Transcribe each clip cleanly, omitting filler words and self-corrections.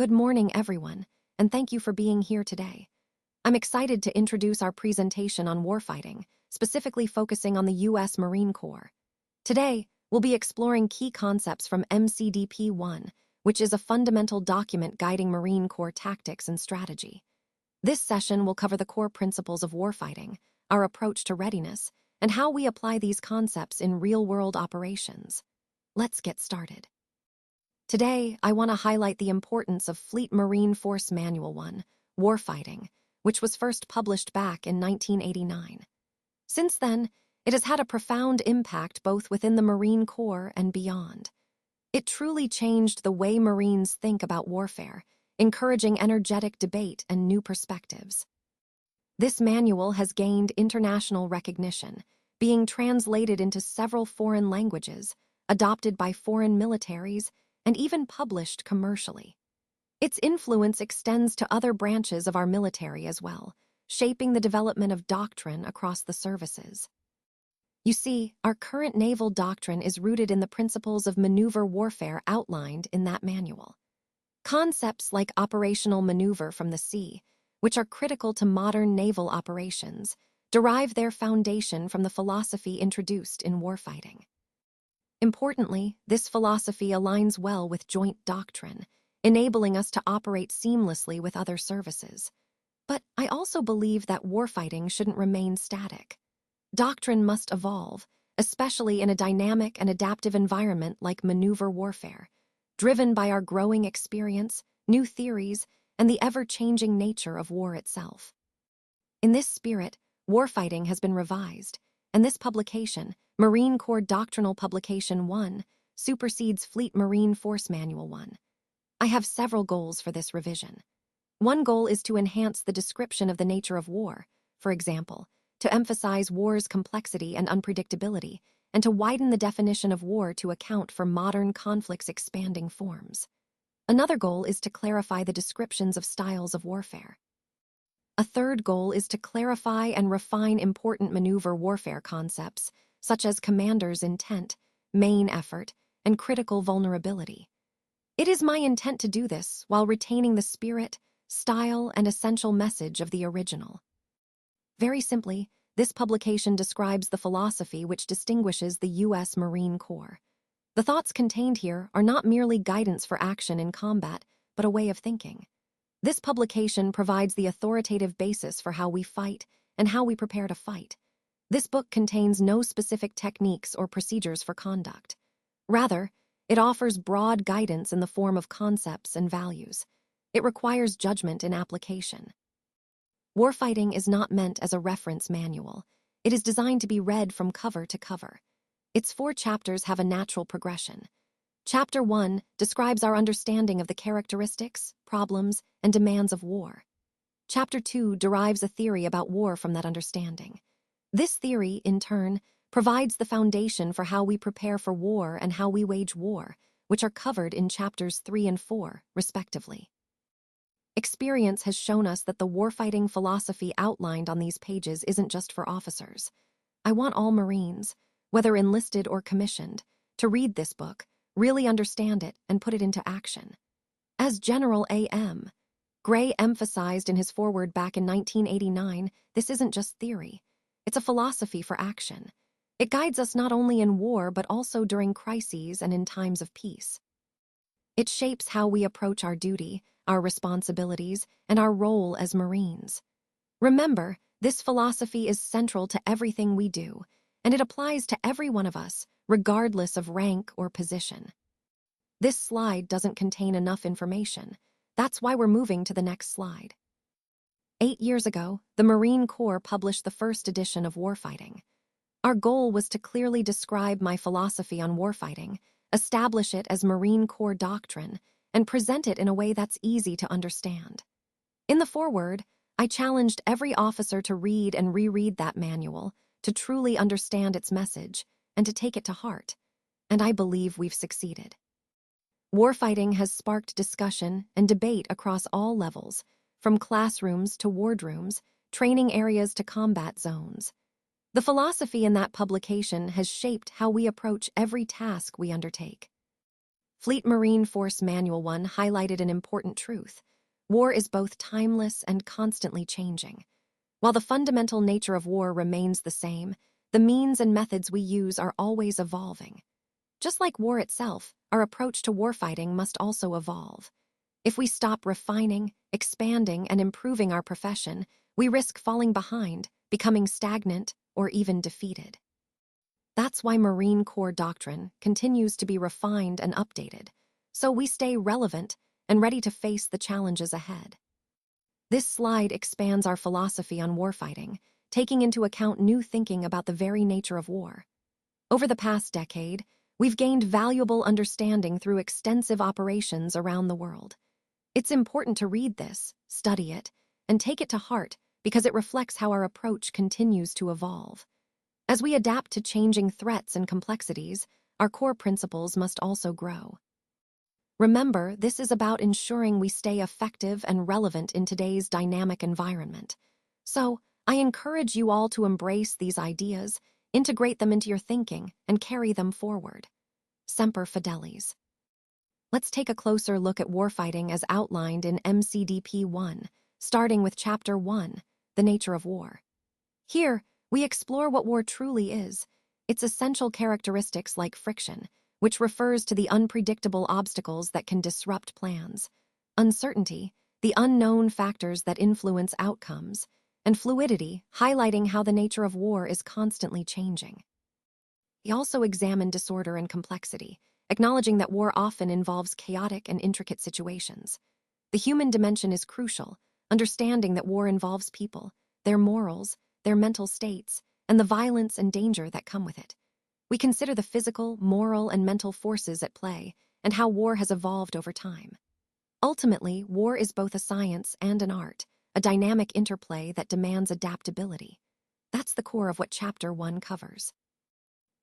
Good morning, everyone, and thank you for being here today. I'm excited to introduce our presentation on warfighting, specifically focusing on the U.S. Marine Corps. Today, we'll be exploring key concepts from MCDP 1, which is a fundamental document guiding Marine Corps tactics and strategy. This session will cover the core principles of warfighting, our approach to readiness, and how we apply these concepts in real-world operations. Let's get started. Today, I want to highlight the importance of Fleet Marine Force Manual 1, Warfighting, which was first published back in 1989. Since then, it has had a profound impact both within the Marine Corps and beyond. It truly changed the way Marines think about warfare, encouraging energetic debate and new perspectives. This manual has gained international recognition, being translated into several foreign languages, adopted by foreign militaries, and even published commercially. Its influence extends to other branches of our military as well, shaping the development of doctrine across the services. You see, our current naval doctrine is rooted in the principles of maneuver warfare outlined in that manual. Concepts like operational maneuver from the sea, which are critical to modern naval operations, derive their foundation from the philosophy introduced in warfighting. Importantly, this philosophy aligns well with joint doctrine, enabling us to operate seamlessly with other services. But I also believe that warfighting shouldn't remain static. Doctrine must evolve, especially in a dynamic and adaptive environment like maneuver warfare, driven by our growing experience, new theories, and the ever-changing nature of war itself. In this spirit, warfighting has been revised, and this publication, Marine Corps Doctrinal Publication 1, supersedes Fleet Marine Force Manual 1. I have several goals for this revision. One goal is to enhance the description of the nature of war, for example, to emphasize war's complexity and unpredictability, and to widen the definition of war to account for modern conflicts' expanding forms. Another goal is to clarify the descriptions of styles of warfare. A third goal is to clarify and refine important maneuver warfare concepts, such as commander's intent, main effort, and critical vulnerability. It is my intent to do this while retaining the spirit, style, and essential message of the original. Very simply, this publication describes the philosophy which distinguishes the U.S. Marine Corps. The thoughts contained here are not merely guidance for action in combat, but a way of thinking. This publication provides the authoritative basis for how we fight and how we prepare to fight. This book contains no specific techniques or procedures for conduct. Rather, it offers broad guidance in the form of concepts and values. It requires judgment in application. Warfighting is not meant as a reference manual. It is designed to be read from cover to cover. Its 4 chapters have a natural progression. Chapter 1 describes our understanding of the characteristics, problems, and demands of war. Chapter 2 derives a theory about war from that understanding. This theory, in turn, provides the foundation for how we prepare for war and how we wage war, which are covered in chapters 3 and 4, respectively. Experience has shown us that the warfighting philosophy outlined on these pages isn't just for officers. I want all Marines, whether enlisted or commissioned, to read this book, really understand it, and put it into action. As General A.M. Gray emphasized in his foreword back in 1989, this isn't just theory. It's a philosophy for action. It guides us not only in war but also during crises and in times of peace. It shapes how we approach our duty, our responsibilities, and our role as Marines. Remember, this philosophy is central to everything we do, and it applies to every one of us, regardless of rank or position. This slide doesn't contain enough information. That's why we're moving to the next slide. 8 years ago, the Marine Corps published the first edition of Warfighting. Our goal was to clearly describe my philosophy on warfighting, establish it as Marine Corps doctrine, and present it in a way that's easy to understand. In the foreword, I challenged every officer to read and reread that manual, to truly understand its message, and to take it to heart. And I believe we've succeeded. Warfighting has sparked discussion and debate across all levels, from classrooms to wardrooms, training areas to combat zones. The philosophy in that publication has shaped how we approach every task we undertake. Fleet Marine Force Manual 1 highlighted an important truth. War is both timeless and constantly changing. While the fundamental nature of war remains the same, the means and methods we use are always evolving. Just like war itself, our approach to warfighting must also evolve. If we stop refining, expanding, and improving our profession, we risk falling behind, becoming stagnant, or even defeated. That's why Marine Corps doctrine continues to be refined and updated, so we stay relevant and ready to face the challenges ahead. This slide expands our philosophy on warfighting, taking into account new thinking about the very nature of war. Over the past decade, we've gained valuable understanding through extensive operations around the world. It's important to read this, study it, and take it to heart because it reflects how our approach continues to evolve. As we adapt to changing threats and complexities, our core principles must also grow. Remember, this is about ensuring we stay effective and relevant in today's dynamic environment. So, I encourage you all to embrace these ideas, integrate them into your thinking, and carry them forward. Semper Fidelis. Let's take a closer look at warfighting as outlined in MCDP 1, starting with Chapter 1, The Nature of War. Here, we explore what war truly is, its essential characteristics like friction, which refers to the unpredictable obstacles that can disrupt plans, uncertainty, the unknown factors that influence outcomes, and fluidity, highlighting how the nature of war is constantly changing. We also examine disorder and complexity, acknowledging that war often involves chaotic and intricate situations. The human dimension is crucial, understanding that war involves people, their morals, their mental states, and the violence and danger that come with it. We consider the physical, moral, and mental forces at play and how war has evolved over time. Ultimately, war is both a science and an art, a dynamic interplay that demands adaptability. That's the core of what Chapter 1 covers.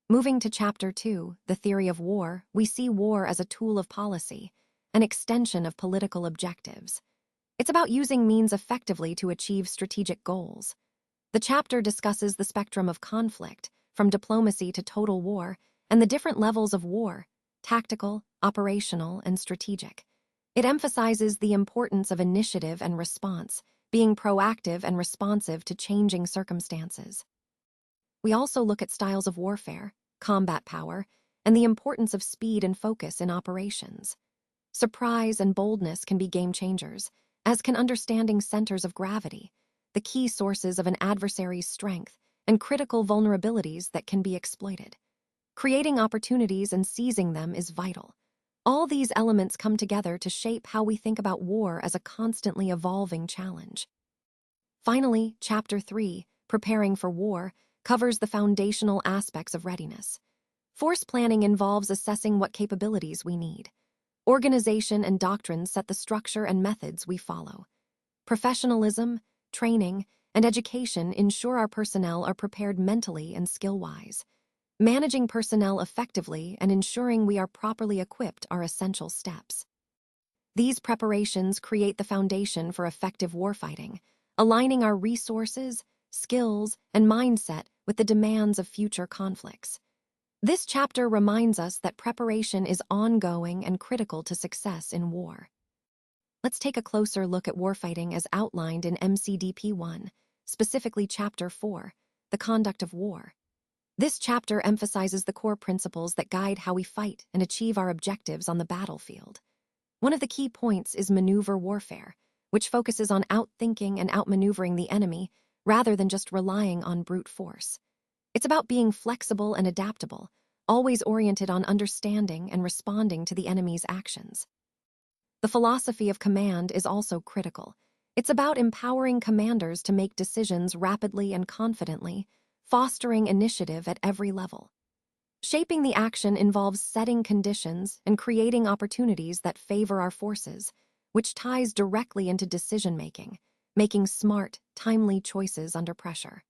Moving to Chapter 2, The Theory of War, we see war as a tool of policy, an extension of political objectives. It's about using means effectively to achieve strategic goals. The chapter discusses the spectrum of conflict, from diplomacy to total war, and the different levels of war, tactical, operational, and strategic. It emphasizes the importance of initiative and response, being proactive and responsive to changing circumstances. We also look at styles of warfare, combat power, and the importance of speed and focus in operations. Surprise and boldness can be game changers, as can understanding centers of gravity, the key sources of an adversary's strength, and critical vulnerabilities that can be exploited. Creating opportunities and seizing them is vital. All these elements come together to shape how we think about war as a constantly evolving challenge. Finally, Chapter 3, Preparing for War, covers the foundational aspects of readiness. Force planning involves assessing what capabilities we need. Organization and doctrine set the structure and methods we follow. Professionalism, training, and education ensure our personnel are prepared mentally and skill-wise. Managing personnel effectively and ensuring we are properly equipped are essential steps. These preparations create the foundation for effective warfighting, aligning our resources, skills, and mindset with the demands of future conflicts. This chapter reminds us that preparation is ongoing and critical to success in war. Let's take a closer look at warfighting as outlined in MCDP 1, specifically Chapter 4, The Conduct of War. This chapter emphasizes the core principles that guide how we fight and achieve our objectives on the battlefield. One of the key points is maneuver warfare, which focuses on outthinking and outmaneuvering the enemy rather than just relying on brute force. It's about being flexible and adaptable, always oriented on understanding and responding to the enemy's actions. The philosophy of command is also critical. It's about empowering commanders to make decisions rapidly and confidently, fostering initiative at every level. Shaping the action involves setting conditions and creating opportunities that favor our forces, which ties directly into decision-making, making smart, timely choices under pressure.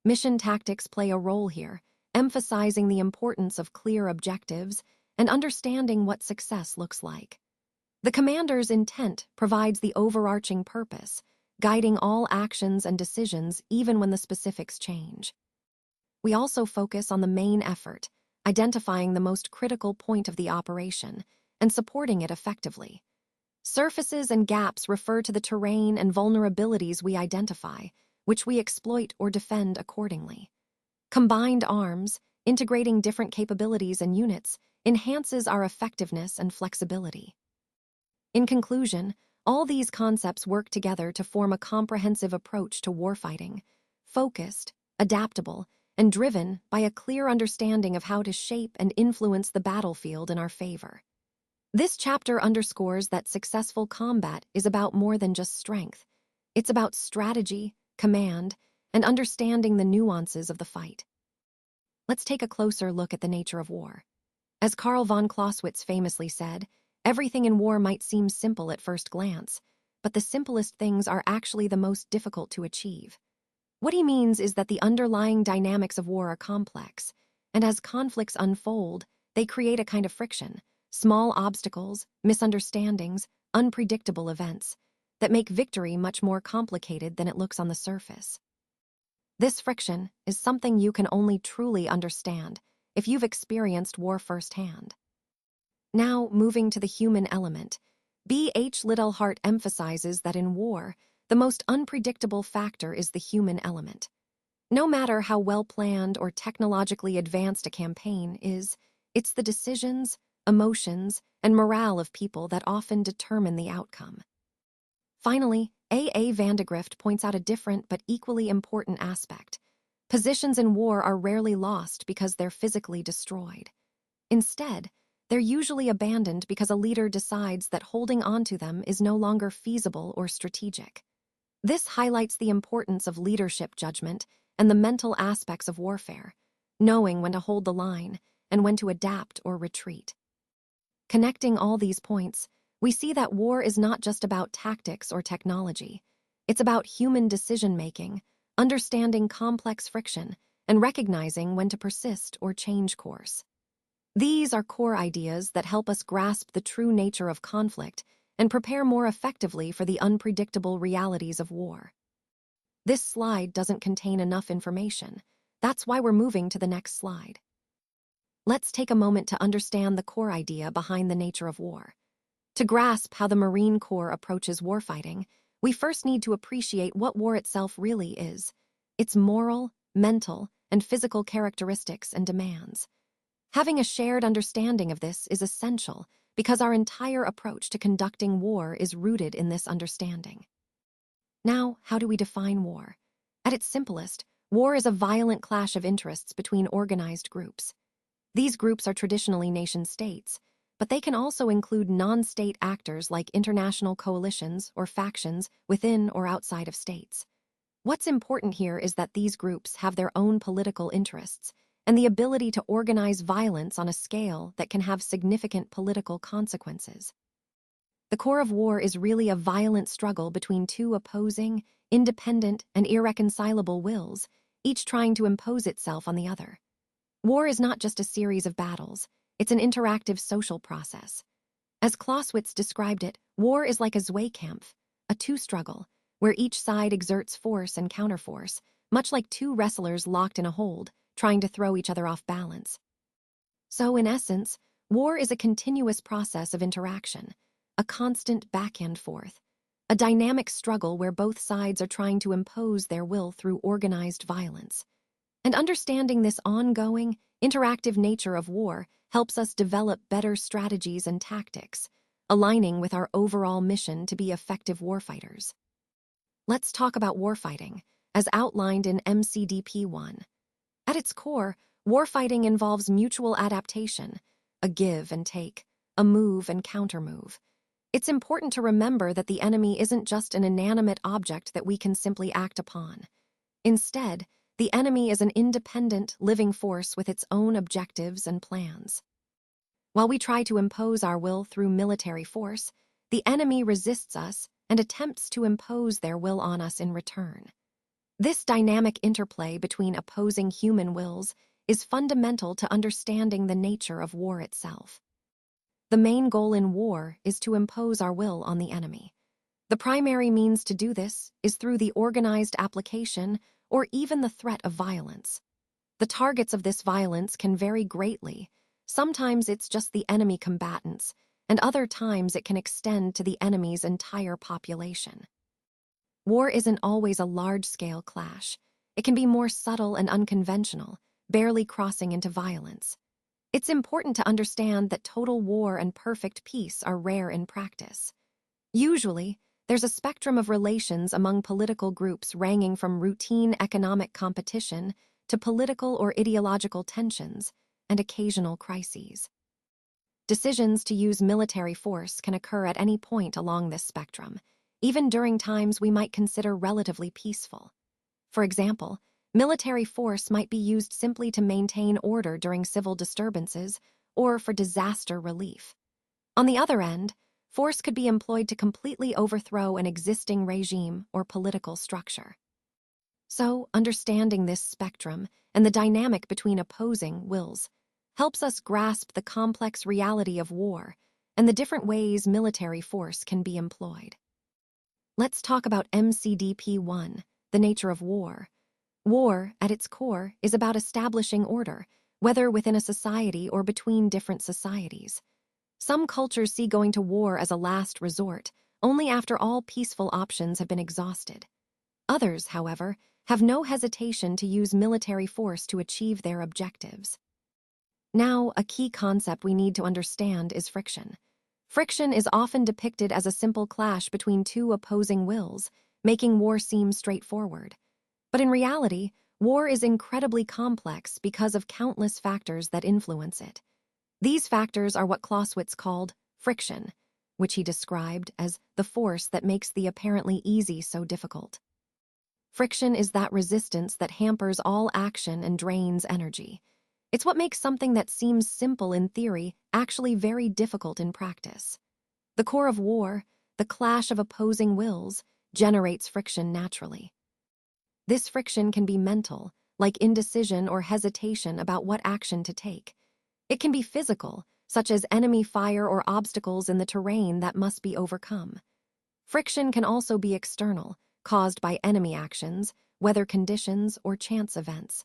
Mission tactics play a role here, emphasizing the importance of clear objectives and understanding what success looks like. The commander's intent provides the overarching purpose, guiding all actions and decisions even when the specifics change. We also focus on the main effort, identifying the most critical point of the operation and supporting it effectively. Surfaces and gaps refer to the terrain and vulnerabilities we identify, which we exploit or defend accordingly. Combined arms, integrating different capabilities and units, enhances our effectiveness and flexibility. In conclusion, all these concepts work together to form a comprehensive approach to warfighting, focused, adaptable, and driven by a clear understanding of how to shape and influence the battlefield in our favor. This chapter underscores that successful combat is about more than just strength. It's about strategy, command, and understanding the nuances of the fight. Let's take a closer look at the nature of war. As Karl von Clausewitz famously said, everything in war might seem simple at first glance, but the simplest things are actually the most difficult to achieve. What he means is that the underlying dynamics of war are complex, and as conflicts unfold, they create a kind of friction, small obstacles, misunderstandings, unpredictable events, that make victory much more complicated than it looks on the surface. This friction is something you can only truly understand if you've experienced war firsthand. Now, moving to the human element, B.H. Littlehart emphasizes that in war, the most unpredictable factor is the human element. No matter how well-planned or technologically advanced a campaign is, it's the decisions, emotions, and morale of people that often determine the outcome. Finally, A. Vandegrift points out a different but equally important aspect. Positions in war are rarely lost because they're physically destroyed. Instead, they're usually abandoned because a leader decides that holding onto them is no longer feasible or strategic. This highlights the importance of leadership judgment and the mental aspects of warfare, knowing when to hold the line and when to adapt or retreat. Connecting all these points, we see that war is not just about tactics or technology. It's about human decision-making, understanding complex friction, and recognizing when to persist or change course. These are core ideas that help us grasp the true nature of conflict and prepare more effectively for the unpredictable realities of war. This slide doesn't contain enough information. That's why we're moving to the next slide. Let's take a moment to understand the core idea behind the nature of war. To grasp how the Marine Corps approaches warfighting, we first need to appreciate what war itself really is, its moral, mental, and physical characteristics and demands. Having a shared understanding of this is essential because our entire approach to conducting war is rooted in this understanding. Now, how do we define war? At its simplest, war is a violent clash of interests between organized groups. These groups are traditionally nation-states, but they can also include non-state actors like international coalitions or factions within or outside of states. What's important here is that these groups have their own political interests and the ability to organize violence on a scale that can have significant political consequences. The core of war is really a violent struggle between two opposing, independent, and irreconcilable wills, each trying to impose itself on the other. War is not just a series of battles, it's an interactive social process. As Clausewitz described it, war is like a Zweikampf, a two-struggle, where each side exerts force and counterforce, much like two wrestlers locked in a hold, trying to throw each other off balance. So, in essence, war is a continuous process of interaction, a constant back and forth, a dynamic struggle where both sides are trying to impose their will through organized violence. And understanding this ongoing, interactive nature of war helps us develop better strategies and tactics, aligning with our overall mission to be effective warfighters. Let's talk about warfighting, as outlined in MCDP 1. At its core, warfighting involves mutual adaptation, a give and take, a move and countermove. It's important to remember that the enemy isn't just an inanimate object that we can simply act upon. Instead, the enemy is an independent, living force with its own objectives and plans. While we try to impose our will through military force, the enemy resists us and attempts to impose their will on us in return. This dynamic interplay between opposing human wills is fundamental to understanding the nature of war itself. The main goal in war is to impose our will on the enemy. The primary means to do this is through the organized application or even the threat of violence. The targets of this violence can vary greatly. Sometimes it's just the enemy combatants, and other times it can extend to the enemy's entire population. War isn't always a large-scale clash. It can be more subtle and unconventional, barely crossing into violence. It's important to understand that total war and perfect peace are rare in practice. Usually, there's a spectrum of relations among political groups ranging from routine economic competition to political or ideological tensions and occasional crises. Decisions to use military force can occur at any point along this spectrum, even during times we might consider relatively peaceful. For example, military force might be used simply to maintain order during civil disturbances or for disaster relief. On the other end, force could be employed to completely overthrow an existing regime or political structure. So, understanding this spectrum and the dynamic between opposing wills helps us grasp the complex reality of war and the different ways military force can be employed. Let's talk about MCDP 1, the nature of war. War, at its core, is about establishing order, whether within a society or between different societies. Some cultures see going to war as a last resort, only after all peaceful options have been exhausted. Others, however, have no hesitation to use military force to achieve their objectives. Now, a key concept we need to understand is friction. Friction is often depicted as a simple clash between two opposing wills, making war seem straightforward. But in reality, war is incredibly complex because of countless factors that influence it. These factors are what Clausewitz called friction, which he described as the force that makes the apparently easy so difficult. Friction is that resistance that hampers all action and drains energy. It's what makes something that seems simple in theory actually very difficult in practice. The core of war, the clash of opposing wills, generates friction naturally. This friction can be mental, like indecision or hesitation about what action to take. It can be physical, such as enemy fire or obstacles in the terrain that must be overcome. Friction can also be external, caused by enemy actions, weather conditions, or chance events.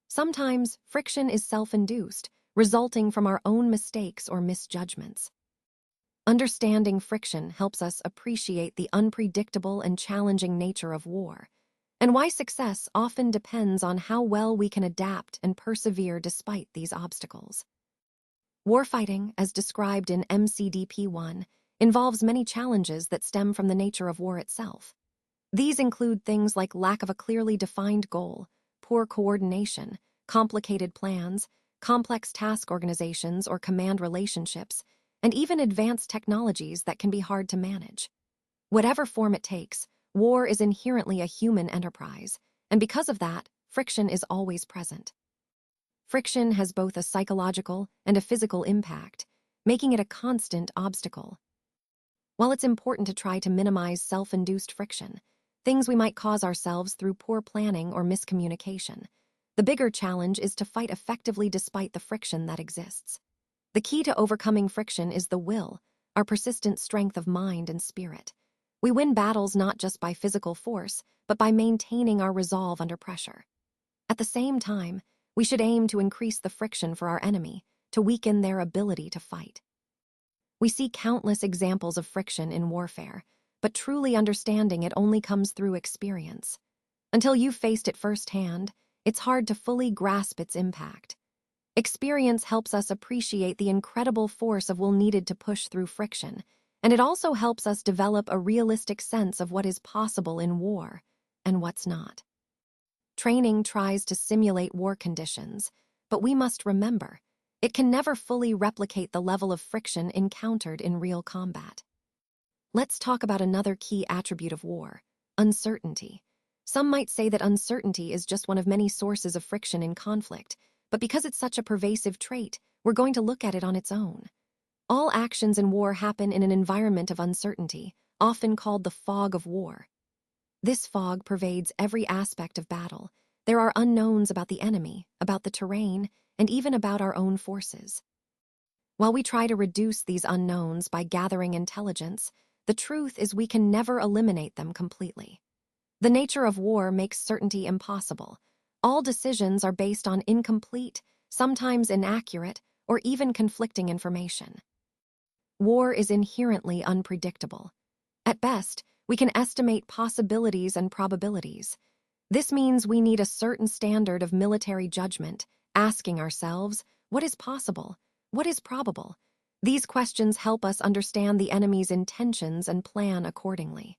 Sometimes, friction is self-induced, resulting from our own mistakes or misjudgments. Understanding friction helps us appreciate the unpredictable and challenging nature of war, and why success often depends on how well we can adapt and persevere despite these obstacles. Warfighting, as described in MCDP 1, involves many challenges that stem from the nature of war itself. These include things like lack of a clearly defined goal, poor coordination, complicated plans, complex task organizations or command relationships, and even advanced technologies that can be hard to manage. Whatever form it takes, war is inherently a human enterprise, and because of that, friction is always present. Friction has both a psychological and a physical impact, making it a constant obstacle. While it's important to try to minimize self-induced friction, things we might cause ourselves through poor planning or miscommunication, the bigger challenge is to fight effectively despite the friction that exists. The key to overcoming friction is the will, our persistent strength of mind and spirit. We win battles not just by physical force, but by maintaining our resolve under pressure. At the same time, we should aim to increase the friction for our enemy, to weaken their ability to fight. We see countless examples of friction in warfare, but truly understanding it only comes through experience. Until you've faced it firsthand, it's hard to fully grasp its impact. Experience helps us appreciate the incredible force of will needed to push through friction, and it also helps us develop a realistic sense of what is possible in war and what's not. Training tries to simulate war conditions, but we must remember, it can never fully replicate the level of friction encountered in real combat. Let's talk about another key attribute of war, uncertainty. Some might say that uncertainty is just one of many sources of friction in conflict, but because it's such a pervasive trait, we're going to look at it on its own. All actions in war happen in an environment of uncertainty, often called the fog of war. This fog pervades every aspect of battle. There are unknowns about the enemy, about the terrain, and even about our own forces. While we try to reduce these unknowns by gathering intelligence, the truth is we can never eliminate them completely. The nature of war makes certainty impossible. all decisions are based on incomplete, sometimes inaccurate, or even conflicting information. War is inherently unpredictable. At best, we can estimate possibilities and probabilities. This means we need a certain standard of military judgment, asking ourselves, what is possible? What is probable? These questions help us understand the enemy's intentions and plan accordingly.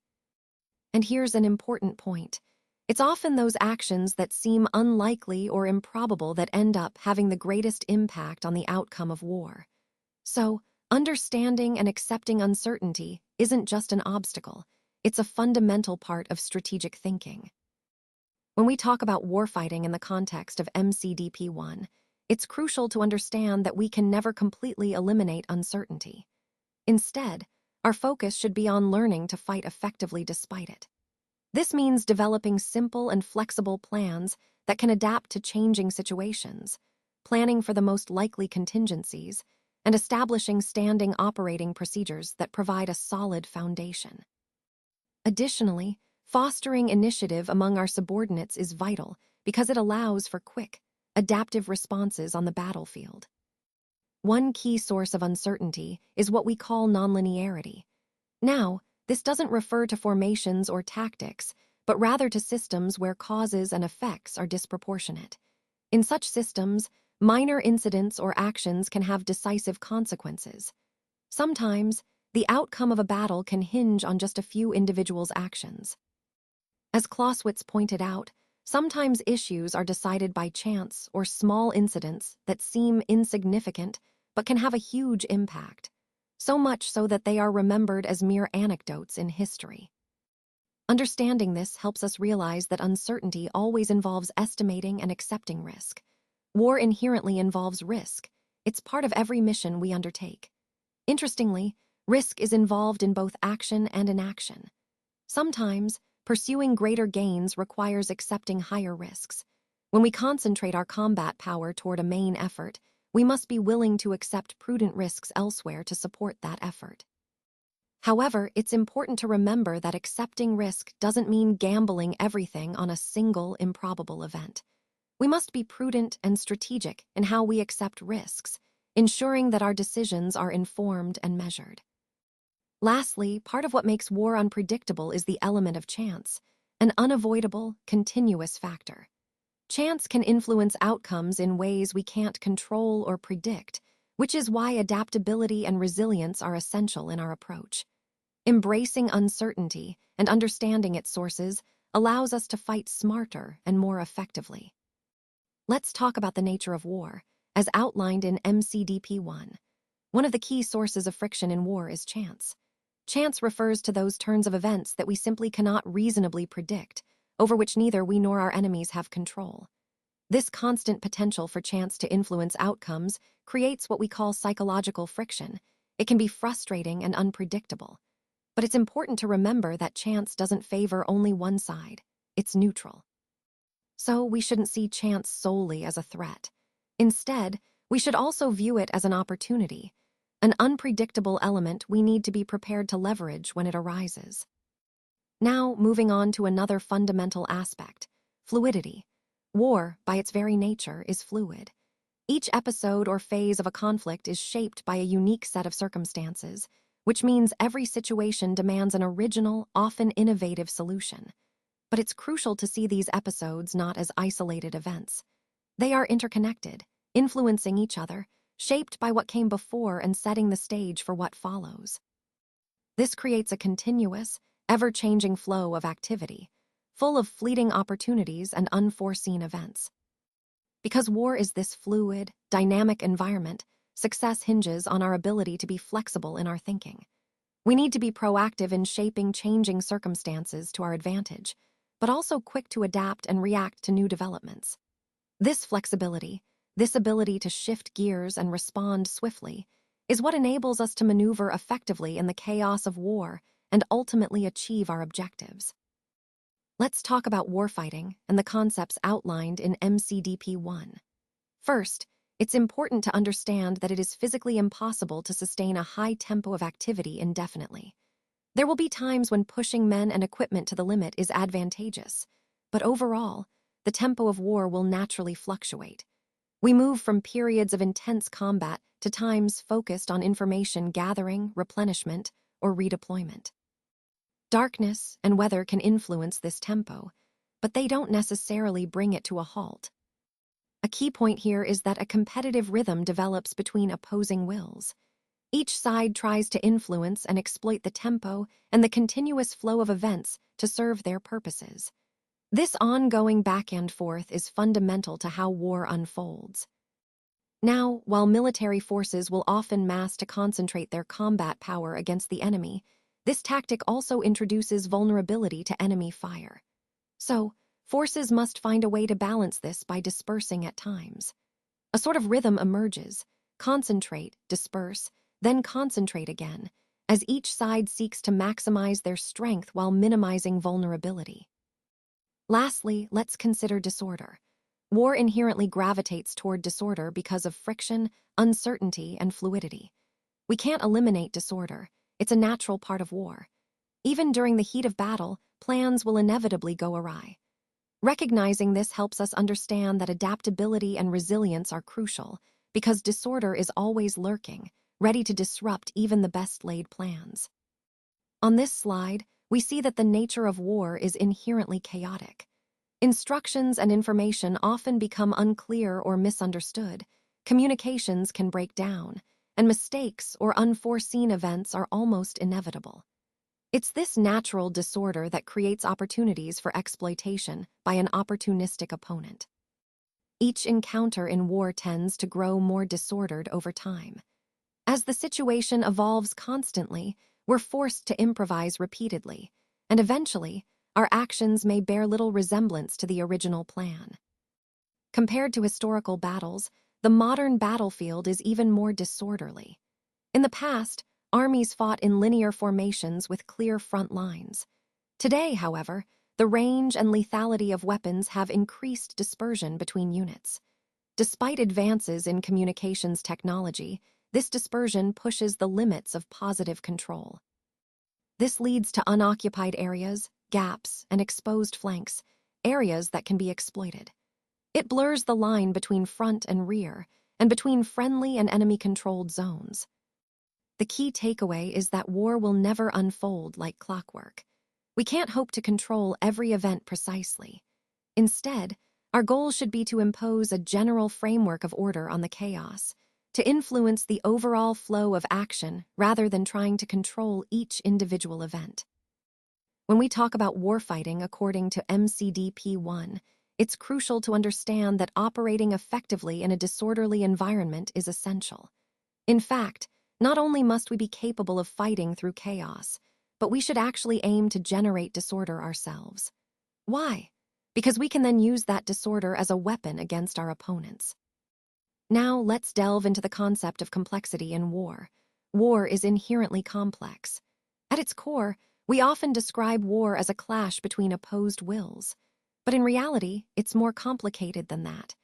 And here's an important point. It's often those actions that seem unlikely or improbable that end up having the greatest impact on the outcome of war. So, understanding and accepting uncertainty isn't just an obstacle, it's a fundamental part of strategic thinking. When we talk about warfighting in the context of MCDP 1, it's crucial to understand that we can never completely eliminate uncertainty. Instead, our focus should be on learning to fight effectively despite it. This means developing simple and flexible plans that can adapt to changing situations, planning for the most likely contingencies, and establishing standing operating procedures that provide a solid foundation. Additionally, fostering initiative among our subordinates is vital because it allows for quick, adaptive responses on the battlefield. One key source of uncertainty is what we call nonlinearity. Now, this doesn't refer to formations or tactics, but rather to systems where causes and effects are disproportionate. In such systems, minor incidents or actions can have decisive consequences. Sometimes, the outcome of a battle can hinge on just a few individuals' actions. As Clausewitz pointed out, sometimes issues are decided by chance or small incidents that seem insignificant but can have a huge impact, so much so that they are remembered as mere anecdotes in history. Understanding this helps us realize that uncertainty always involves estimating and accepting risk. War inherently involves risk. It's part of every mission we undertake. Interestingly, risk is involved in both action and inaction. Sometimes, pursuing greater gains requires accepting higher risks. When we concentrate our combat power toward a main effort, we must be willing to accept prudent risks elsewhere to support that effort. However, it's important to remember that accepting risk doesn't mean gambling everything on a single improbable event. We must be prudent and strategic in how we accept risks, ensuring that our decisions are informed and measured. Lastly, part of what makes war unpredictable is the element of chance, an unavoidable, continuous factor. Chance can influence outcomes in ways we can't control or predict, which is why adaptability and resilience are essential in our approach. Embracing uncertainty and understanding its sources allows us to fight smarter and more effectively. Let's talk about the nature of war, as outlined in MCDP 1. One of the key sources of friction in war is chance. Chance refers to those turns of events that we simply cannot reasonably predict, over which neither we nor our enemies have control. This constant potential for chance to influence outcomes creates what we call psychological friction. It can be frustrating and unpredictable. But it's important to remember that chance doesn't favor only one side. It's neutral. So we shouldn't see chance solely as a threat. Instead, we should also view it as an opportunity, an unpredictable element we need to be prepared to leverage when it arises. Now, moving on to another fundamental aspect, fluidity. War, by its very nature, is fluid. Each episode or phase of a conflict is shaped by a unique set of circumstances, which means every situation demands an original, often innovative solution. But it's crucial to see these episodes not as isolated events. They are interconnected, influencing each other, shaped by what came before and setting the stage for what follows. This creates a continuous, ever-changing flow of activity, full of fleeting opportunities and unforeseen events. Because war is this fluid, dynamic environment, success hinges on our ability to be flexible in our thinking. We need to be proactive in shaping changing circumstances to our advantage, but also quick to adapt and react to new developments. This flexibility, this ability to shift gears and respond swiftly, is what enables us to maneuver effectively in the chaos of war and ultimately achieve our objectives. Let's talk about warfighting and the concepts outlined in MCDP 1. First, it's important to understand that it is physically impossible to sustain a high tempo of activity indefinitely. There will be times when pushing men and equipment to the limit is advantageous, but overall, the tempo of war will naturally fluctuate. We move from periods of intense combat to times focused on information gathering, replenishment, or redeployment. Darkness and weather can influence this tempo, but they don't necessarily bring it to a halt. A key point here is that a competitive rhythm develops between opposing wills. Each side tries to influence and exploit the tempo and the continuous flow of events to serve their purposes. This ongoing back and forth is fundamental to how war unfolds. Now, while military forces will often mass to concentrate their combat power against the enemy, this tactic also introduces vulnerability to enemy fire. So, forces must find a way to balance this by dispersing at times. A sort of rhythm emerges: concentrate, disperse, then concentrate again, as each side seeks to maximize their strength while minimizing vulnerability. Lastly, let's consider disorder. War inherently gravitates toward disorder because of friction, uncertainty, and fluidity. We can't eliminate disorder. It's a natural part of war. Even during the heat of battle, plans will inevitably go awry. Recognizing this helps us understand that adaptability and resilience are crucial, because disorder is always lurking, ready to disrupt even the best-laid plans. On this slide, we see that the nature of war is inherently chaotic. Instructions and information often become unclear or misunderstood, communications can break down, and mistakes or unforeseen events are almost inevitable. It's this natural disorder that creates opportunities for exploitation by an opportunistic opponent. Each encounter in war tends to grow more disordered over time. As the situation evolves constantly, we're forced to improvise repeatedly, and eventually, our actions may bear little resemblance to the original plan. Compared to historical battles, the modern battlefield is even more disorderly. In the past, armies fought in linear formations with clear front lines. Today, however, the range and lethality of weapons have increased dispersion between units. Despite advances in communications technology, this dispersion pushes the limits of positive control. This leads to unoccupied areas, gaps, and exposed flanks, areas that can be exploited. It blurs the line between front and rear, and between friendly and enemy-controlled zones. The key takeaway is that war will never unfold like clockwork. We can't hope to control every event precisely. Instead, our goal should be to impose a general framework of order on the chaos, to influence the overall flow of action rather than trying to control each individual event. When we talk about warfighting according to MCDP 1, it's crucial to understand that operating effectively in a disorderly environment is essential. In fact, not only must we be capable of fighting through chaos, but we should actually aim to generate disorder ourselves. Why? Because we can then use that disorder as a weapon against our opponents. Now let's delve into the concept of complexity in war. War is inherently complex. At its core, we often describe war as a clash between opposed wills. But in reality, it's more complicated than that.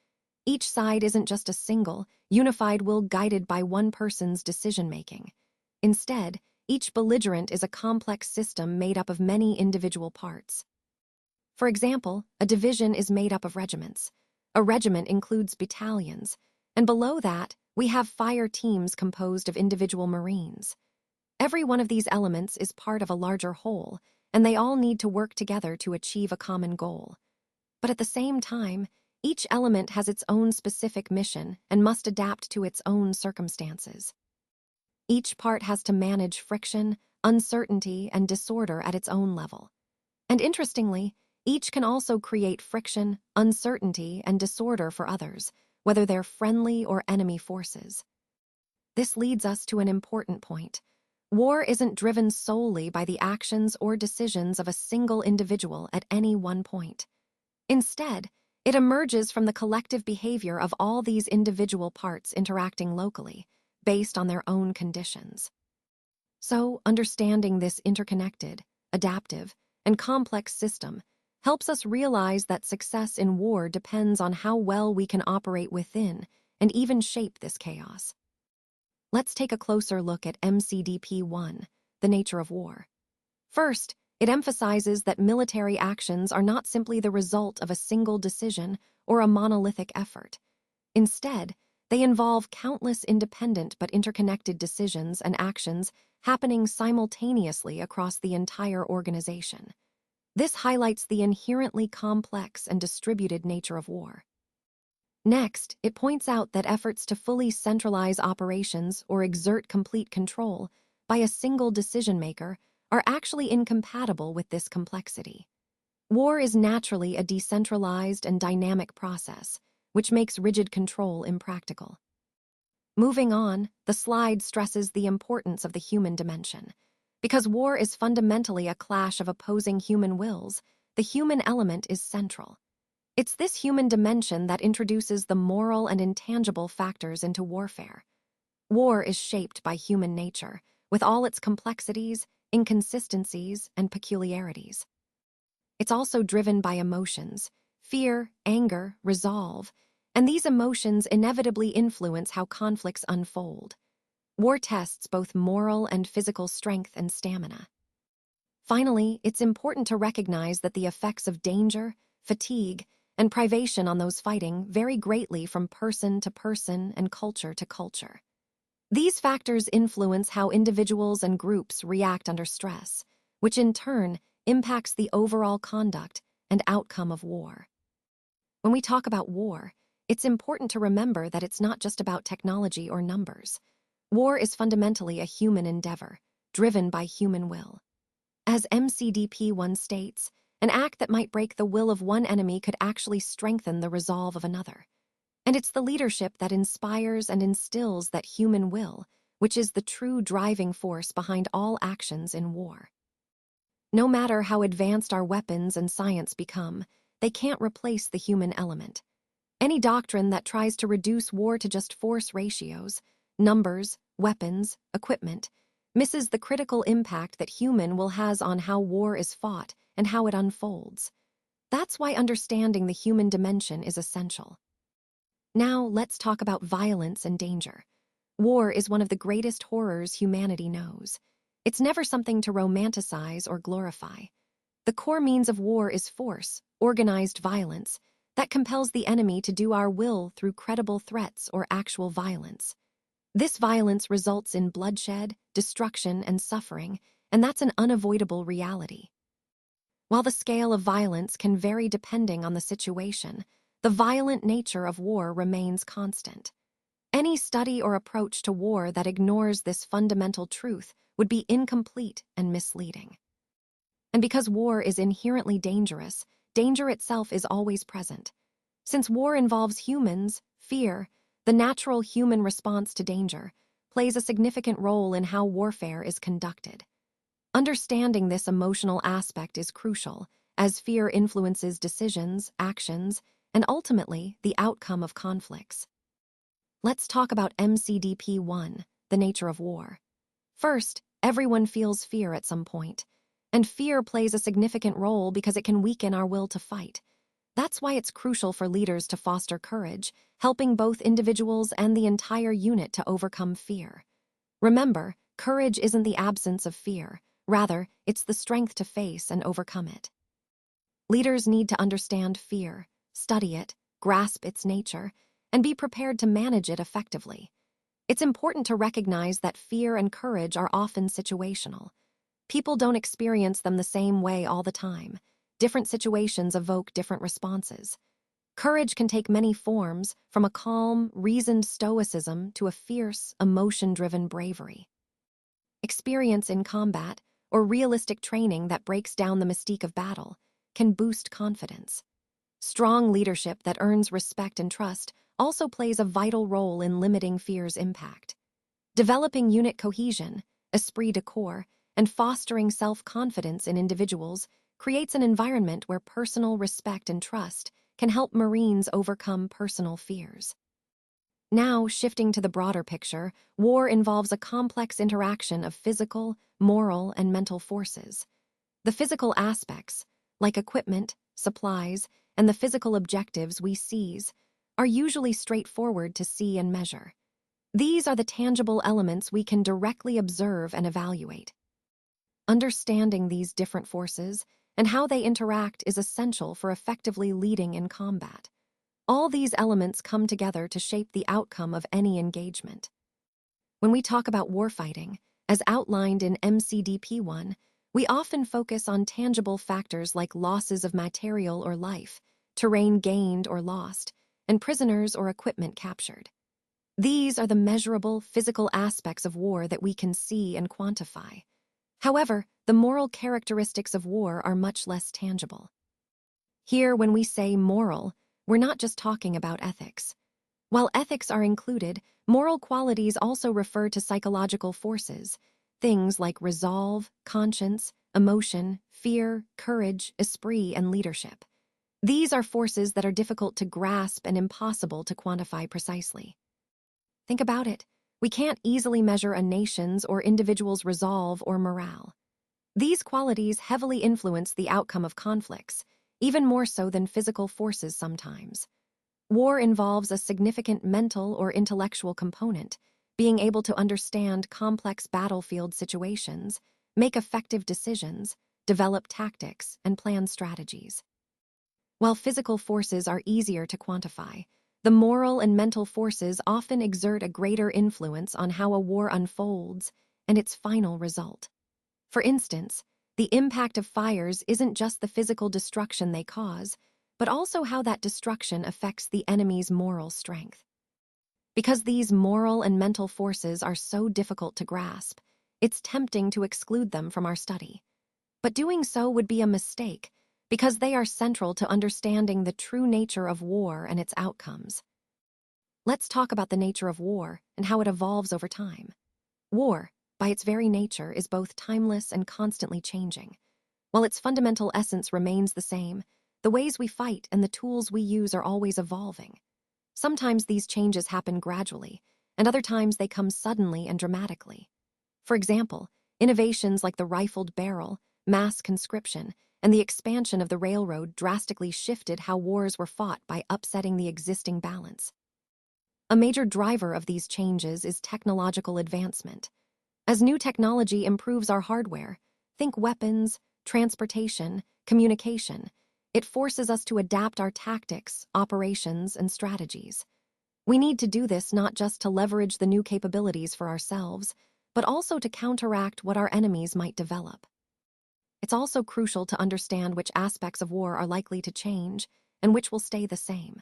Each side isn't just a single, unified will guided by one person's decision-making. Instead, each belligerent is a complex system made up of many individual parts. For example, a division is made up of regiments. A regiment includes battalions, and below that, we have fire teams composed of individual Marines. Every one of these elements is part of a larger whole, and they all need to work together to achieve a common goal. But at the same time, each element has its own specific mission and must adapt to its own circumstances. Each part has to manage friction, uncertainty, and disorder at its own level. And interestingly, each can also create friction, uncertainty, and disorder for others, whether they're friendly or enemy forces. This leads us to an important point. War isn't driven solely by the actions or decisions of a single individual at any one point. Instead, it emerges from the collective behavior of all these individual parts interacting locally, based on their own conditions. So, understanding this interconnected, adaptive, and complex system helps us realize that success in war depends on how well we can operate within and even shape this chaos. Let's take a closer look at MCDP 1, the nature of war. First, It emphasizes that military actions are not simply the result of a single decision or a monolithic effort. Instead, they involve countless independent but interconnected decisions and actions happening simultaneously across the entire organization. This highlights the inherently complex and distributed nature of war. Next, it points out that efforts to fully centralize operations or exert complete control by a single decision-maker are actually incompatible with this complexity. War is naturally a decentralized and dynamic process, which makes rigid control impractical. Moving on, the slide stresses the importance of the human dimension. Because war is fundamentally a clash of opposing human wills, the human element is central. It's this human dimension that introduces the moral and intangible factors into warfare. War is shaped by human nature, with all its complexities, inconsistencies, and peculiarities. It's also driven by emotions: fear, anger, resolve, and these emotions inevitably influence how conflicts unfold. War tests both moral and physical strength and stamina. Finally, it's important to recognize that the effects of danger, fatigue, and privation on those fighting vary greatly from person to person and culture to culture. These factors influence how individuals and groups react under stress, which in turn impacts the overall conduct and outcome of war. When we talk about war, it's important to remember that it's not just about technology or numbers. War is fundamentally a human endeavor, driven by human will. As MCDP 1 states, an act that might break the will of one enemy could actually strengthen the resolve of another. And it's the leadership that inspires and instills that human will, which is the true driving force behind all actions in war. No matter how advanced our weapons and science become, they can't replace the human element. Any doctrine that tries to reduce war to just force ratios, numbers, weapons, equipment, misses the critical impact that human will has on how war is fought and how it unfolds. That's why understanding the human dimension is essential. Now, let's talk about violence and danger. War is one of the greatest horrors humanity knows. It's never something to romanticize or glorify. The core means of war is force, organized violence, that compels the enemy to do our will through credible threats or actual violence. This violence results in bloodshed, destruction, and suffering, and that's an unavoidable reality. While the scale of violence can vary depending on the situation, the violent nature of war remains constant. Any study or approach to war that ignores this fundamental truth would be incomplete and misleading. And because war is inherently dangerous, danger itself is always present. Since war involves humans, fear, the natural human response to danger, plays a significant role in how warfare is conducted. Understanding this emotional aspect is crucial, as fear influences decisions, actions, and ultimately the outcome of conflicts. Let's talk about MCDP 1, the nature of war. First, everyone feels fear at some point, and fear plays a significant role because it can weaken our will to fight. That's why it's crucial for leaders to foster courage, helping both individuals and the entire unit to overcome fear. Remember, courage isn't the absence of fear. Rather, it's the strength to face and overcome it. Leaders need to understand fear, study it, grasp its nature, and be prepared to manage it effectively. It's important to recognize that fear and courage are often situational. People don't experience them the same way all the time. Different situations evoke different responses. Courage can take many forms, from a calm, reasoned stoicism to a fierce, emotion-driven bravery. Experience in combat, or realistic training that breaks down the mystique of battle, can boost confidence. Strong leadership that earns respect and trust also plays a vital role in limiting fear's impact. Developing unit cohesion, esprit de corps, and fostering self-confidence in individuals creates an environment where personal respect and trust can help Marines overcome personal fears. Now, shifting to the broader picture, war involves a complex interaction of physical, moral, and mental forces. The physical aspects, like equipment, supplies, and the physical objectives we seize, are usually straightforward to see and measure. These are the tangible elements we can directly observe and evaluate. Understanding these different forces and how they interact is essential for effectively leading in combat. All these elements come together to shape the outcome of any engagement. When we talk about warfighting, as outlined in MCDP 1, we often focus on tangible factors like losses of material or life, terrain gained or lost, and prisoners or equipment captured. These are the measurable, physical aspects of war that we can see and quantify. However, the moral characteristics of war are much less tangible. Here, when we say moral, we're not just talking about ethics. While ethics are included, moral qualities also refer to psychological forces, things like resolve, conscience, emotion, fear, courage, esprit, and leadership. These are forces that are difficult to grasp and impossible to quantify precisely. Think about it. We can't easily measure a nation's or individual's resolve or morale. These qualities heavily influence the outcome of conflicts, even more so than physical forces sometimes. War involves a significant mental or intellectual component, being able to understand complex battlefield situations, make effective decisions, develop tactics, and plan strategies. While physical forces are easier to quantify, the moral and mental forces often exert a greater influence on how a war unfolds and its final result. For instance, the impact of fires isn't just the physical destruction they cause, but also how that destruction affects the enemy's moral strength. Because these moral and mental forces are so difficult to grasp, it's tempting to exclude them from our study. But doing so would be a mistake, because they are central to understanding the true nature of war and its outcomes. Let's talk about the nature of war and how it evolves over time. War, by its very nature, is both timeless and constantly changing. While its fundamental essence remains the same, the ways we fight and the tools we use are always evolving. Sometimes these changes happen gradually, and other times they come suddenly and dramatically. For example, innovations like the rifled barrel, mass conscription, and the expansion of the railroad drastically shifted how wars were fought by upsetting the existing balance. A major driver of these changes is technological advancement. As new technology improves our hardware, think weapons, transportation, communication, it forces us to adapt our tactics, operations, and strategies. We need to do this not just to leverage the new capabilities for ourselves, but also to counteract what our enemies might develop. It's also crucial to understand which aspects of war are likely to change and which will stay the same.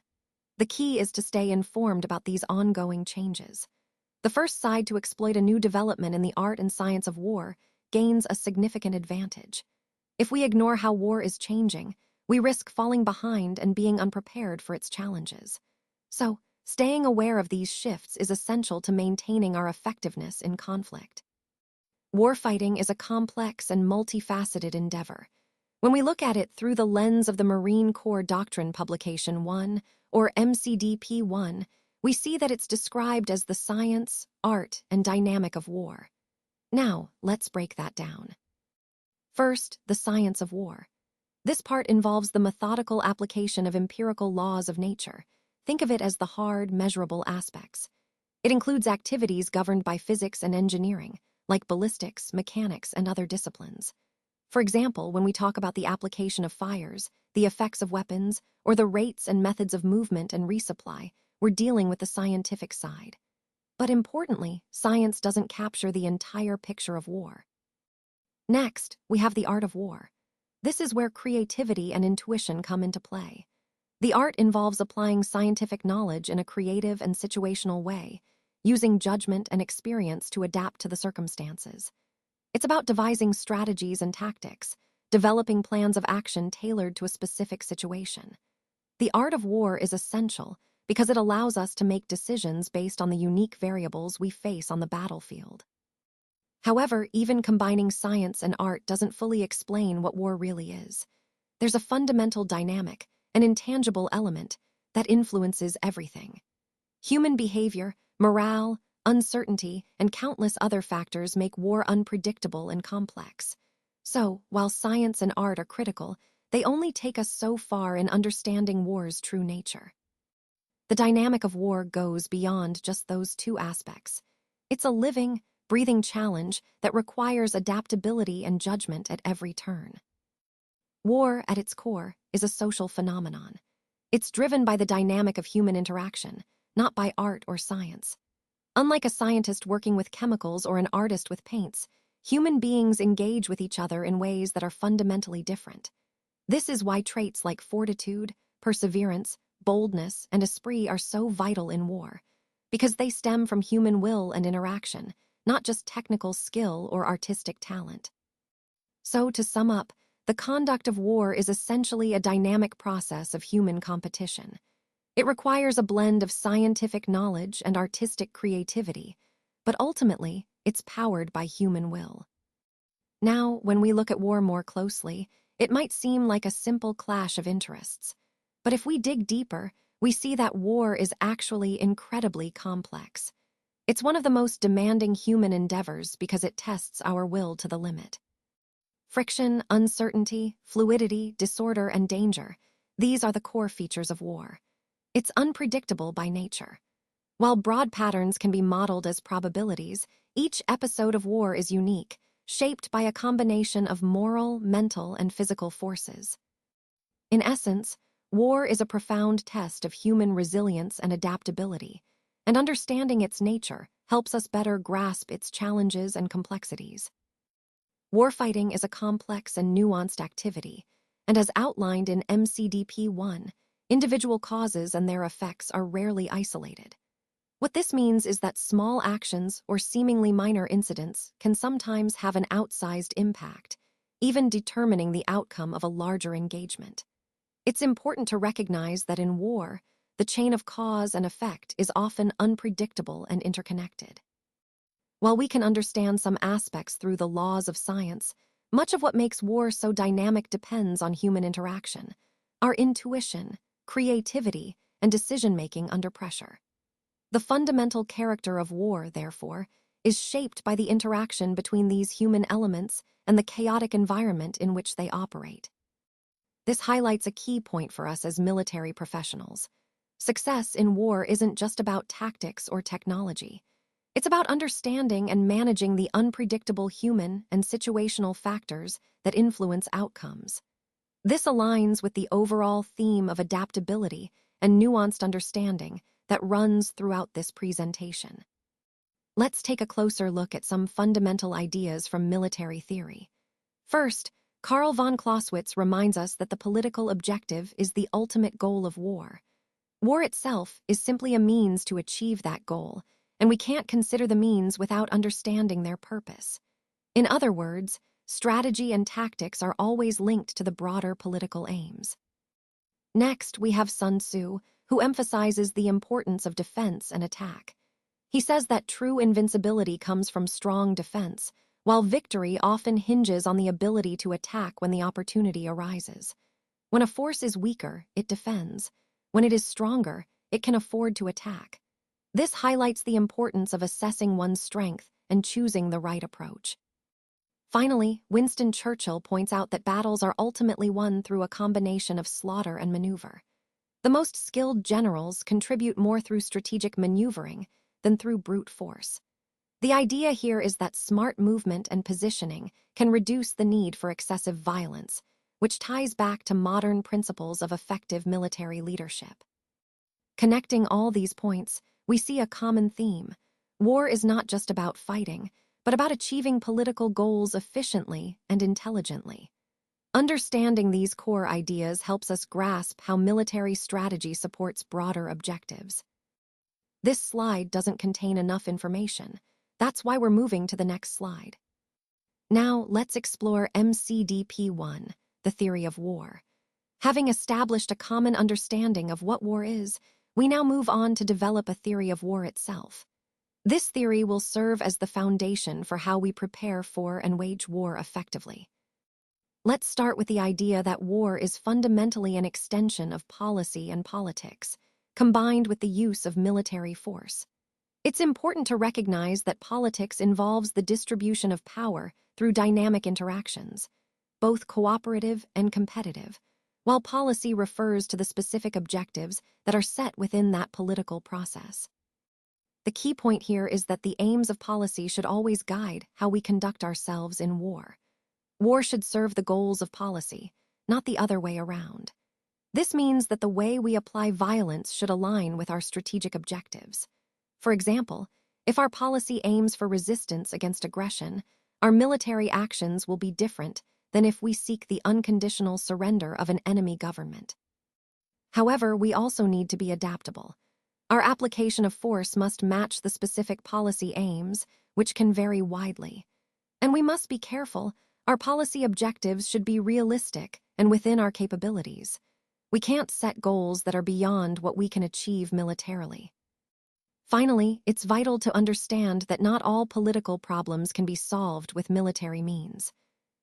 The key is to stay informed about these ongoing changes. The first side to exploit a new development in the art and science of war gains a significant advantage. If we ignore how war is changing, we risk falling behind and being unprepared for its challenges. So, staying aware of these shifts is essential to maintaining our effectiveness in conflict. Warfighting is a complex and multifaceted endeavor. When we look at it through the lens of the Marine Corps Doctrine Publication 1, or MCDP 1, we see that it's described as the science, art, and dynamic of war. Now, let's break that down. First, the science of war. This part involves the methodical application of empirical laws of nature. Think of it as the hard, measurable aspects. It includes activities governed by physics and engineering, like ballistics, mechanics, and other disciplines. For example, when we talk about the application of fires, the effects of weapons, or the rates and methods of movement and resupply, we're dealing with the scientific side. But importantly, science doesn't capture the entire picture of war. Next, we have the art of war. This is where creativity and intuition come into play. The art involves applying scientific knowledge in a creative and situational way, using judgment and experience to adapt to the circumstances. It's about devising strategies and tactics, developing plans of action tailored to a specific situation. The art of war is essential because it allows us to make decisions based on the unique variables we face on the battlefield. However, even combining science and art doesn't fully explain what war really is. There's a fundamental dynamic, an intangible element, that influences everything. Human behavior, morale, uncertainty, and countless other factors make war unpredictable and complex. So, while science and art are critical, they only take us so far in understanding war's true nature. The dynamic of war goes beyond just those two aspects. It's a living, breathing challenge that requires adaptability and judgment at every turn. War, at its core, is a social phenomenon. It's driven by the dynamic of human interaction, not by art or science. Unlike a scientist working with chemicals or an artist with paints, human beings engage with each other in ways that are fundamentally different. This is why traits like fortitude, perseverance, boldness, and esprit are so vital in war, because they stem from human will and interaction, not just technical skill or artistic talent. So, to sum up, the conduct of war is essentially a dynamic process of human competition. It requires a blend of scientific knowledge and artistic creativity, but ultimately, it's powered by human will. Now, when we look at war more closely, it might seem like a simple clash of interests. But if we dig deeper, we see that war is actually incredibly complex. It's one of the most demanding human endeavors because it tests our will to the limit. Friction, uncertainty, fluidity, disorder, and danger – these are the core features of war. It's unpredictable by nature. While broad patterns can be modeled as probabilities, each episode of war is unique, shaped by a combination of moral, mental, and physical forces. In essence, war is a profound test of human resilience and adaptability, and understanding its nature helps us better grasp its challenges and complexities. Warfighting is a complex and nuanced activity, and as outlined in MCDP 1, individual causes and their effects are rarely isolated. What this means is that small actions or seemingly minor incidents can sometimes have an outsized impact, even determining the outcome of a larger engagement. It's important to recognize that in war, the chain of cause and effect is often unpredictable and interconnected. While we can understand some aspects through the laws of science, much of what makes war so dynamic depends on human interaction, our intuition, creativity, and decision-making under pressure. The fundamental character of war, therefore, is shaped by the interaction between these human elements and the chaotic environment in which they operate. This highlights a key point for us as military professionals. Success in war isn't just about tactics or technology. It's about understanding and managing the unpredictable human and situational factors that influence outcomes. This aligns with the overall theme of adaptability and nuanced understanding that runs throughout this presentation. Let's take a closer look at some fundamental ideas from military theory. First, Karl von Clausewitz reminds us that the political objective is the ultimate goal of war. War itself is simply a means to achieve that goal, and we can't consider the means without understanding their purpose. In other words, strategy and tactics are always linked to the broader political aims. Next, we have Sun Tzu, who emphasizes the importance of defense and attack. He says that true invincibility comes from strong defense, while victory often hinges on the ability to attack when the opportunity arises. When a force is weaker, it defends. When it is stronger, it can afford to attack. This highlights the importance of assessing one's strength and choosing the right approach. Finally, Winston Churchill points out that battles are ultimately won through a combination of slaughter and maneuver. The most skilled generals contribute more through strategic maneuvering than through brute force. The idea here is that smart movement and positioning can reduce the need for excessive violence, which ties back to modern principles of effective military leadership. Connecting all these points, we see a common theme. War is not just about fighting, but about achieving political goals efficiently and intelligently. Understanding these core ideas helps us grasp how military strategy supports broader objectives. This slide doesn't contain enough information. That's why we're moving to the next slide. Now, let's explore MCDP 1, the theory of war. Having established a common understanding of what war is, we now move on to develop a theory of war itself. This theory will serve as the foundation for how we prepare for and wage war effectively. Let's start with the idea that war is fundamentally an extension of policy and politics, combined with the use of military force. It's important to recognize that politics involves the distribution of power through dynamic interactions, both cooperative and competitive, while policy refers to the specific objectives that are set within that political process. The key point here is that the aims of policy should always guide how we conduct ourselves in war. War should serve the goals of policy, not the other way around. This means that the way we apply violence should align with our strategic objectives. For example, if our policy aims for resistance against aggression, our military actions will be different than if we seek the unconditional surrender of an enemy government. However, we also need to be adaptable. Our application of force must match the specific policy aims, which can vary widely. And we must be careful. Our policy objectives should be realistic and within our capabilities. We can't set goals that are beyond what we can achieve militarily. Finally, it's vital to understand that not all political problems can be solved with military means.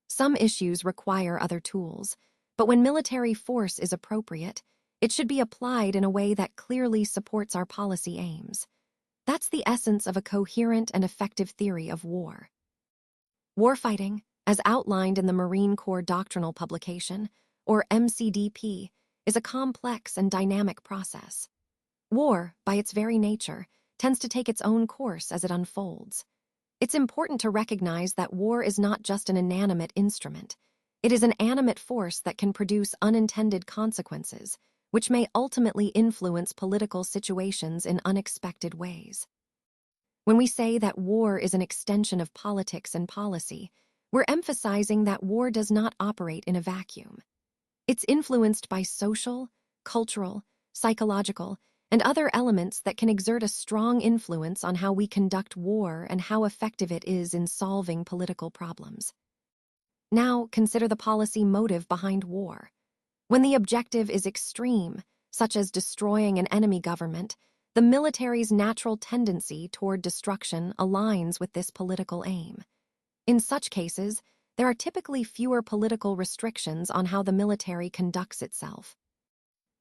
Some issues require other tools, but when military force is appropriate, it should be applied in a way that clearly supports our policy aims. That's the essence of a coherent and effective theory of war. Warfighting, as outlined in the Marine Corps Doctrinal Publication, or MCDP, is a complex and dynamic process. War, by its very nature, tends to take its own course as it unfolds. It's important to recognize that war is not just an inanimate instrument. It is an animate force that can produce unintended consequences, which may ultimately influence political situations in unexpected ways. When we say that war is an extension of politics and policy, we're emphasizing that war does not operate in a vacuum. It's influenced by social, cultural, psychological, and other elements that can exert a strong influence on how we conduct war and how effective it is in solving political problems. Now, consider the policy motive behind war. When the objective is extreme, such as destroying an enemy government, the military's natural tendency toward destruction aligns with this political aim. In such cases, there are typically fewer political restrictions on how the military conducts itself.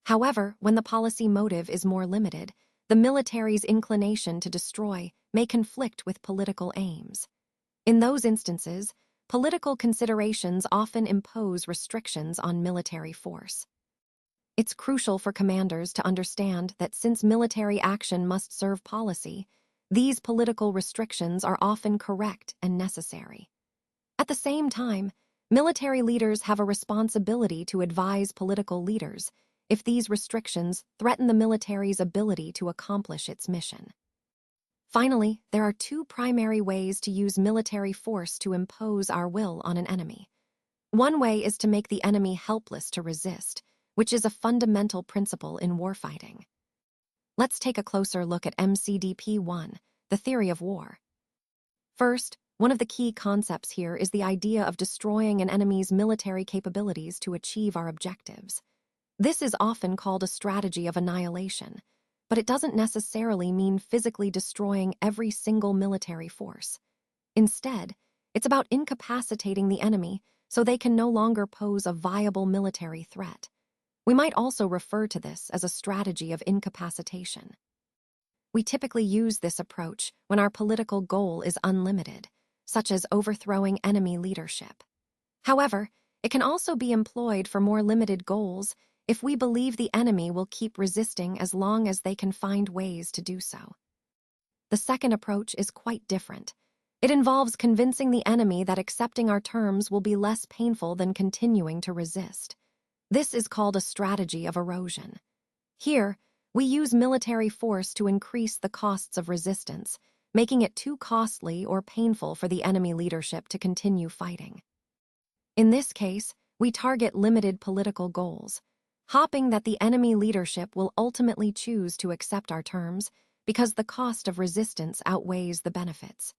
However, when the policy motive is more limited, the military's inclination to destroy may conflict with political aims. In those instances, political considerations often impose restrictions on military force. It's crucial for commanders to understand that since military action must serve policy, these political restrictions are often correct and necessary. At the same time, military leaders have a responsibility to advise political leaders if these restrictions threaten the military's ability to accomplish its mission. Finally, there are two primary ways to use military force to impose our will on an enemy. One way is to make the enemy helpless to resist, which is a fundamental principle in warfighting. Let's take a closer look at MCDP 1, the theory of war. First, one of the key concepts here is the idea of destroying an enemy's military capabilities to achieve our objectives. This is often called a strategy of annihilation, but it doesn't necessarily mean physically destroying every single military force. Instead, it's about incapacitating the enemy so they can no longer pose a viable military threat. We might also refer to this as a strategy of incapacitation. We typically use this approach when our political goal is unlimited, such as overthrowing enemy leadership. However, it can also be employed for more limited goals if we believe the enemy will keep resisting as long as they can find ways to do so. The second approach is quite different. It involves convincing the enemy that accepting our terms will be less painful than continuing to resist. This is called a strategy of erosion. Here, we use military force to increase the costs of resistance, making it too costly or painful for the enemy leadership to continue fighting. In this case, we target limited political goals, hoping that the enemy leadership will ultimately choose to accept our terms because the cost of resistance outweighs the benefits.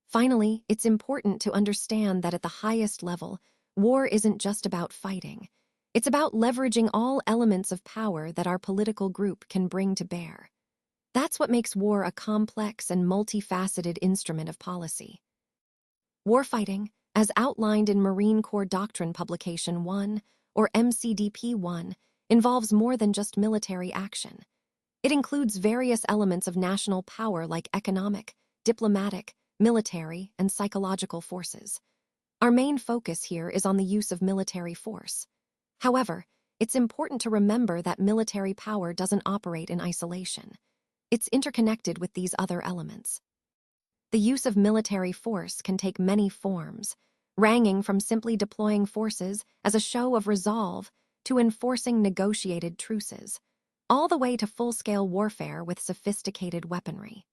Finally, it's important to understand that at the highest level, war isn't just about fighting. It's about leveraging all elements of power that our political group can bring to bear. That's what makes war a complex and multifaceted instrument of policy. Warfighting, as outlined in Marine Corps Doctrine Publication 1, or MCDP 1, involves more than just military action. It includes various elements of national power like economic, diplomatic, military, and psychological forces. Our main focus here is on the use of military force. However, it's important to remember that military power doesn't operate in isolation. it's interconnected with these other elements. The use of military force can take many forms, ranging from simply deploying forces as a show of resolve to enforcing negotiated truces, all the way to full-scale warfare with sophisticated weaponry.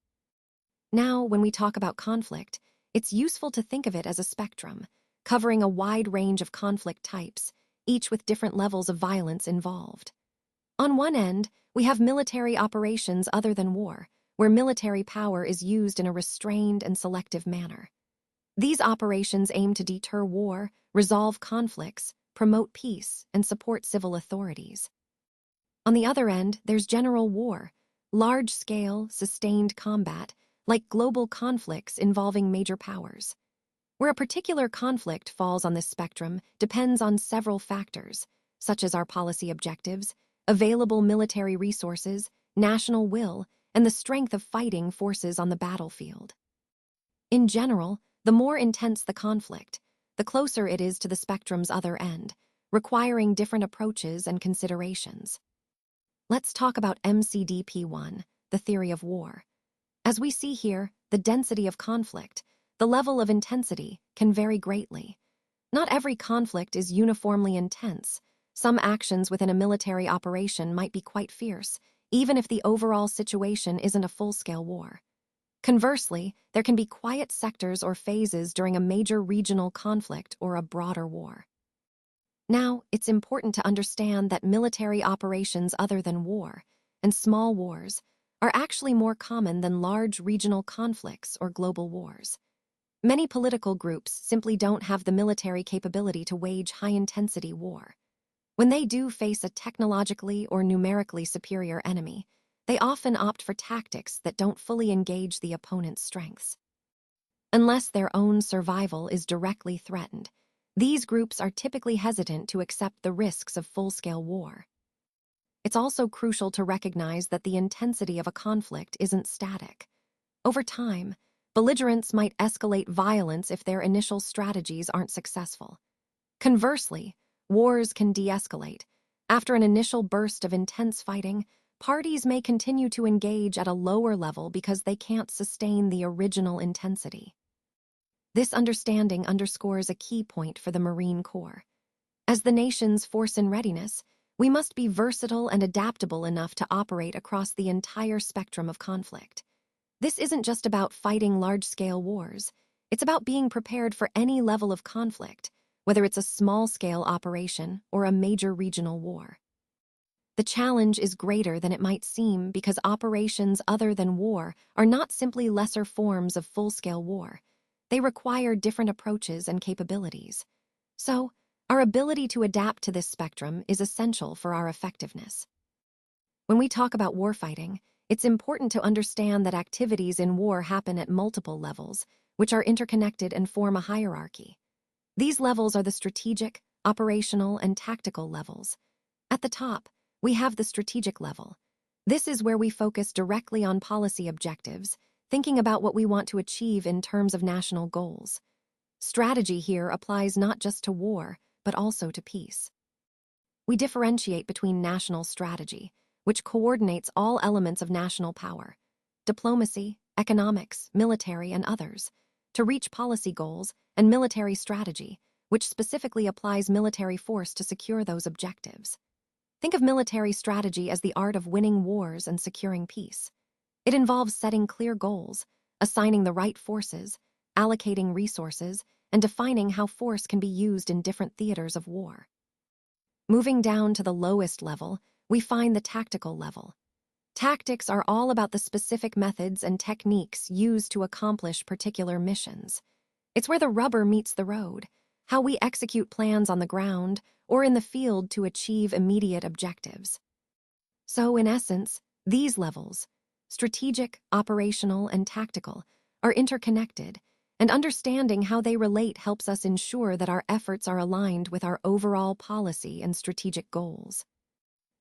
Now, when we talk about conflict, it's useful to think of it as a spectrum, covering a wide range of conflict types, each with different levels of violence involved. On one end, we have military operations other than war, where military power is used in a restrained and selective manner. These operations aim to deter war, resolve conflicts, promote peace, and support civil authorities. On the other end, there's general war, large-scale, sustained combat, like global conflicts involving major powers. Where a particular conflict falls on this spectrum depends on several factors, such as our policy objectives, available military resources, national will, and the strength of fighting forces on the battlefield. In general, the more intense the conflict, the closer it is to the spectrum's other end, requiring different approaches and considerations. Let's talk about MCDP1, the theory of war. As we see here, the density of conflict, the level of intensity, can vary greatly. Not every conflict is uniformly intense. Some actions within a military operation might be quite fierce, even if the overall situation isn't a full-scale war. Conversely, there can be quiet sectors or phases during a major regional conflict or a broader war. Now, it's important to understand that military operations other than war, and small wars, are actually more common than large regional conflicts or global wars. Many political groups simply don't have the military capability to wage high-intensity war. When they do face a technologically or numerically superior enemy, they often opt for tactics that don't fully engage the opponent's strengths. Unless their own survival is directly threatened, these groups are typically hesitant to accept the risks of full-scale war. It's also crucial to recognize that the intensity of a conflict isn't static. Over time, belligerents might escalate violence if their initial strategies aren't successful. Conversely, wars can de-escalate. After an initial burst of intense fighting, parties may continue to engage at a lower level because they can't sustain the original intensity. This understanding underscores a key point for the Marine Corps. As the nation's force in readiness, we must be versatile and adaptable enough to operate across the entire spectrum of conflict. This isn't just about fighting large-scale wars. It's about being prepared for any level of conflict, whether it's a small-scale operation or a major regional war. The challenge is greater than it might seem because operations other than war are not simply lesser forms of full-scale war. They require different approaches and capabilities. So, our ability to adapt to this spectrum is essential for our effectiveness. When we talk about warfighting, it's important to understand that activities in war happen at multiple levels, which are interconnected and form a hierarchy. These levels are the strategic, operational, and tactical levels. At the top, we have the strategic level. This is where we focus directly on policy objectives, thinking about what we want to achieve in terms of national goals. Strategy here applies not just to war, but also to peace. We differentiate between national strategy, which coordinates all elements of national power, diplomacy, economics, military, and others, to reach policy goals, and military strategy, which specifically applies military force to secure those objectives. Think of military strategy as the art of winning wars and securing peace. It involves setting clear goals, assigning the right forces, allocating resources, and defining how force can be used in different theaters of war. Moving down to the lowest level, we find the tactical level. Tactics are all about the specific methods and techniques used to accomplish particular missions. It's where the rubber meets the road, how we execute plans on the ground or in the field to achieve immediate objectives. So, in essence, these levels, strategic, operational, and tactical, are interconnected, and understanding how they relate helps us ensure that our efforts are aligned with our overall policy and strategic goals.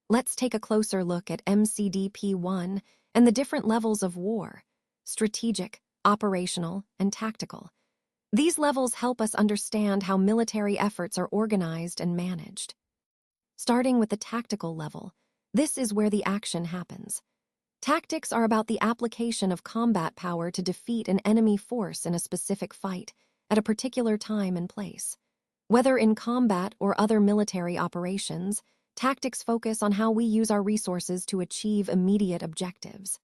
Let's take a closer look at MCDP1 and the different levels of war: strategic, operational, and tactical. These levels help us understand how military efforts are organized and managed. Starting with the tactical level, this is where the action happens. Tactics are about the application of combat power to defeat an enemy force in a specific fight at a particular time and place. Whether in combat or other military operations, tactics focus on how we use our resources to achieve immediate objectives.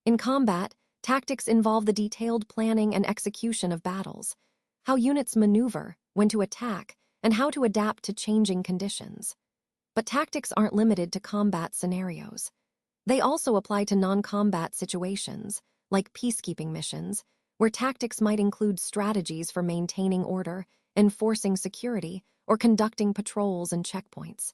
In combat, tactics involve the detailed planning and execution of battles, how units maneuver, when to attack, and how to adapt to changing conditions. But tactics aren't limited to combat scenarios. They also apply to non-combat situations, like peacekeeping missions, where tactics might include strategies for maintaining order, enforcing security, or conducting patrols and checkpoints.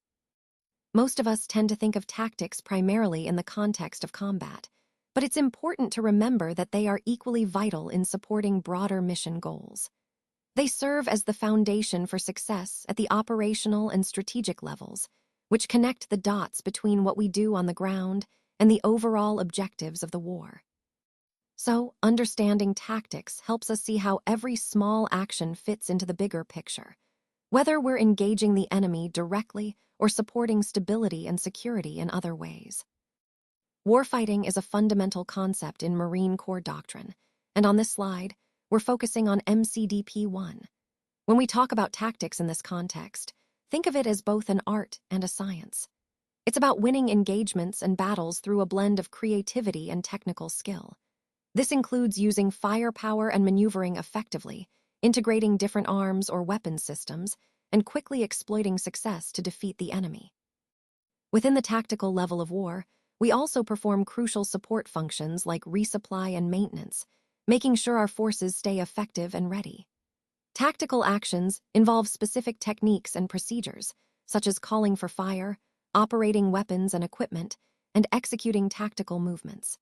Most of us tend to think of tactics primarily in the context of combat, but it's important to remember that they are equally vital in supporting broader mission goals. They serve as the foundation for success at the operational and strategic levels, which connect the dots between what we do on the ground and the overall objectives of the war. So, understanding tactics helps us see how every small action fits into the bigger picture, whether we're engaging the enemy directly or supporting stability and security in other ways. Warfighting is a fundamental concept in Marine Corps doctrine, and on this slide, we're focusing on MCDP 1. When we talk about tactics in this context, think of it as both an art and a science. It's about winning engagements and battles through a blend of creativity and technical skill. This includes using firepower and maneuvering effectively, integrating different arms or weapon systems, and quickly exploiting success to defeat the enemy. Within the tactical level of war, we also perform crucial support functions like resupply and maintenance, making sure our forces stay effective and ready. Tactical actions involve specific techniques and procedures, such as calling for fire, operating weapons and equipment, and executing tactical movements.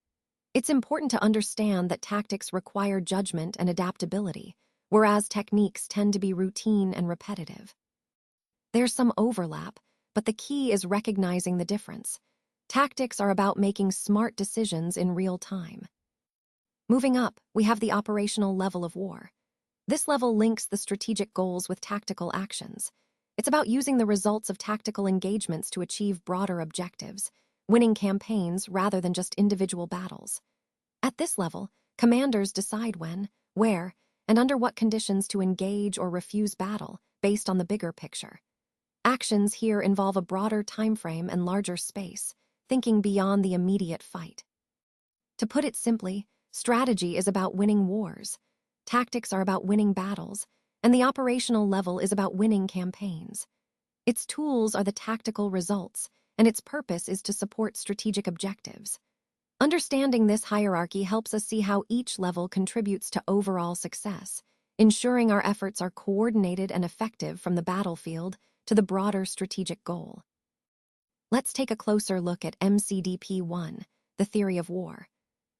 It's important to understand that tactics require judgment and adaptability, whereas techniques tend to be routine and repetitive. There's some overlap, but the key is recognizing the difference. Tactics are about making smart decisions in real time. Moving up, we have the operational level of war. This level links the strategic goals with tactical actions. It's about using the results of tactical engagements to achieve broader objectives, winning campaigns rather than just individual battles. At this level, commanders decide when, where, and under what conditions to engage or refuse battle based on the bigger picture. Actions here involve a broader timeframe and larger space, thinking beyond the immediate fight. To put it simply, strategy is about winning wars, tactics are about winning battles, and the operational level is about winning campaigns. Its tools are the tactical results, and its purpose is to support strategic objectives. Understanding this hierarchy helps us see how each level contributes to overall success, ensuring our efforts are coordinated and effective from the battlefield to the broader strategic goal. Let's take a closer look at MCDP 1, the theory of war.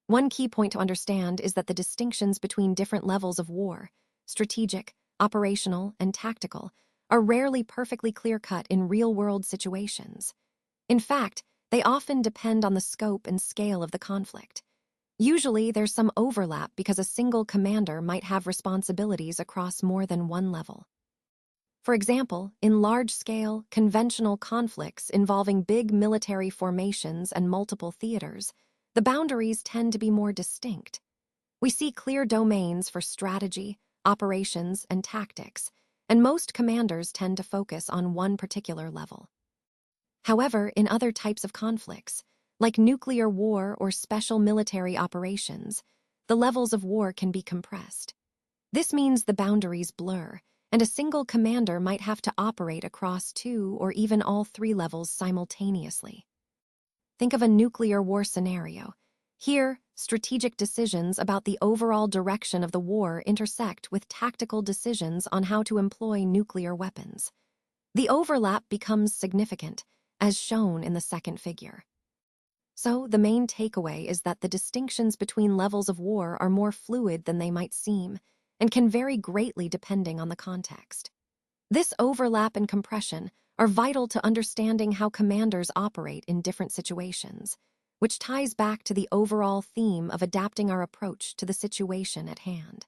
One key point to understand is that the distinctions between different levels of war, strategic, operational, and tactical, are rarely perfectly clear-cut in real-world situations. In fact, they often depend on the scope and scale of the conflict. Usually, there's some overlap because a single commander might have responsibilities across more than one level. For example, in large-scale, conventional conflicts involving big military formations and multiple theaters, the boundaries tend to be more distinct. We see clear domains for strategy, operations, and tactics, and most commanders tend to focus on one particular level. However, in other types of conflicts, like nuclear war or special military operations, the levels of war can be compressed. This means the boundaries blur, and a single commander might have to operate across two or even all three levels simultaneously. Think of a nuclear war scenario. Here, strategic decisions about the overall direction of the war intersect with tactical decisions on how to employ nuclear weapons. The overlap becomes significant, as shown in the second figure. So, the main takeaway is that the distinctions between levels of war are more fluid than they might seem, and can vary greatly depending on the context. This overlap and compression are vital to understanding how commanders operate in different situations, which ties back to the overall theme of adapting our approach to the situation at hand.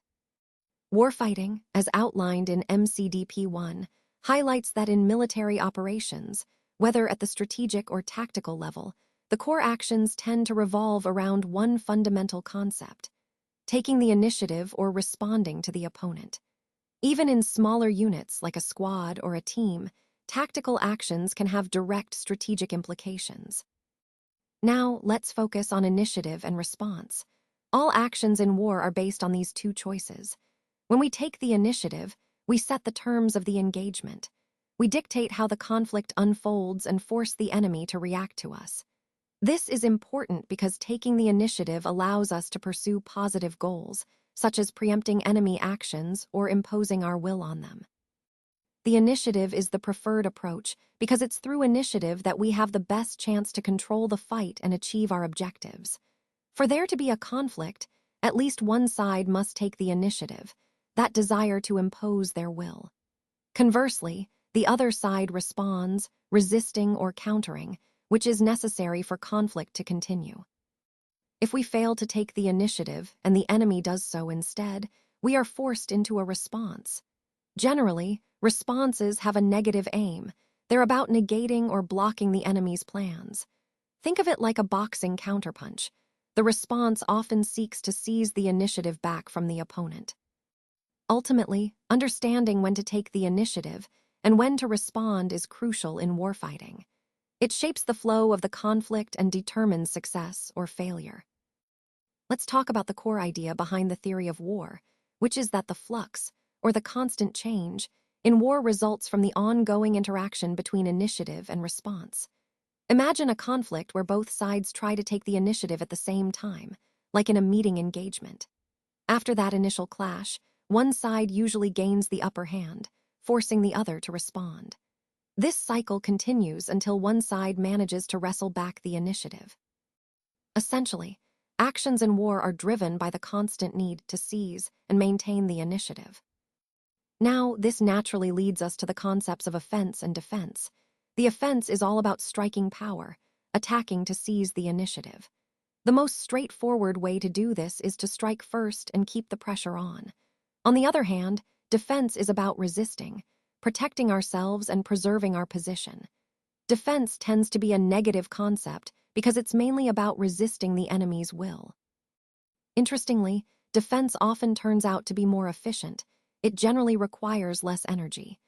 Warfighting, as outlined in MCDP 1, highlights that in military operations, whether at the strategic or tactical level, the core actions tend to revolve around one fundamental concept: taking the initiative or responding to the opponent. Even in smaller units like a squad or a team, tactical actions can have direct strategic implications. Now, let's focus on initiative and response. All actions in war are based on these two choices. When we take the initiative, we set the terms of the engagement. We dictate how the conflict unfolds and force the enemy to react to us. This is important because taking the initiative allows us to pursue positive goals, such as preempting enemy actions or imposing our will on them. The initiative is the preferred approach because it's through initiative that we have the best chance to control the fight and achieve our objectives. For there to be a conflict, at least one side must take the initiative, that desire to impose their will. Conversely, the other side responds, resisting or countering, which is necessary for conflict to continue. If we fail to take the initiative and the enemy does so instead, we are forced into a response. Generally, responses have a negative aim. They're about negating or blocking the enemy's plans. Think of it like a boxing counterpunch. The response often seeks to seize the initiative back from the opponent. Ultimately, understanding when to take the initiative and when to respond is crucial in warfighting. It shapes the flow of the conflict and determines success or failure. Let's talk about the core idea behind the theory of war, which is that the flux, or the constant change, in war results from the ongoing interaction between initiative and response. Imagine a conflict where both sides try to take the initiative at the same time, like in a meeting engagement. After that initial clash, one side usually gains the upper hand, forcing the other to respond. This cycle continues until one side manages to wrestle back the initiative. Essentially, actions in war are driven by the constant need to seize and maintain the initiative. Now, this naturally leads us to the concepts of offense and defense. The offense is all about striking power, attacking to seize the initiative. The most straightforward way to do this is to strike first and keep the pressure on. On the other hand, defense is about resisting, protecting ourselves and preserving our position. Defense tends to be a negative concept because it's mainly about resisting the enemy's will. Interestingly, defense often turns out to be more efficient. It generally requires less energy.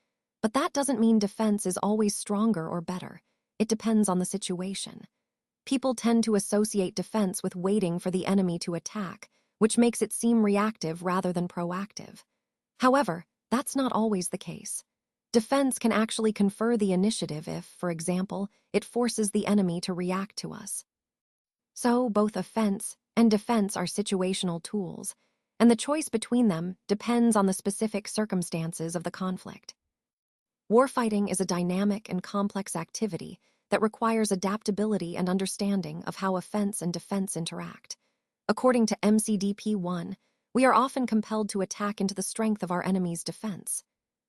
But that doesn't mean defense is always stronger or better. It depends on the situation. People tend to associate defense with waiting for the enemy to attack, which makes it seem reactive rather than proactive. However, that's not always the case. Defense can actually confer the initiative if, for example, it forces the enemy to react to us. So, both offense and defense are situational tools, and the choice between them depends on the specific circumstances of the conflict. Warfighting is a dynamic and complex activity that requires adaptability and understanding of how offense and defense interact. According to MCDP 1, we are often compelled to attack into the strength of our enemy's defense.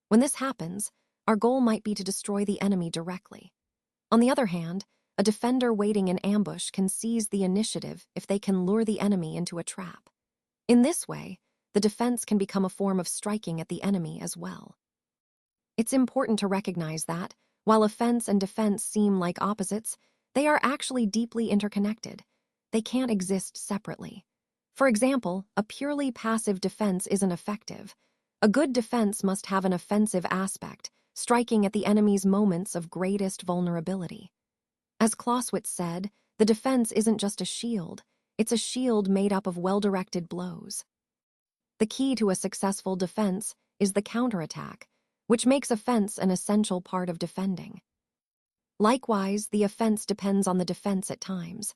When this happens, our goal might be to destroy the enemy directly. On the other hand, a defender waiting in ambush can seize the initiative if they can lure the enemy into a trap. In this way, the defense can become a form of striking at the enemy as well. It's important to recognize that, while offense and defense seem like opposites, they are actually deeply interconnected. They can't exist separately. For example, a purely passive defense isn't effective. A good defense must have an offensive aspect, striking at the enemy's moments of greatest vulnerability. As Clausewitz said, the defense isn't just a shield, it's a shield made up of well-directed blows. The key to a successful defense is the counterattack, which makes offense an essential part of defending. Likewise, the offense depends on the defense at times.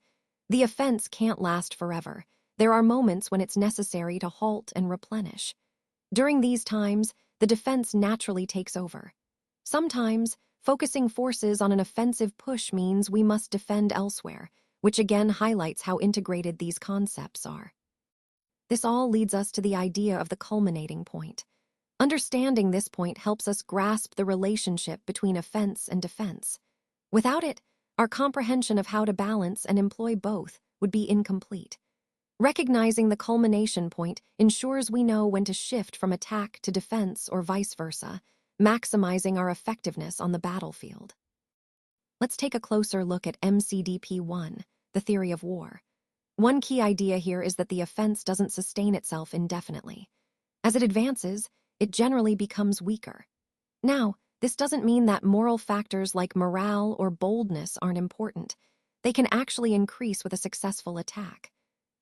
The offense can't last forever. There are moments when it's necessary to halt and replenish. During these times, the defense naturally takes over. Sometimes, focusing forces on an offensive push means we must defend elsewhere, which again highlights how integrated these concepts are. This all leads us to the idea of the culminating point. Understanding this point helps us grasp the relationship between offense and defense. Without it, our comprehension of how to balance and employ both would be incomplete. Recognizing the culmination point ensures we know when to shift from attack to defense or vice versa, maximizing our effectiveness on the battlefield. let's take a closer look at MCDP-1, the theory of war. One key idea here is that the offense doesn't sustain itself indefinitely. As it advances, it generally becomes weaker. Now, this doesn't mean that moral factors like morale or boldness aren't important. They can actually increase with a successful attack.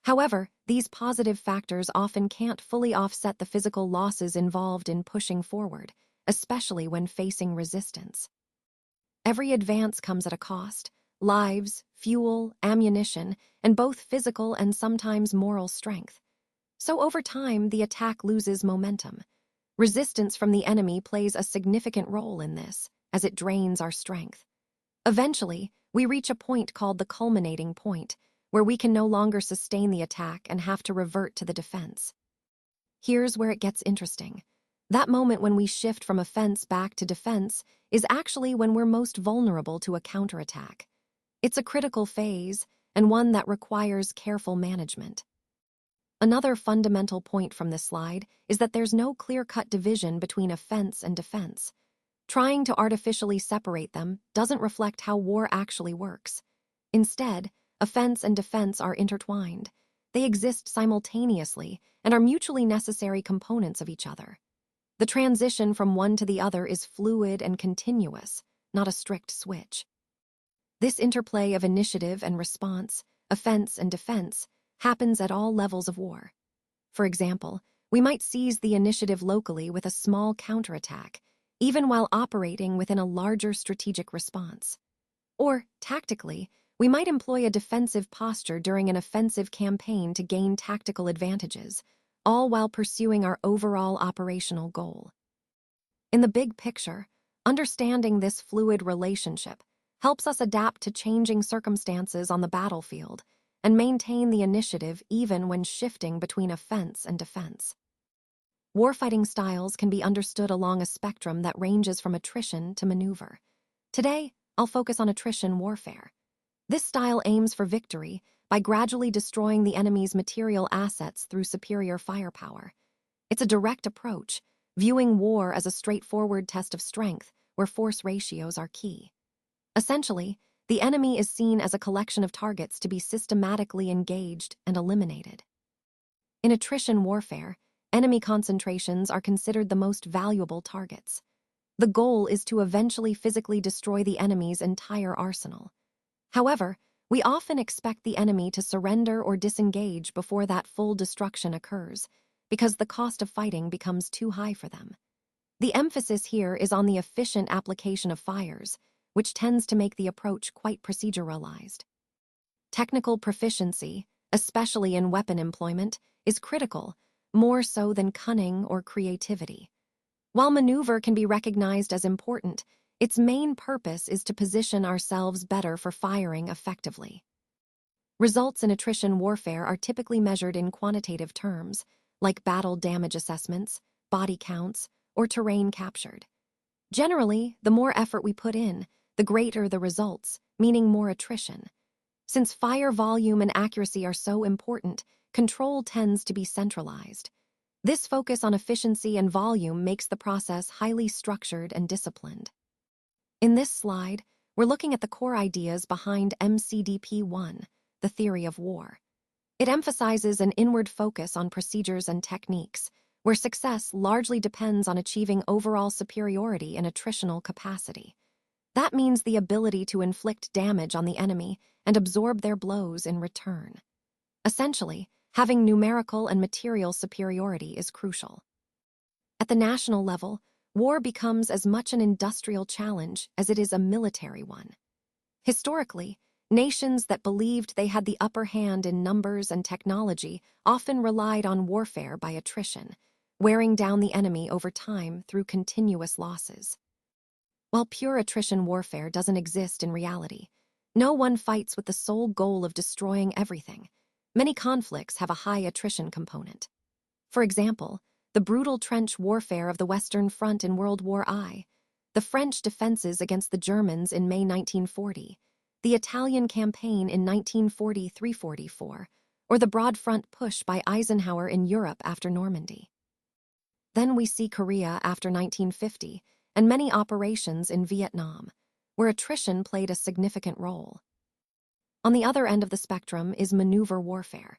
However, these positive factors often can't fully offset the physical losses involved in pushing forward, especially when facing resistance. Every advance comes at a cost: lives, fuel, ammunition, and both physical and sometimes moral strength. So over time, the attack loses momentum. Resistance from the enemy plays a significant role in this, as it drains our strength. Eventually, we reach a point called the culminating point, where we can no longer sustain the attack and have to revert to the defense. Here's where it gets interesting. That moment when we shift from offense back to defense is actually when we're most vulnerable to a counterattack. It's a critical phase, and one that requires careful management. Another fundamental point from this slide is that there's no clear-cut division between offense and defense. Trying to artificially separate them doesn't reflect how war actually works. Instead, offense and defense are intertwined. They exist simultaneously and are mutually necessary components of each other. The transition from one to the other is fluid and continuous, not a strict switch. This interplay of initiative and response, offense and defense, happens at all levels of war. For example, we might seize the initiative locally with a small counterattack, even while operating within a larger strategic response. Or, tactically, we might employ a defensive posture during an offensive campaign to gain tactical advantages, all while pursuing our overall operational goal. In the big picture, understanding this fluid relationship helps us adapt to changing circumstances on the battlefield and maintain the initiative even when shifting between offense and defense. Warfighting styles can be understood along a spectrum that ranges from attrition to maneuver. Today, I'll focus on attrition warfare. This style aims for victory by gradually destroying the enemy's material assets through superior firepower. It's a direct approach, viewing war as a straightforward test of strength where force ratios are key. Essentially, the enemy is seen as a collection of targets to be systematically engaged and eliminated. In attrition warfare, enemy concentrations are considered the most valuable targets. The goal is to eventually physically destroy the enemy's entire arsenal. However, we often expect the enemy to surrender or disengage before that full destruction occurs, because the cost of fighting becomes too high for them. The emphasis here is on the efficient application of fires, which tends to make the approach quite proceduralized. Technical proficiency, especially in weapon employment, is critical, more so than cunning or creativity. While maneuver can be recognized as important, its main purpose is to position ourselves better for firing effectively. Results in attrition warfare are typically measured in quantitative terms, like battle damage assessments, body counts, or terrain captured. Generally, the more effort we put in, the greater the results, meaning more attrition. Since fire volume and accuracy are so important, control tends to be centralized. This focus on efficiency and volume makes the process highly structured and disciplined. In this slide, we're looking at the core ideas behind MCDP-1, the theory of war. It emphasizes an inward focus on procedures and techniques, where success largely depends on achieving overall superiority in attritional capacity. That means the ability to inflict damage on the enemy and absorb their blows in return. Essentially, having numerical and material superiority is crucial. At the national level, war becomes as much an industrial challenge as it is a military one. Historically, nations that believed they had the upper hand in numbers and technology often relied on warfare by attrition, wearing down the enemy over time through continuous losses. While pure attrition warfare doesn't exist in reality, no one fights with the sole goal of destroying everything. Many conflicts have a high attrition component. For example, the brutal trench warfare of the Western Front in World War I, the French defenses against the Germans in May 1940, the Italian campaign in 1943-44, or the broad front push by Eisenhower in Europe after Normandy. Then we see Korea after 1950, and many operations in Vietnam. where attrition played a significant role. On the other end of the spectrum is maneuver warfare.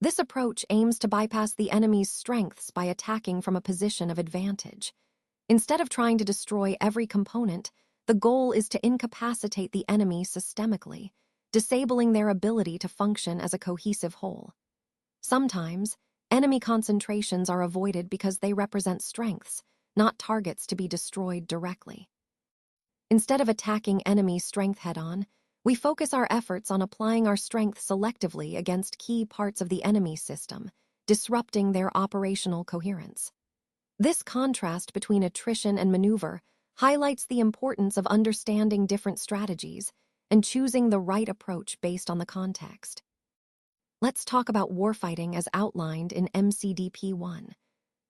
This approach aims to bypass the enemy's strengths by attacking from a position of advantage. Instead of trying to destroy every component, the goal is to incapacitate the enemy systemically, disabling their ability to function as a cohesive whole. Sometimes, enemy concentrations are avoided because they represent strengths, not targets to be destroyed directly. Instead of attacking enemy strength head-on, we focus our efforts on applying our strength selectively against key parts of the enemy system, disrupting their operational coherence. This contrast between attrition and maneuver highlights the importance of understanding different strategies and choosing the right approach based on the context. Let's talk about warfighting as outlined in MCDP 1.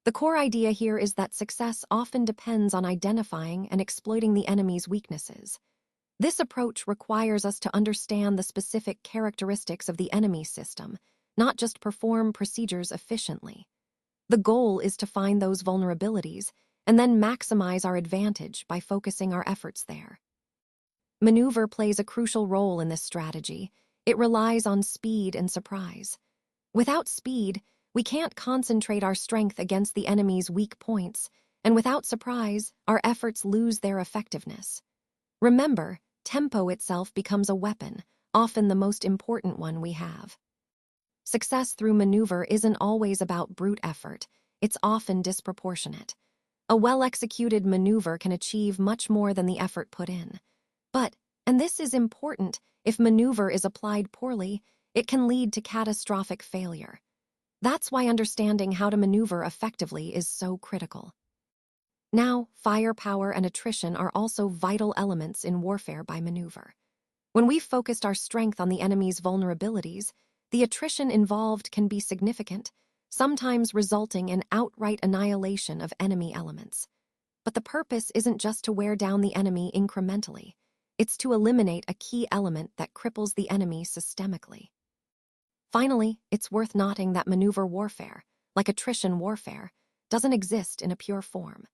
The core idea here is that success often depends on identifying and exploiting the enemy's weaknesses. This approach requires us to understand the specific characteristics of the enemy system, not just perform procedures efficiently. The goal is to find those vulnerabilities and then maximize our advantage by focusing our efforts there. Maneuver plays a crucial role in this strategy. It relies on speed and surprise. Without speed, we can't concentrate our strength against the enemy's weak points, and without surprise, our efforts lose their effectiveness. Remember, tempo itself becomes a weapon, often the most important one we have. Success through maneuver isn't always about brute effort, it's often disproportionate. A well-executed maneuver can achieve much more than the effort put in. But, and this is important, if maneuver is applied poorly, it can lead to catastrophic failure. That's why understanding how to maneuver effectively is so critical. Now, firepower and attrition are also vital elements in warfare by maneuver. When we've focused our strength on the enemy's vulnerabilities, the attrition involved can be significant, sometimes resulting in outright annihilation of enemy elements. But the purpose isn't just to wear down the enemy incrementally. It's to eliminate a key element that cripples the enemy systemically. Finally, it's worth noting that maneuver warfare, like attrition warfare, doesn't exist in a pure form.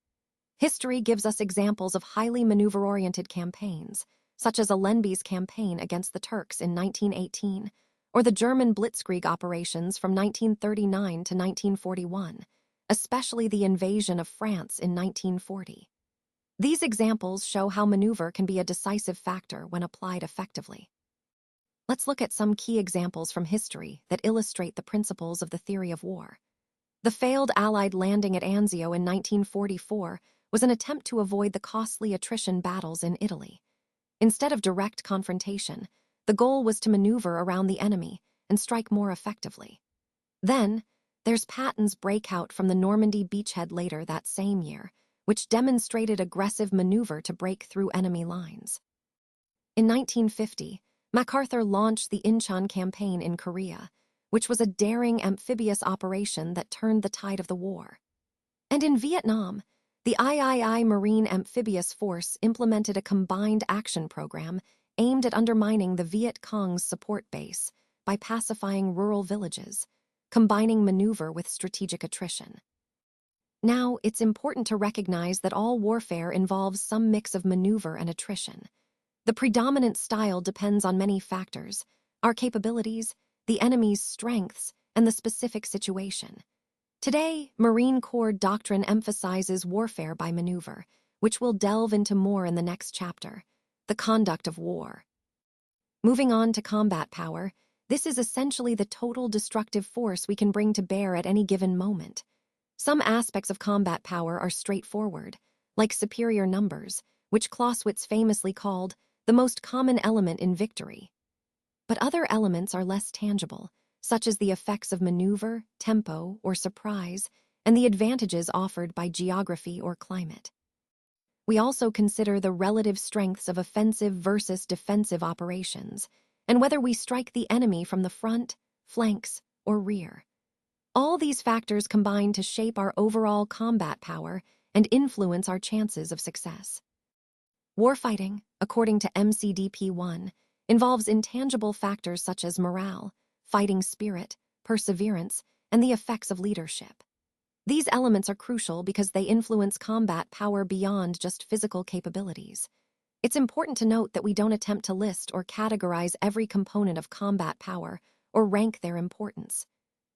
History gives us examples of highly maneuver-oriented campaigns, such as Allenby's campaign against the Turks in 1918, or the German Blitzkrieg operations from 1939 to 1941, especially the invasion of France in 1940. These examples show how maneuver can be a decisive factor when applied effectively. Let's look at some key examples from history that illustrate the principles of the theory of war. The failed Allied landing at Anzio in 1944 was an attempt to avoid the costly attrition battles in Italy. Instead of direct confrontation, the goal was to maneuver around the enemy and strike more effectively. Then, there's Patton's breakout from the Normandy beachhead later that same year, which demonstrated aggressive maneuver to break through enemy lines. In 1950, MacArthur launched the Incheon campaign in Korea, which was a daring amphibious operation that turned the tide of the war. And in Vietnam, the III Marine Amphibious Force implemented a combined action program aimed at undermining the Viet Cong's support base by pacifying rural villages, combining maneuver with strategic attrition. Now, it's important to recognize that all warfare involves some mix of maneuver and attrition. The predominant style depends on many factors: our capabilities, the enemy's strengths, and the specific situation. Today, Marine Corps doctrine emphasizes warfare by maneuver, which we'll delve into more in the next chapter, the conduct of war. Moving on to combat power, this is essentially the total destructive force we can bring to bear at any given moment. Some aspects of combat power are straightforward, like superior numbers, which Clausewitz famously called the most common element in victory. But other elements are less tangible, such as the effects of maneuver, tempo, or surprise, and the advantages offered by geography or climate. We also consider the relative strengths of offensive versus defensive operations, and whether we strike the enemy from the front, flanks, or rear. All these factors combine to shape our overall combat power and influence our chances of success. Warfighting, according to MCDP 1, involves intangible factors such as morale, fighting spirit, perseverance, and the effects of leadership. These elements are crucial because they influence combat power beyond just physical capabilities. It's important to note that we don't attempt to list or categorize every component of combat power or rank their importance.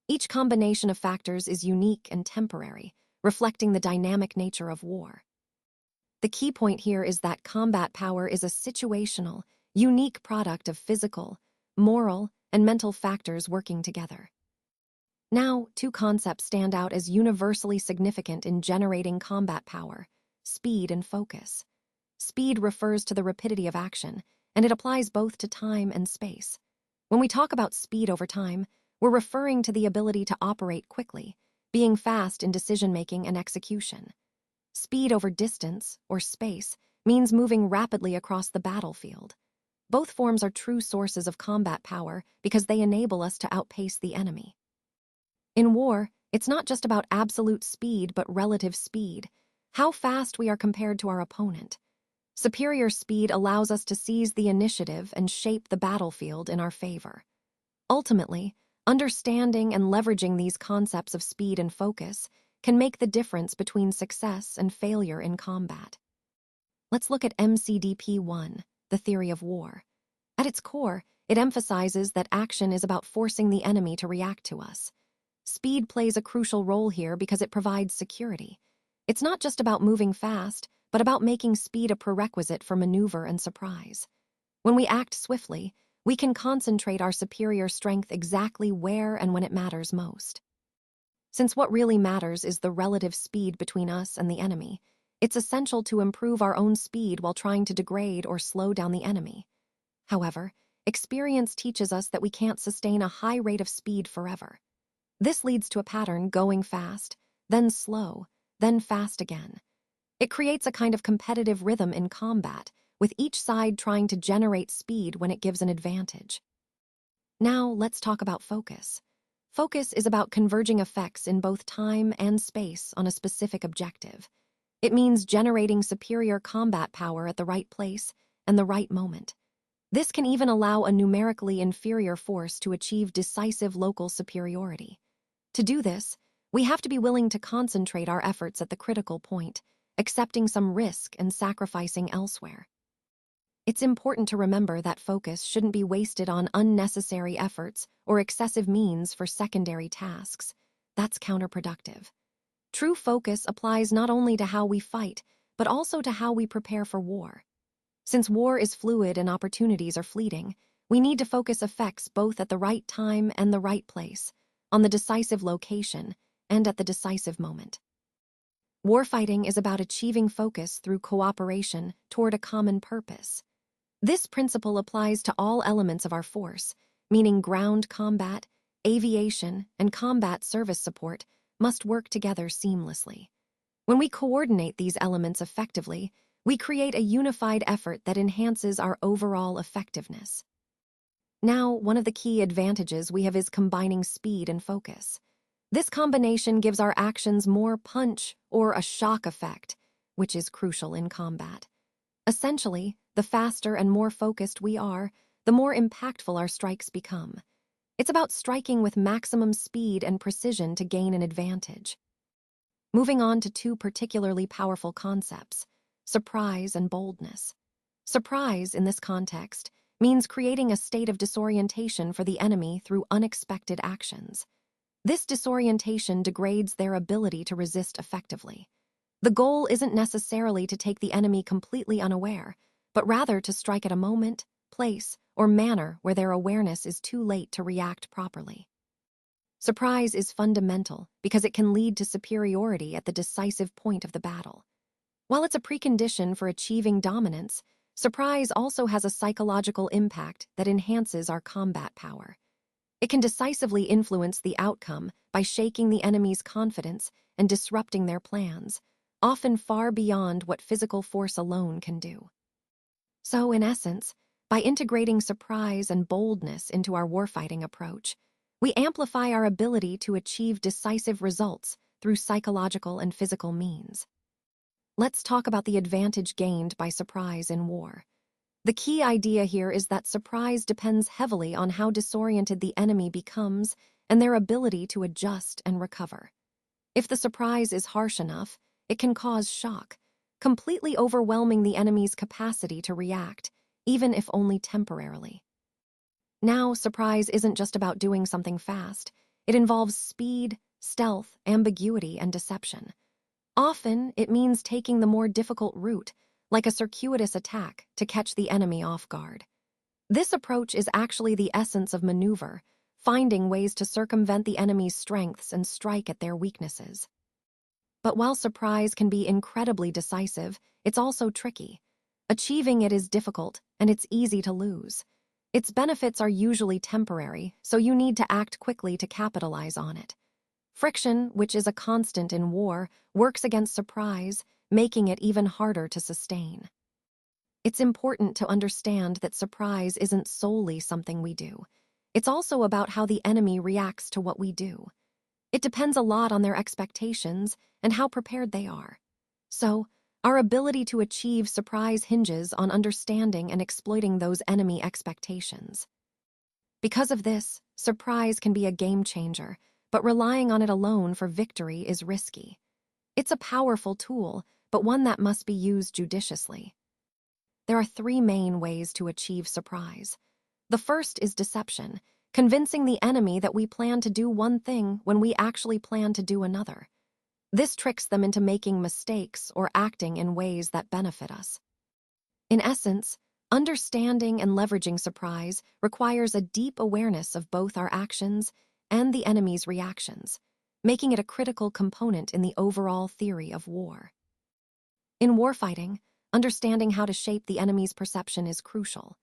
Each combination of factors is unique and temporary, reflecting the dynamic nature of war. The key point here is that combat power is a situational, unique product of physical, moral, and mental factors working together. Now, two concepts stand out as universally significant in generating combat power: speed and focus. Speed refers to the rapidity of action, and it applies both to time and space. When we talk about speed over time, we're referring to the ability to operate quickly, being fast in decision-making and execution. Speed over distance, or space, means moving rapidly across the battlefield. Both forms are true sources of combat power because they enable us to outpace the enemy. In war, it's not just about absolute speed but relative speed, how fast we are compared to our opponent. Superior speed allows us to seize the initiative and shape the battlefield in our favor. Ultimately, understanding and leveraging these concepts of speed and focus can make the difference between success and failure in combat. Let's look at MCDP 1, the theory of war. At its core, it emphasizes that action is about forcing the enemy to react to us. Speed plays a crucial role here because it provides security. It's not just about moving fast, but about making speed a prerequisite for maneuver and surprise. When we act swiftly, we can concentrate our superior strength exactly where and when it matters most. Since what really matters is the relative speed between us and the enemy, it's essential to improve our own speed while trying to degrade or slow down the enemy. However, experience teaches us that we can't sustain a high rate of speed forever. This leads to a pattern: going fast, then slow, then fast again. It creates a kind of competitive rhythm in combat, with each side trying to generate speed when it gives an advantage. Now, let's talk about focus. Focus is about converging effects in both time and space on a specific objective. It means generating superior combat power at the right place and the right moment. This can even allow a numerically inferior force to achieve decisive local superiority. To do this, we have to be willing to concentrate our efforts at the critical point, accepting some risk and sacrificing elsewhere. It's important to remember that focus shouldn't be wasted on unnecessary efforts or excessive means for secondary tasks. That's counterproductive. True focus applies not only to how we fight, but also to how we prepare for war. Since war is fluid and opportunities are fleeting, we need to focus effects both at the right time and the right place, on the decisive location and at the decisive moment. Warfighting is about achieving focus through cooperation toward a common purpose. This principle applies to all elements of our force, meaning ground combat, aviation, and combat service support must work together seamlessly. When we coordinate these elements effectively, we create a unified effort that enhances our overall effectiveness. Now, one of the key advantages we have is combining speed and focus. This combination gives our actions more punch or a shock effect, which is crucial in combat. Essentially, the faster and more focused we are, the more impactful our strikes become. It's about striking with maximum speed and precision to gain an advantage. Moving on to two particularly powerful concepts: surprise and boldness. Surprise, in this context, means creating a state of disorientation for the enemy through unexpected actions. This disorientation degrades their ability to resist effectively. The goal isn't necessarily to take the enemy completely unaware, but rather to strike at a moment, place, or manner where their awareness is too late to react properly. Surprise is fundamental because it can lead to superiority at the decisive point of the battle. While it's a precondition for achieving dominance, surprise also has a psychological impact that enhances our combat power. It can decisively influence the outcome by shaking the enemy's confidence and disrupting their plans, often far beyond what physical force alone can do. So, in essence, by integrating surprise and boldness into our warfighting approach, we amplify our ability to achieve decisive results through psychological and physical means. Let's talk about the advantage gained by surprise in war. The key idea here is that surprise depends heavily on how disoriented the enemy becomes and their ability to adjust and recover. If the surprise is harsh enough, it can cause shock, completely overwhelming the enemy's capacity to react, even if only temporarily. Now, surprise isn't just about doing something fast. It involves speed, stealth, ambiguity, and deception. Often, it means taking the more difficult route, like a circuitous attack, to catch the enemy off guard. This approach is actually the essence of maneuver, finding ways to circumvent the enemy's strengths and strike at their weaknesses. But while surprise can be incredibly decisive, it's also tricky. Achieving it is difficult, and it's easy to lose. Its benefits are usually temporary, so you need to act quickly to capitalize on it. Friction, which is a constant in war, works against surprise, making it even harder to sustain. It's important to understand that surprise isn't solely something we do. It's also about how the enemy reacts to what we do. It depends a lot on their expectations and how prepared they are. So, our ability to achieve surprise hinges on understanding and exploiting those enemy expectations. Because of this, surprise can be a game changer, but relying on it alone for victory is risky. It's a powerful tool, but one that must be used judiciously. There are 3 main ways to achieve surprise. The first is deception, convincing the enemy that we plan to do one thing when we actually plan to do another. This tricks them into making mistakes or acting in ways that benefit us. In essence, understanding and leveraging surprise requires a deep awareness of both our actions and the enemy's reactions, making it a critical component in the overall theory of war. In warfighting, understanding how to shape the enemy's perception is crucial.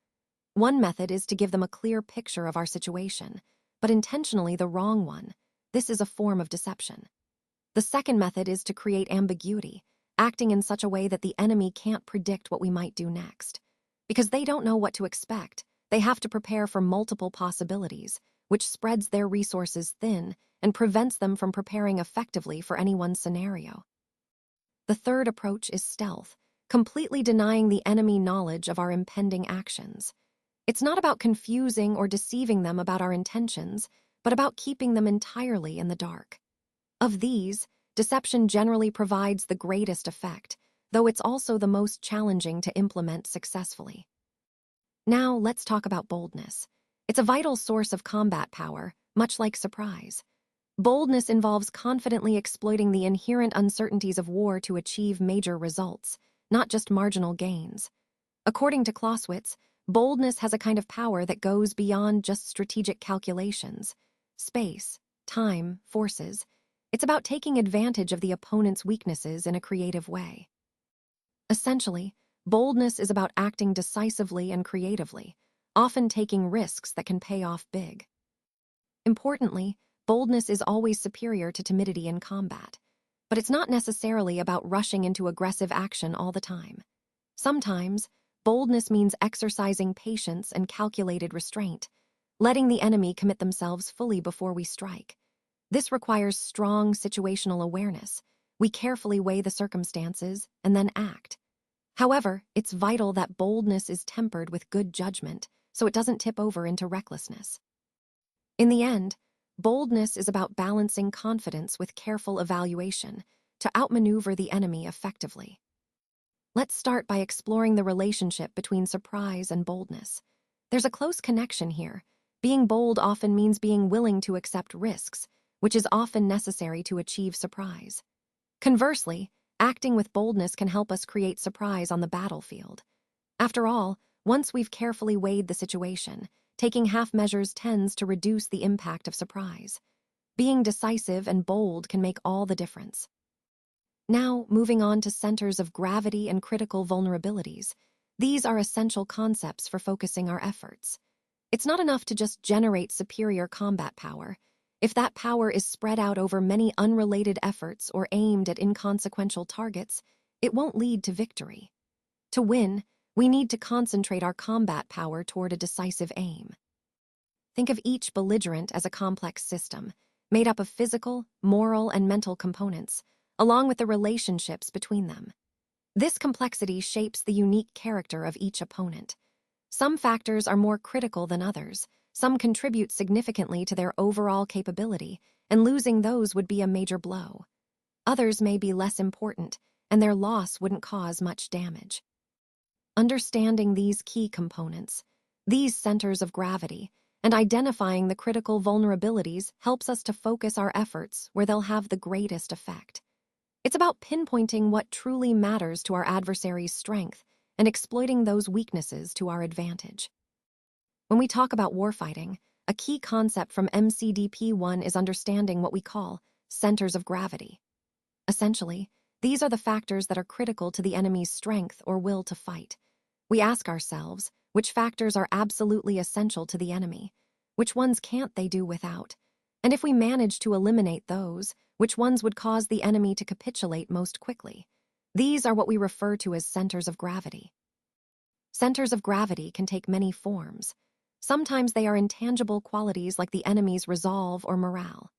One method is to give them a clear picture of our situation, but intentionally the wrong one. This is a form of deception. The second method is to create ambiguity, acting in such a way that the enemy can't predict what we might do next. Because they don't know what to expect, they have to prepare for multiple possibilities, which spreads their resources thin and prevents them from preparing effectively for any one scenario. The third approach is stealth, completely denying the enemy knowledge of our impending actions. It's not about confusing or deceiving them about our intentions, but about keeping them entirely in the dark. Of these, deception generally provides the greatest effect, though it's also the most challenging to implement successfully. Now, let's talk about boldness. It's a vital source of combat power, much like surprise. Boldness involves confidently exploiting the inherent uncertainties of war to achieve major results, not just marginal gains. According to Clausewitz, boldness has a kind of power that goes beyond just strategic calculations. Space, time, forces. It's about taking advantage of the opponent's weaknesses in a creative way. Essentially, boldness is about acting decisively and creatively, often taking risks that can pay off big. Importantly, boldness is always superior to timidity in combat, but it's not necessarily about rushing into aggressive action all the time. Sometimes, boldness means exercising patience and calculated restraint, letting the enemy commit themselves fully before we strike. This requires strong situational awareness. We carefully weigh the circumstances and then act. However, it's vital that boldness is tempered with good judgment so it doesn't tip over into recklessness. In the end, boldness is about balancing confidence with careful evaluation to outmaneuver the enemy effectively. Let's start by exploring the relationship between surprise and boldness. There's a close connection here. Being bold often means being willing to accept risks, which is often necessary to achieve surprise. Conversely, acting with boldness can help us create surprise on the battlefield. After all, once we've carefully weighed the situation, taking half measures tends to reduce the impact of surprise. Being decisive and bold can make all the difference. Now, moving on to centers of gravity and critical vulnerabilities. These are essential concepts for focusing our efforts. It's not enough to just generate superior combat power. If that power is spread out over many unrelated efforts or aimed at inconsequential targets, it won't lead to victory. To win, we need to concentrate our combat power toward a decisive aim. Think of each belligerent as a complex system, made up of physical, moral, and mental components, along with the relationships between them. This complexity shapes the unique character of each opponent. Some factors are more critical than others. Some contribute significantly to their overall capability, and losing those would be a major blow. Others may be less important, and their loss wouldn't cause much damage. Understanding these key components, these centers of gravity, and identifying the critical vulnerabilities helps us to focus our efforts where they'll have the greatest effect. It's about pinpointing what truly matters to our adversary's strength and exploiting those weaknesses to our advantage. When we talk about warfighting, a key concept from MCDP 1 is understanding what we call centers of gravity. Essentially, these are the factors that are critical to the enemy's strength or will to fight. We ask ourselves, which factors are absolutely essential to the enemy? Which ones can't they do without? And if we manage to eliminate those, which ones would cause the enemy to capitulate most quickly? These are what we refer to as centers of gravity. Centers of gravity can take many forms. Sometimes they are intangible qualities like the enemy's resolve or morale.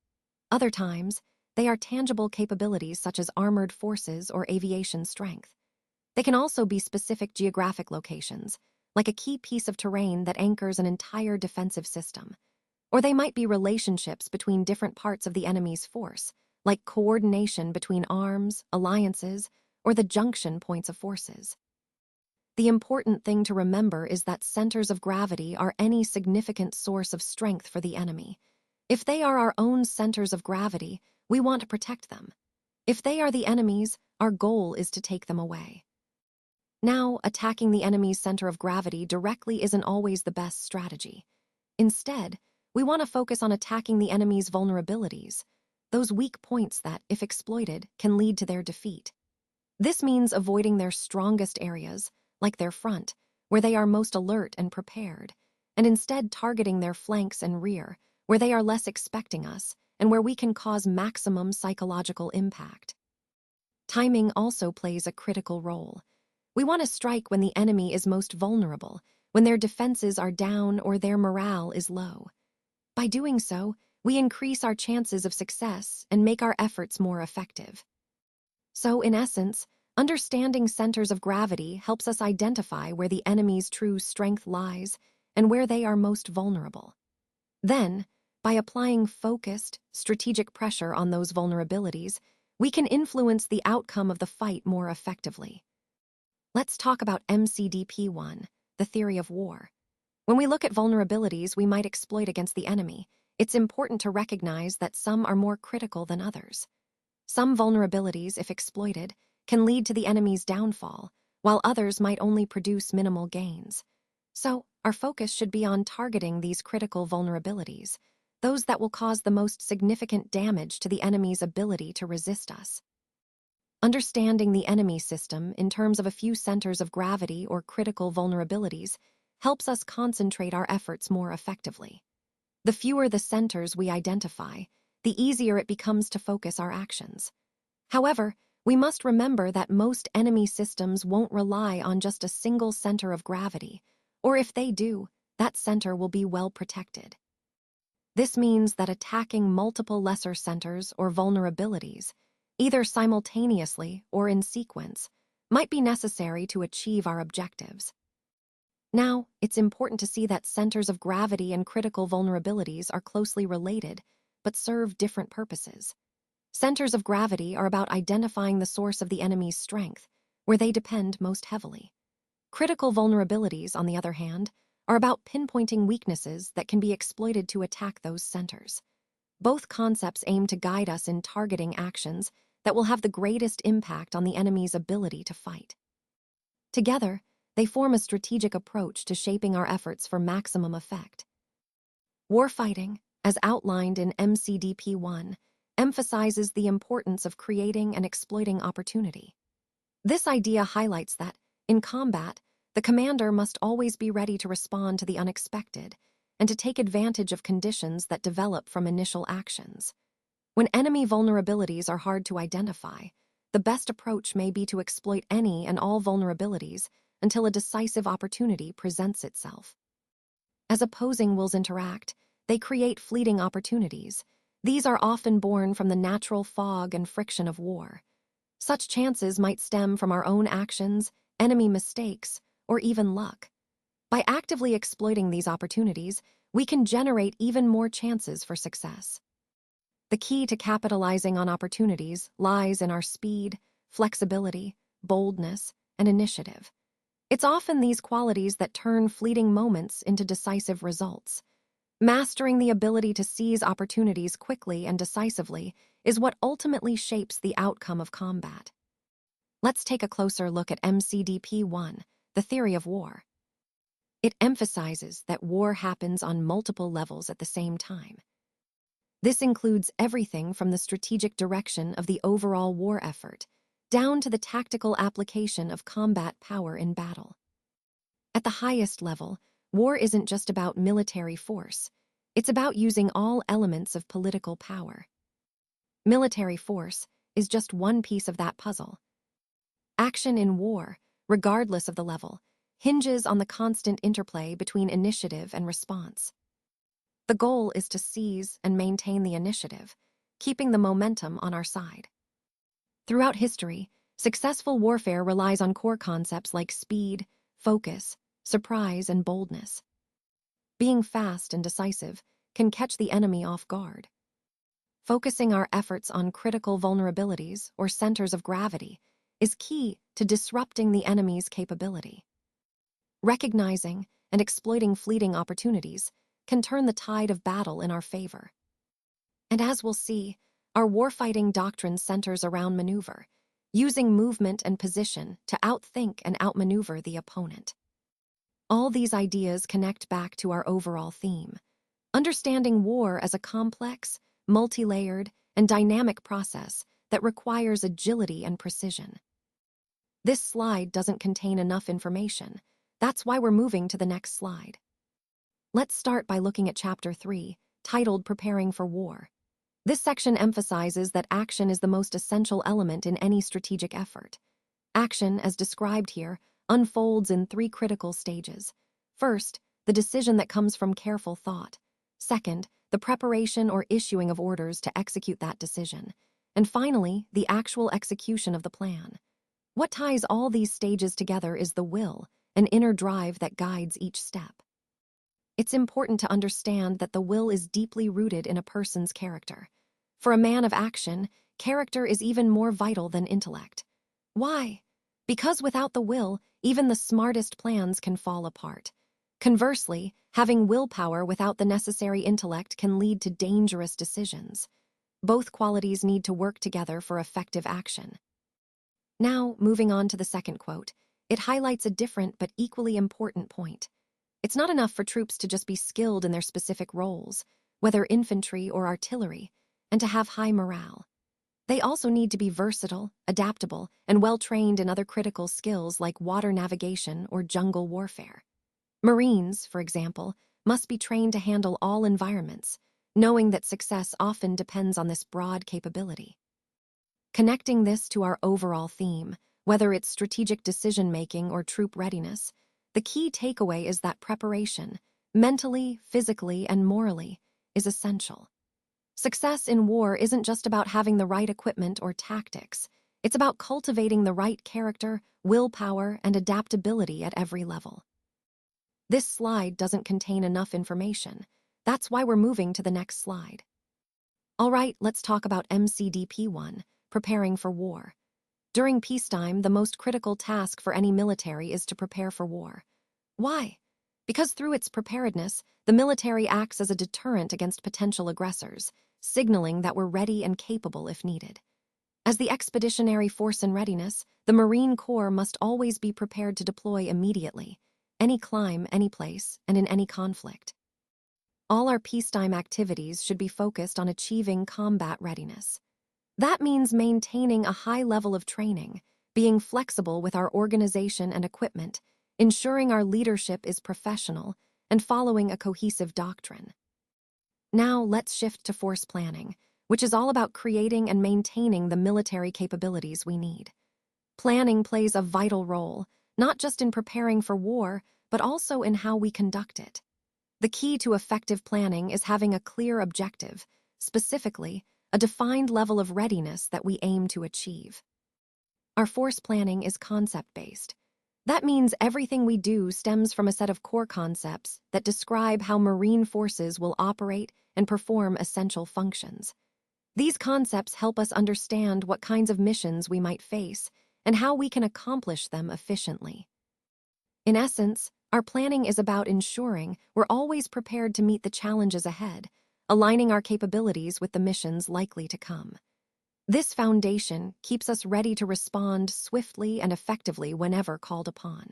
Other times, they are tangible capabilities such as armored forces or aviation strength. They can also be specific geographic locations, like a key piece of terrain that anchors an entire defensive system. Or they might be relationships between different parts of the enemy's force, like coordination between arms, alliances, or the junction points of forces. The important thing to remember is that centers of gravity are any significant source of strength for the enemy. If they are our own centers of gravity, we want to protect them. If they are the enemy's, our goal is to take them away. Now, attacking the enemy's center of gravity directly isn't always the best strategy. Instead, we want to focus on attacking the enemy's vulnerabilities, those weak points that, if exploited, can lead to their defeat. This means avoiding their strongest areas, like their front, where they are most alert and prepared, and instead targeting their flanks and rear, where they are less expecting us, and where we can cause maximum psychological impact. Timing also plays a critical role. We want to strike when the enemy is most vulnerable, when their defenses are down or their morale is low. By doing so, we increase our chances of success and make our efforts more effective. So, in essence, understanding centers of gravity helps us identify where the enemy's true strength lies and where they are most vulnerable. Then, by applying focused, strategic pressure on those vulnerabilities, we can influence the outcome of the fight more effectively. Let's talk about MCDP 1, the theory of war. When we look at vulnerabilities we might exploit against the enemy, it's important to recognize that some are more critical than others. Some vulnerabilities, if exploited, can lead to the enemy's downfall, while others might only produce minimal gains. So, our focus should be on targeting these critical vulnerabilities, those that will cause the most significant damage to the enemy's ability to resist us. Understanding the enemy system in terms of a few centers of gravity or critical vulnerabilities helps us concentrate our efforts more effectively. The fewer the centers we identify, the easier it becomes to focus our actions. However, we must remember that most enemy systems won't rely on just a single center of gravity, or if they do, that center will be well protected. This means that attacking multiple lesser centers or vulnerabilities, either simultaneously or in sequence, might be necessary to achieve our objectives. Now, it's important to see that centers of gravity and critical vulnerabilities are closely related, but serve different purposes. Centers of gravity are about identifying the source of the enemy's strength, where they depend most heavily. Critical vulnerabilities, on the other hand, are about pinpointing weaknesses that can be exploited to attack those centers. Both concepts aim to guide us in targeting actions that will have the greatest impact on the enemy's ability to fight. Together, they form a strategic approach to shaping our efforts for maximum effect. Warfighting, as outlined in MCDP 1, emphasizes the importance of creating and exploiting opportunity. This idea highlights that, in combat, the commander must always be ready to respond to the unexpected and to take advantage of conditions that develop from initial actions. When enemy vulnerabilities are hard to identify, the best approach may be to exploit any and all vulnerabilities until a decisive opportunity presents itself. As opposing wills interact, they create fleeting opportunities. These are often born from the natural fog and friction of war. Such chances might stem from our own actions, enemy mistakes, or even luck. By actively exploiting these opportunities, we can generate even more chances for success. The key to capitalizing on opportunities lies in our speed, flexibility, boldness, and initiative. It's often these qualities that turn fleeting moments into decisive results. Mastering the ability to seize opportunities quickly and decisively is what ultimately shapes the outcome of combat. Let's take a closer look at MCDP 1, the theory of war. It emphasizes that war happens on multiple levels at the same time. This includes everything from the strategic direction of the overall war effort down to the tactical application of combat power in battle. At the highest level, war isn't just about military force. It's about using all elements of political power. Military force is just one piece of that puzzle. Action in war, regardless of the level, hinges on the constant interplay between initiative and response. The goal is to seize and maintain the initiative, keeping the momentum on our side. Throughout history, successful warfare relies on core concepts like speed, focus, surprise, and boldness. Being fast and decisive can catch the enemy off guard. Focusing our efforts on critical vulnerabilities or centers of gravity is key to disrupting the enemy's capability. Recognizing and exploiting fleeting opportunities can turn the tide of battle in our favor. And as we'll see, our warfighting doctrine centers around maneuver, using movement and position to outthink and outmaneuver the opponent. All these ideas connect back to our overall theme, understanding war as a complex, multi-layered, and dynamic process that requires agility and precision. This slide doesn't contain enough information. That's why we're moving to the next slide. Let's start by looking at Chapter 3, titled Preparing for War. This section emphasizes that action is the most essential element in any strategic effort. Action, as described here, unfolds in three critical stages. First, the decision that comes from careful thought. Second, the preparation or issuing of orders to execute that decision. And finally, the actual execution of the plan. What ties all these stages together is the will, an inner drive that guides each step. It's important to understand that the will is deeply rooted in a person's character. For a man of action, character is even more vital than intellect. Why? Because without the will, even the smartest plans can fall apart. Conversely, having willpower without the necessary intellect can lead to dangerous decisions. Both qualities need to work together for effective action. Now, moving on to the second quote, it highlights a different but equally important point. It's not enough for troops to just be skilled in their specific roles, whether infantry or artillery, and to have high morale. They also need to be versatile, adaptable, and well-trained in other critical skills like water navigation or jungle warfare. Marines, for example, must be trained to handle all environments, knowing that success often depends on this broad capability. Connecting this to our overall theme, whether it's strategic decision-making or troop readiness, the key takeaway is that preparation, mentally, physically, and morally, is essential. Success in war isn't just about having the right equipment or tactics. It's about cultivating the right character, willpower, and adaptability at every level. This slide doesn't contain enough information. That's why we're moving to the next slide. All right, let's talk about MCDP 1, preparing for war. During peacetime, the most critical task for any military is to prepare for war. Why? Because through its preparedness, the military acts as a deterrent against potential aggressors, signaling that we're ready and capable if needed. As the expeditionary force in readiness, the Marine Corps must always be prepared to deploy immediately, any climb, any place, and in any conflict. All our peacetime activities should be focused on achieving combat readiness. That means maintaining a high level of training, being flexible with our organization and equipment, ensuring our leadership is professional, and following a cohesive doctrine. Now let's shift to force planning, which is all about creating and maintaining the military capabilities we need. Planning plays a vital role, not just in preparing for war, but also in how we conduct it. The key to effective planning is having a clear objective, specifically, a defined level of readiness that we aim to achieve. Our force planning is concept-based. That means everything we do stems from a set of core concepts that describe how Marine forces will operate and perform essential functions. These concepts help us understand what kinds of missions we might face and how we can accomplish them efficiently. In essence, our planning is about ensuring we're always prepared to meet the challenges ahead, aligning our capabilities with the missions likely to come. This foundation keeps us ready to respond swiftly and effectively whenever called upon.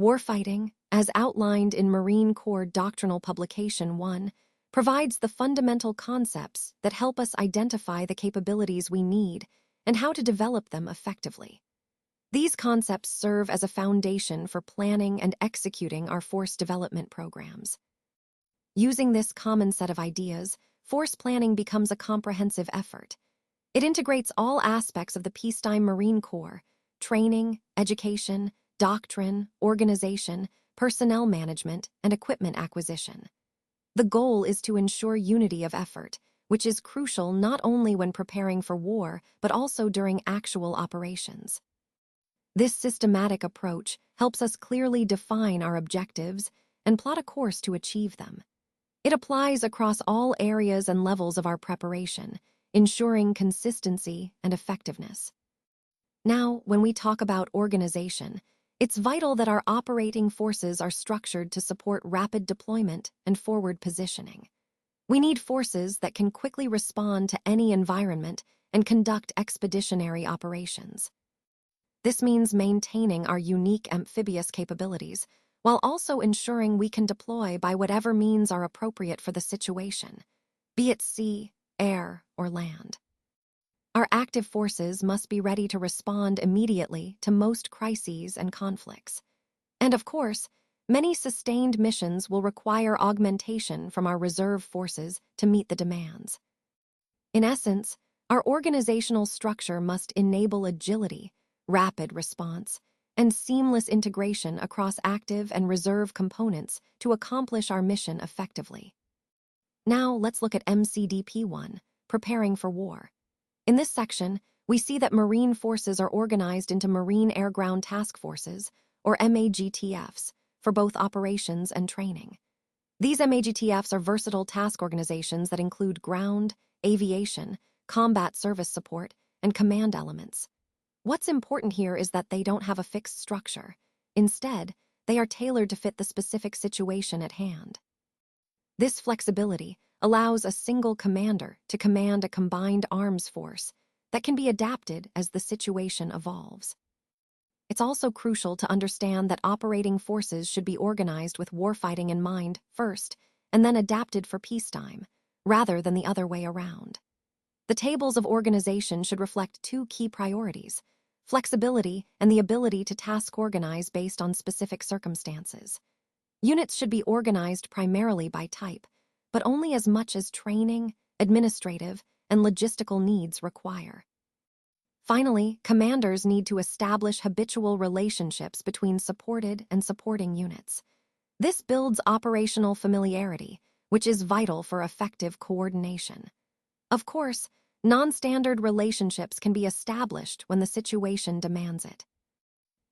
Warfighting, as outlined in Marine Corps Doctrinal Publication 1, provides the fundamental concepts that help us identify the capabilities we need and how to develop them effectively. These concepts serve as a foundation for planning and executing our force development programs. Using this common set of ideas, force planning becomes a comprehensive effort. It integrates all aspects of the peacetime Marine Corps: training, education, doctrine, organization, personnel management, and equipment acquisition. The goal is to ensure unity of effort, which is crucial not only when preparing for war, but also during actual operations. This systematic approach helps us clearly define our objectives and plot a course to achieve them. It applies across all areas and levels of our preparation, ensuring consistency and effectiveness. Now, when we talk about organization, it's vital that our operating forces are structured to support rapid deployment and forward positioning. We need forces that can quickly respond to any environment and conduct expeditionary operations. This means maintaining our unique amphibious capabilities, while also ensuring we can deploy by whatever means are appropriate for the situation, be it sea, air, or land. Our active forces must be ready to respond immediately to most crises and conflicts. And of course, many sustained missions will require augmentation from our reserve forces to meet the demands. In essence, our organizational structure must enable agility, rapid response, and seamless integration across active and reserve components to accomplish our mission effectively. Now let's look at MCDP 1, Preparing for War. In this section, we see that Marine forces are organized into Marine Air Ground Task Forces, or MAGTFs, for both operations and training. These MAGTFs are versatile task organizations that include ground, aviation, combat service support, and command elements. What's important here is that they don't have a fixed structure. Instead, they are tailored to fit the specific situation at hand. This flexibility allows a single commander to command a combined arms force that can be adapted as the situation evolves. It's also crucial to understand that operating forces should be organized with warfighting in mind first, and then adapted for peacetime, rather than the other way around. The tables of organization should reflect two key priorities: flexibility and the ability to task organize based on specific circumstances. Units should be organized primarily by type, but only as much as training, administrative, and logistical needs require. Finally, commanders need to establish habitual relationships between supported and supporting units. This builds operational familiarity, which is vital for effective coordination. Of course, non-standard relationships can be established when the situation demands it.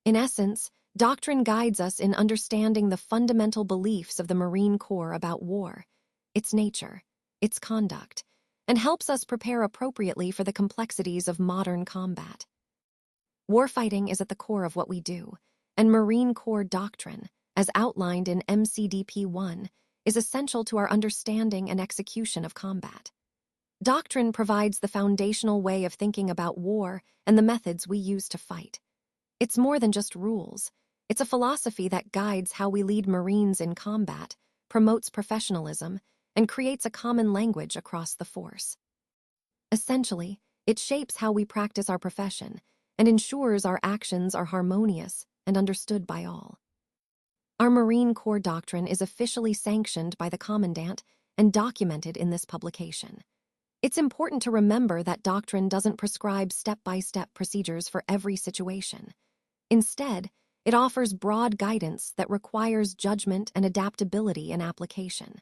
In essence, doctrine guides us in understanding the fundamental beliefs of the Marine Corps about war, its nature, its conduct, and helps us prepare appropriately for the complexities of modern combat. Warfighting is at the core of what we do, and Marine Corps doctrine, as outlined in MCDP 1, is essential to our understanding and execution of combat. Doctrine provides the foundational way of thinking about war and the methods we use to fight. It's more than just rules. It's a philosophy that guides how we lead Marines in combat, promotes professionalism, and creates a common language across the force. Essentially, it shapes how we practice our profession and ensures our actions are harmonious and understood by all. Our Marine Corps doctrine is officially sanctioned by the Commandant and documented in this publication. It's important to remember that doctrine doesn't prescribe step-by-step procedures for every situation. Instead, it offers broad guidance that requires judgment and adaptability in application.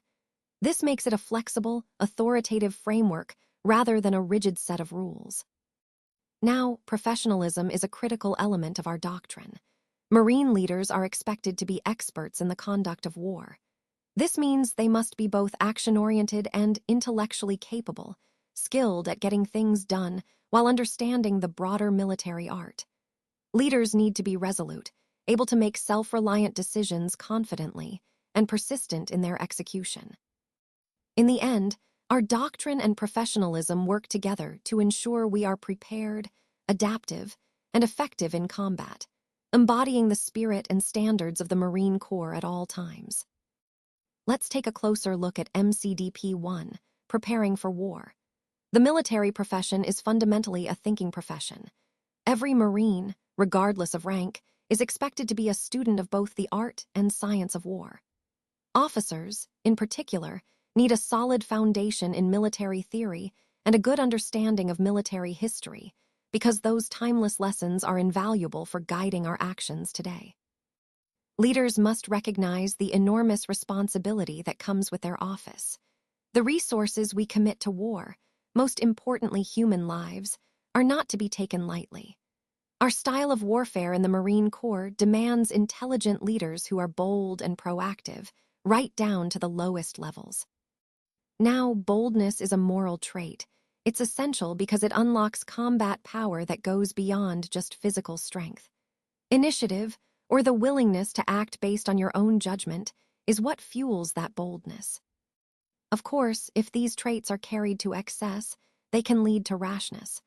This makes it a flexible, authoritative framework rather than a rigid set of rules. Now, professionalism is a critical element of our doctrine. Marine leaders are expected to be experts in the conduct of war. This means they must be both action-oriented and intellectually capable, skilled at getting things done while understanding the broader military art. Leaders need to be resolute, able to make self-reliant decisions confidently, and persistent in their execution. In the end, our doctrine and professionalism work together to ensure we are prepared, adaptive, and effective in combat, embodying the spirit and standards of the Marine Corps at all times. Let's take a closer look at MCDP 1, Preparing for War. The military profession is fundamentally a thinking profession. Every Marine, regardless of rank, is expected to be a student of both the art and science of war. Officers, in particular, need a solid foundation in military theory and a good understanding of military history, because those timeless lessons are invaluable for guiding our actions today. Leaders must recognize the enormous responsibility that comes with their office. The resources we commit to war, most importantly human lives, are not to be taken lightly. Our style of warfare in the Marine Corps demands intelligent leaders who are bold and proactive, right down to the lowest levels. Now, boldness is a moral trait. It's essential because it unlocks combat power that goes beyond just physical strength. Initiative, or the willingness to act based on your own judgment, is what fuels that boldness. Of course, if these traits are carried to excess, they can lead to rashness.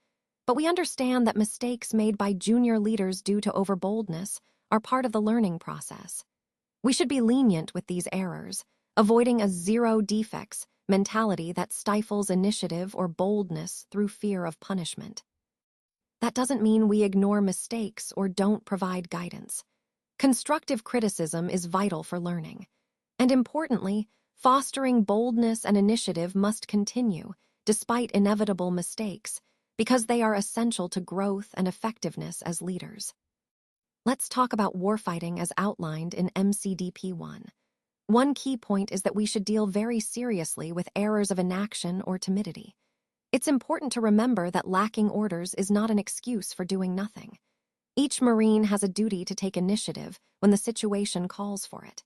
But we understand that mistakes made by junior leaders due to overboldness are part of the learning process. We should be lenient with these errors, avoiding a zero defects mentality that stifles initiative or boldness through fear of punishment. That doesn't mean we ignore mistakes or don't provide guidance. Constructive criticism is vital for learning. And importantly, fostering boldness and initiative must continue, despite inevitable mistakes, because they are essential to growth and effectiveness as leaders. Let's talk about warfighting as outlined in MCDP 1. One key point is that we should deal very seriously with errors of inaction or timidity. It's important to remember that lacking orders is not an excuse for doing nothing. Each Marine has a duty to take initiative when the situation calls for it.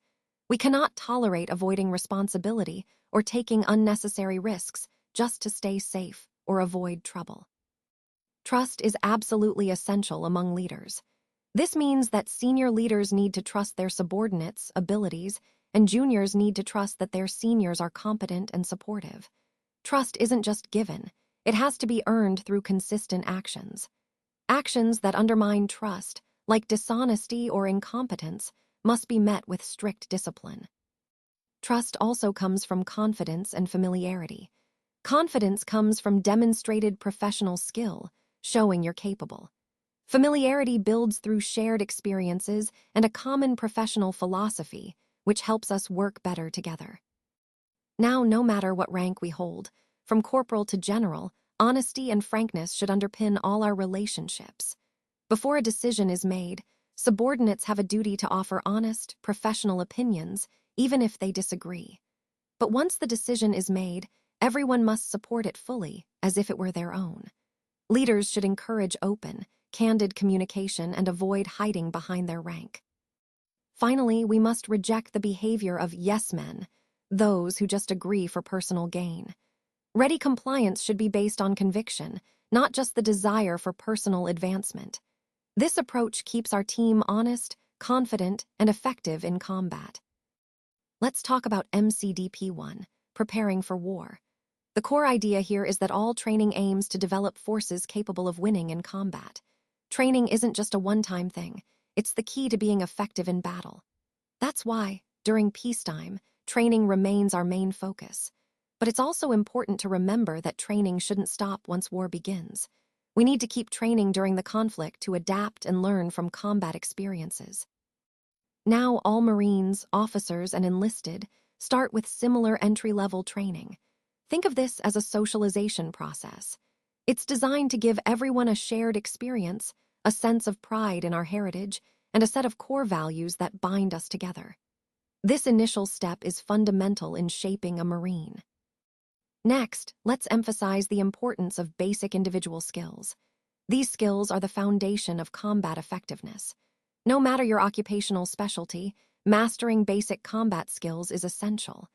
We cannot tolerate avoiding responsibility or taking unnecessary risks just to stay safe or avoid trouble. Trust is absolutely essential among leaders. This means that senior leaders need to trust their subordinates' abilities, and juniors need to trust that their seniors are competent and supportive. Trust isn't just given, it has to be earned through consistent actions. Actions that undermine trust, like dishonesty or incompetence, must be met with strict discipline. Trust also comes from confidence and familiarity. Confidence comes from demonstrated professional skill, showing you're capable. Familiarity builds through shared experiences and a common professional philosophy, which helps us work better together. Now, no matter what rank we hold, from corporal to general, honesty and frankness should underpin all our relationships. Before a decision is made, subordinates have a duty to offer honest, professional opinions, even if they disagree. But once the decision is made, everyone must support it fully, as if it were their own. Leaders should encourage open, candid communication and avoid hiding behind their rank. Finally, we must reject the behavior of yes-men, those who just agree for personal gain. Ready compliance should be based on conviction, not just the desire for personal advancement. This approach keeps our team honest, confident, and effective in combat. Let's talk about MCDP 1, Preparing for War. The core idea here is that all training aims to develop forces capable of winning in combat. Training isn't just a one-time thing, it's the key to being effective in battle. That's why, during peacetime, training remains our main focus. But it's also important to remember that training shouldn't stop once war begins. We need to keep training during the conflict to adapt and learn from combat experiences. Now, all Marines, officers, and enlisted start with similar entry-level training. Think of this as a socialization process. It's designed to give everyone a shared experience, a sense of pride in our heritage, and a set of core values that bind us together. This initial step is fundamental in shaping a Marine. Next, let's emphasize the importance of basic individual skills. These skills are the foundation of combat effectiveness. No matter your occupational specialty, mastering basic combat skills is essential.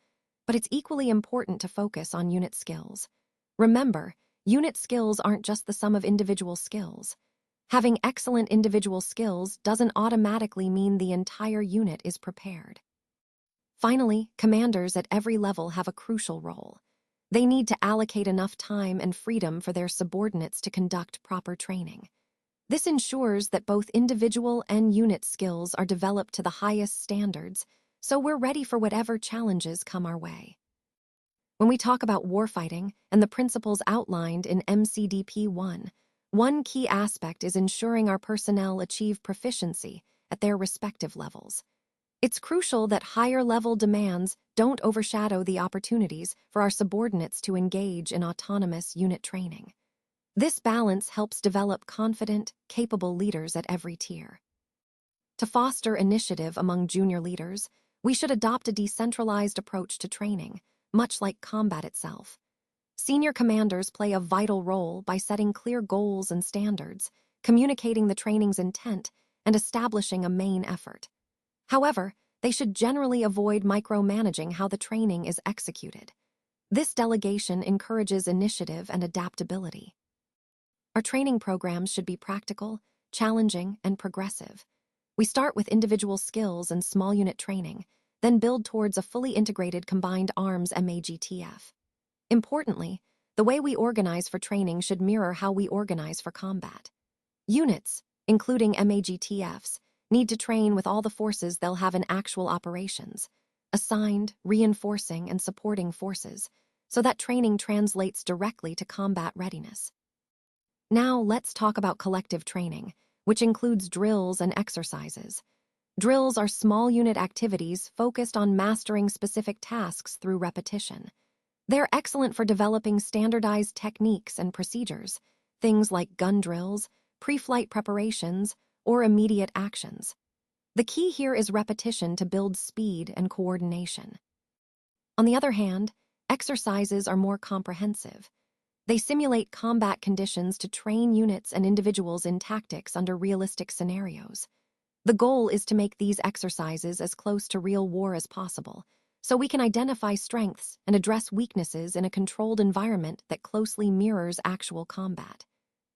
But it's equally important to focus on unit skills. Remember, unit skills aren't just the sum of individual skills. Having excellent individual skills doesn't automatically mean the entire unit is prepared. Finally, commanders at every level have a crucial role. They need to allocate enough time and freedom for their subordinates to conduct proper training. This ensures that both individual and unit skills are developed to the highest standards, so we're ready for whatever challenges come our way. When we talk about warfighting and the principles outlined in MCDP 1, one key aspect is ensuring our personnel achieve proficiency at their respective levels. It's crucial that higher-level demands don't overshadow the opportunities for our subordinates to engage in autonomous unit training. This balance helps develop confident, capable leaders at every tier. To foster initiative among junior leaders, we should adopt a decentralized approach to training, much like combat itself. Senior commanders play a vital role by setting clear goals and standards, communicating the training's intent, and establishing a main effort. However, they should generally avoid micromanaging how the training is executed. This delegation encourages initiative and adaptability. Our training programs should be practical, challenging, and progressive. We start with individual skills and small unit training, then build towards a fully integrated combined arms MAGTF. Importantly, the way we organize for training should mirror how we organize for combat. Units, including MAGTFs, need to train with all the forces they'll have in actual operations, assigned, reinforcing, and supporting forces, so that training translates directly to combat readiness. Now let's talk about collective training, which includes drills and exercises. Drills are small unit activities focused on mastering specific tasks through repetition. They're excellent for developing standardized techniques and procedures, things like gun drills, pre-flight preparations, or immediate actions. The key here is repetition to build speed and coordination. On the other hand, exercises are more comprehensive. They simulate combat conditions to train units and individuals in tactics under realistic scenarios. The goal is to make these exercises as close to real war as possible, so we can identify strengths and address weaknesses in a controlled environment that closely mirrors actual combat.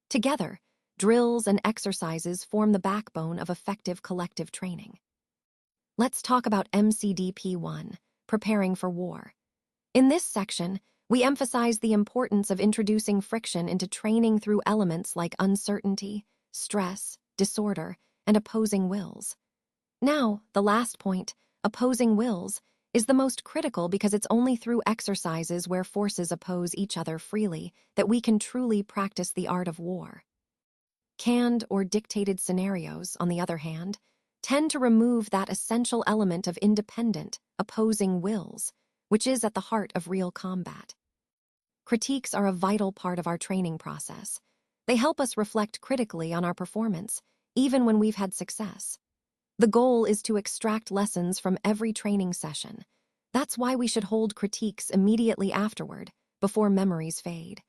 Together, drills and exercises form the backbone of effective collective training. Let's talk about MCDP 1, Preparing for War. In this section, we emphasize the importance of introducing friction into training through elements like uncertainty, stress, disorder, and opposing wills. Now, the last point, opposing wills, is the most critical because it's only through exercises where forces oppose each other freely that we can truly practice the art of war. Canned or dictated scenarios, on the other hand, tend to remove that essential element of independent, opposing wills, which is at the heart of real combat. Critiques are a vital part of our training process. They help us reflect critically on our performance, even when we've had success. The goal is to extract lessons from every training session. That's why we should hold critiques immediately afterward, before memories fade.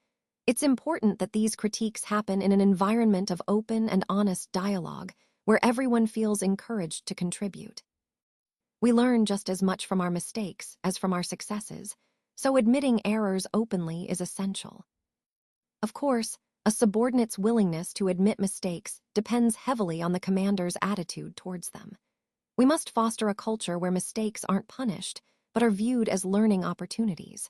It's important that these critiques happen in an environment of open and honest dialogue, where everyone feels encouraged to contribute. We learn just as much from our mistakes as from our successes, so admitting errors openly is essential. Of course, a subordinate's willingness to admit mistakes depends heavily on the commander's attitude towards them. We must foster a culture where mistakes aren't punished, but are viewed as learning opportunities.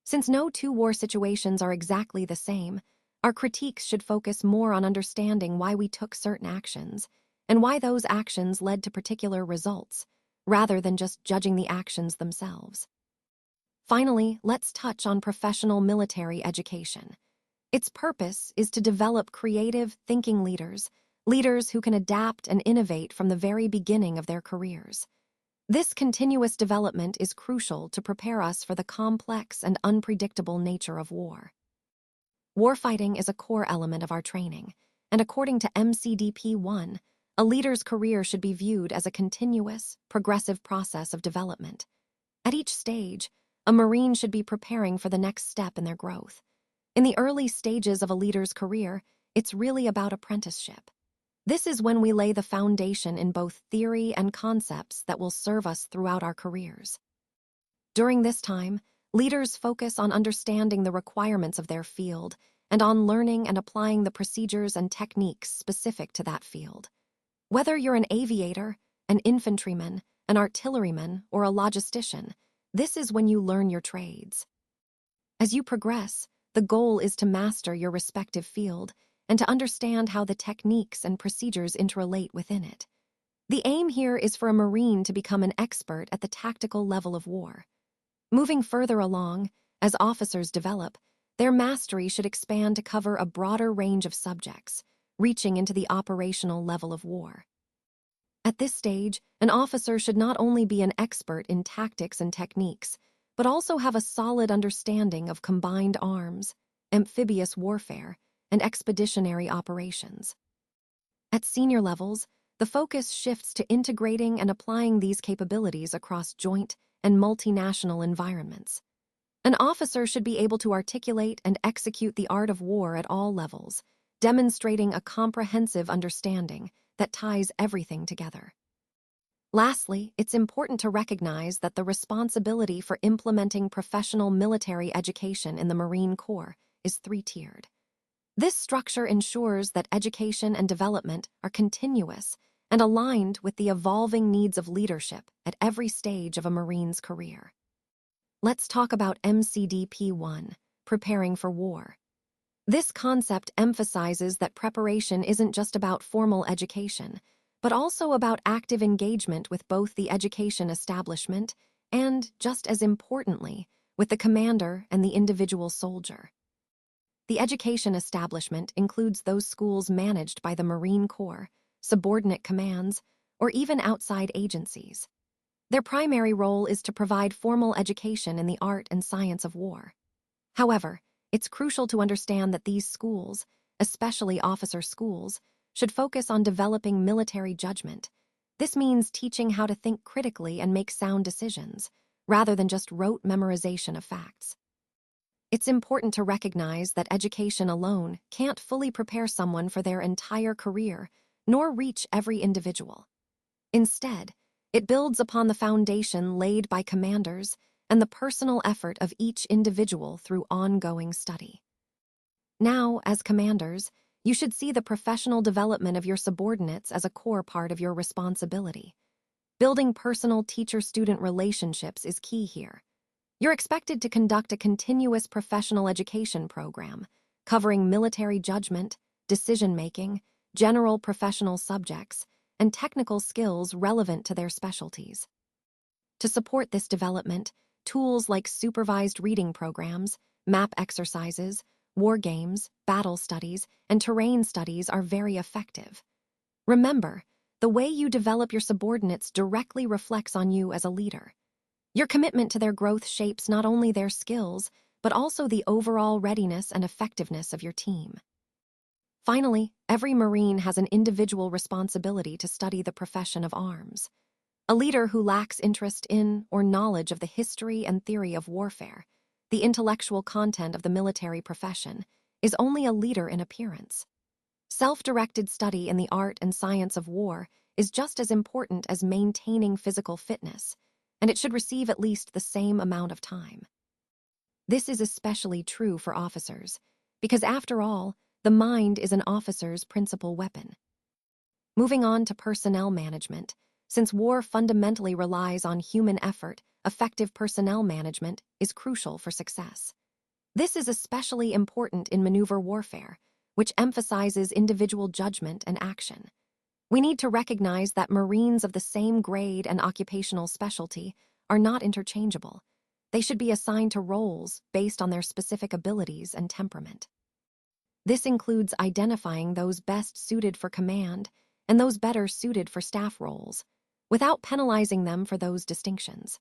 Since no two war situations are exactly the same, our critiques should focus more on understanding why we took certain actions, and why those actions led to particular results, rather than just judging the actions themselves. Finally, let's touch on professional military education. Its purpose is to develop creative, thinking leaders who can adapt and innovate from the very beginning of their careers. This continuous development is crucial to prepare us for the complex and unpredictable nature of war. Warfighting is a core element of our training, and according to MCDP 1, a leader's career should be viewed as a continuous, progressive process of development. At each stage, a Marine should be preparing for the next step in their growth. In the early stages of a leader's career, it's really about apprenticeship. This is when we lay the foundation in both theory and concepts that will serve us throughout our careers. During this time, Leaders focus on understanding the requirements of their field and on learning and applying the procedures and techniques specific to that field. Whether you're an aviator, an infantryman, an artilleryman, or a logistician, this is when you learn your trades. As you progress, the goal is to master your respective field and to understand how the techniques and procedures interrelate within it. The aim here is for a Marine to become an expert at the tactical level of war. Moving further along, as officers develop, their mastery should expand to cover a broader range of subjects, reaching into the operational level of war. At this stage, an officer should not only be an expert in tactics and techniques, but also have a solid understanding of combined arms, amphibious warfare, and expeditionary operations. At senior levels, the focus shifts to integrating and applying these capabilities across joint and multinational environments. An officer should be able to articulate and execute the art of war at all levels, demonstrating a comprehensive understanding that ties everything together. Lastly, it's important to recognize that the responsibility for implementing professional military education in the Marine Corps is three-tiered. This structure ensures that education and development are continuous and aligned with the evolving needs of leadership at every stage of a Marine's career. Let's talk about MCDP 1, preparing for war. This concept emphasizes that preparation isn't just about formal education, but also about active engagement with both the education establishment and, just as importantly, with the commander and the individual soldier. The education establishment includes those schools managed by the Marine Corps, subordinate commands, or even outside agencies. Their primary role is to provide formal education in the art and science of war. However, it's crucial to understand that these schools, especially officer schools, should focus on developing military judgment. This means teaching how to think critically and make sound decisions, rather than just rote memorization of facts. It's important to recognize that education alone can't fully prepare someone for their entire career, nor reach every individual. Instead, it builds upon the foundation laid by commanders and the personal effort of each individual through ongoing study. Now, as commanders, you should see the professional development of your subordinates as a core part of your responsibility. Building personal teacher-student relationships is key here. You're expected to conduct a continuous professional education program, covering military judgment, decision-making, general professional subjects, and technical skills relevant to their specialties. To support this development, tools like supervised reading programs, map exercises, war games, battle studies, and terrain studies are very effective. Remember, the way you develop your subordinates directly reflects on you as a leader. Your commitment to their growth shapes not only their skills, but also the overall readiness and effectiveness of your team. Finally, every Marine has an individual responsibility to study the profession of arms. A leader who lacks interest in or knowledge of the history and theory of warfare, the intellectual content of the military profession, is only a leader in appearance. Self-directed study in the art and science of war is just as important as maintaining physical fitness, and it should receive at least the same amount of time. This is especially true for officers, because after all, the mind is an officer's principal weapon. Moving on to personnel management, since war fundamentally relies on human effort, effective personnel management is crucial for success. This is especially important in maneuver warfare, which emphasizes individual judgment and action. We need to recognize that Marines of the same grade and occupational specialty are not interchangeable. They should be assigned to roles based on their specific abilities and temperament. This includes identifying those best suited for command and those better suited for staff roles, without penalizing them for those distinctions.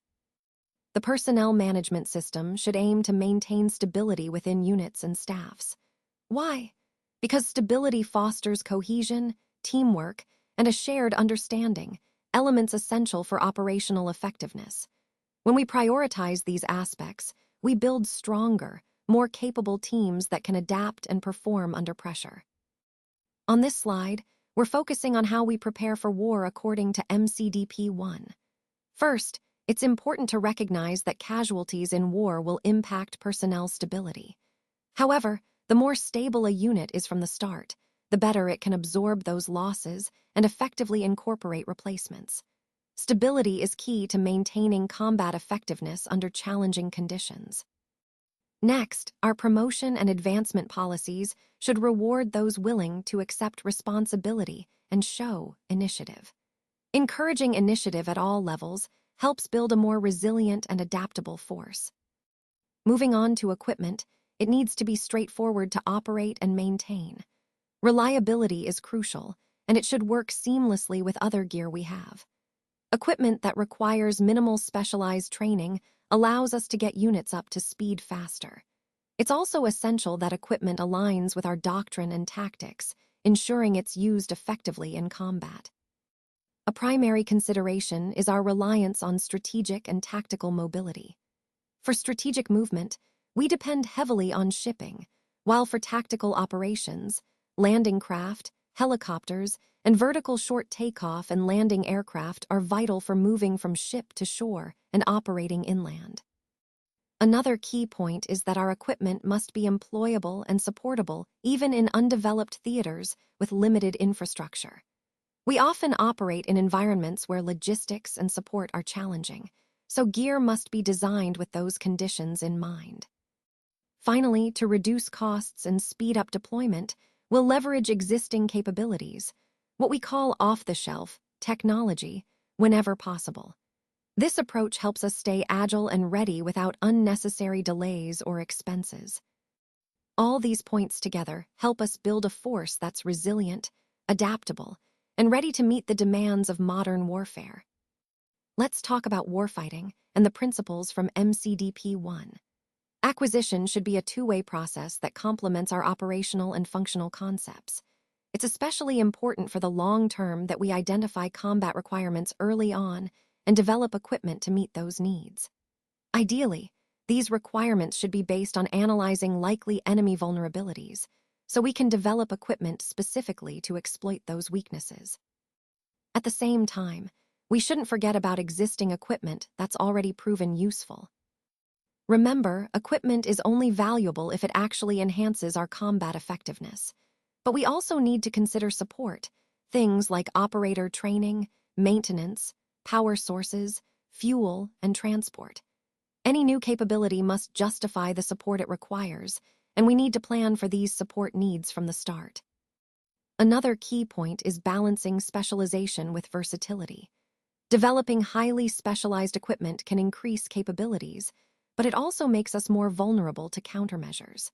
The personnel management system should aim to maintain stability within units and staffs. Why? Because stability fosters cohesion, teamwork, and a shared understanding, elements essential for operational effectiveness. When we prioritize these aspects, we build stronger, more capable teams that can adapt and perform under pressure. On this slide, we're focusing on how we prepare for war according to MCDP 1. First, it's important to recognize that casualties in war will impact personnel stability. However, the more stable a unit is from the start, the better it can absorb those losses and effectively incorporate replacements. Stability is key to maintaining combat effectiveness under challenging conditions. Next, our promotion and advancement policies should reward those willing to accept responsibility and show initiative. Encouraging initiative at all levels helps build a more resilient and adaptable force. Moving on to equipment, it needs to be straightforward to operate and maintain. Reliability is crucial, and it should work seamlessly with other gear we have. Equipment that requires minimal specialized training allows us to get units up to speed faster. It's also essential that equipment aligns with our doctrine and tactics, ensuring it's used effectively in combat. A primary consideration is our reliance on strategic and tactical mobility. For strategic movement, we depend heavily on shipping, while for tactical operations, landing craft, helicopters, and vertical short takeoff and landing aircraft are vital for moving from ship to shore and operating inland. Another key point is that our equipment must be employable and supportable even in undeveloped theaters with limited infrastructure. We often operate in environments where logistics and support are challenging, so gear must be designed with those conditions in mind. Finally, to reduce costs and speed up deployment, we'll leverage existing capabilities, what we call off-the-shelf technology, whenever possible. This approach helps us stay agile and ready without unnecessary delays or expenses. All these points together help us build a force that's resilient, adaptable, and ready to meet the demands of modern warfare. Let's talk about warfighting and the principles from MCDP 1. Acquisition should be a two-way process that complements our operational and functional concepts. It's especially important for the long term that we identify combat requirements early on and develop equipment to meet those needs. Ideally, these requirements should be based on analyzing likely enemy vulnerabilities, so we can develop equipment specifically to exploit those weaknesses. At the same time, we shouldn't forget about existing equipment that's already proven useful. Remember, equipment is only valuable if it actually enhances our combat effectiveness. But we also need to consider support, things like operator training, maintenance, power sources, fuel, and transport. Any new capability must justify the support it requires, and we need to plan for these support needs from the start. Another key point is balancing specialization with versatility. Developing highly specialized equipment can increase capabilities, but it also makes us more vulnerable to countermeasures.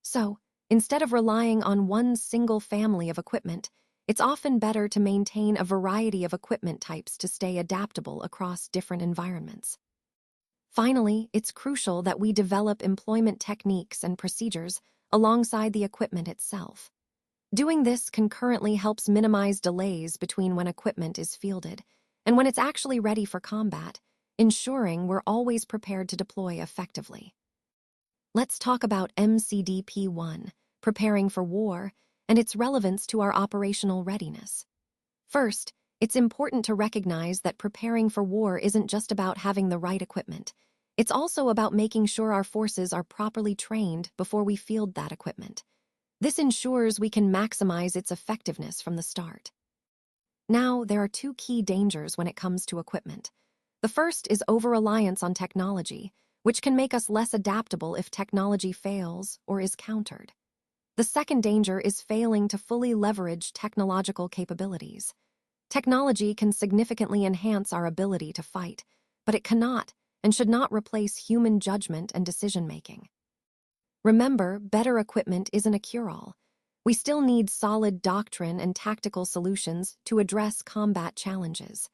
So, instead of relying on one single family of equipment, it's often better to maintain a variety of equipment types to stay adaptable across different environments. Finally, it's crucial that we develop employment techniques and procedures alongside the equipment itself. Doing this concurrently helps minimize delays between when equipment is fielded and when it's actually ready for combat, ensuring we're always prepared to deploy effectively. Let's talk about MCDP 1, preparing for war, and its relevance to our operational readiness. First, it's important to recognize that preparing for war isn't just about having the right equipment. It's also about making sure our forces are properly trained before we field that equipment. This ensures we can maximize its effectiveness from the start. Now, there are two key dangers when it comes to equipment. The first is over-reliance on technology, which can make us less adaptable if technology fails or is countered. The second danger is failing to fully leverage technological capabilities. Technology can significantly enhance our ability to fight, but it cannot and should not replace human judgment and decision-making. Remember, better equipment isn't a cure-all. We still need solid doctrine and tactical solutions to address combat challenges.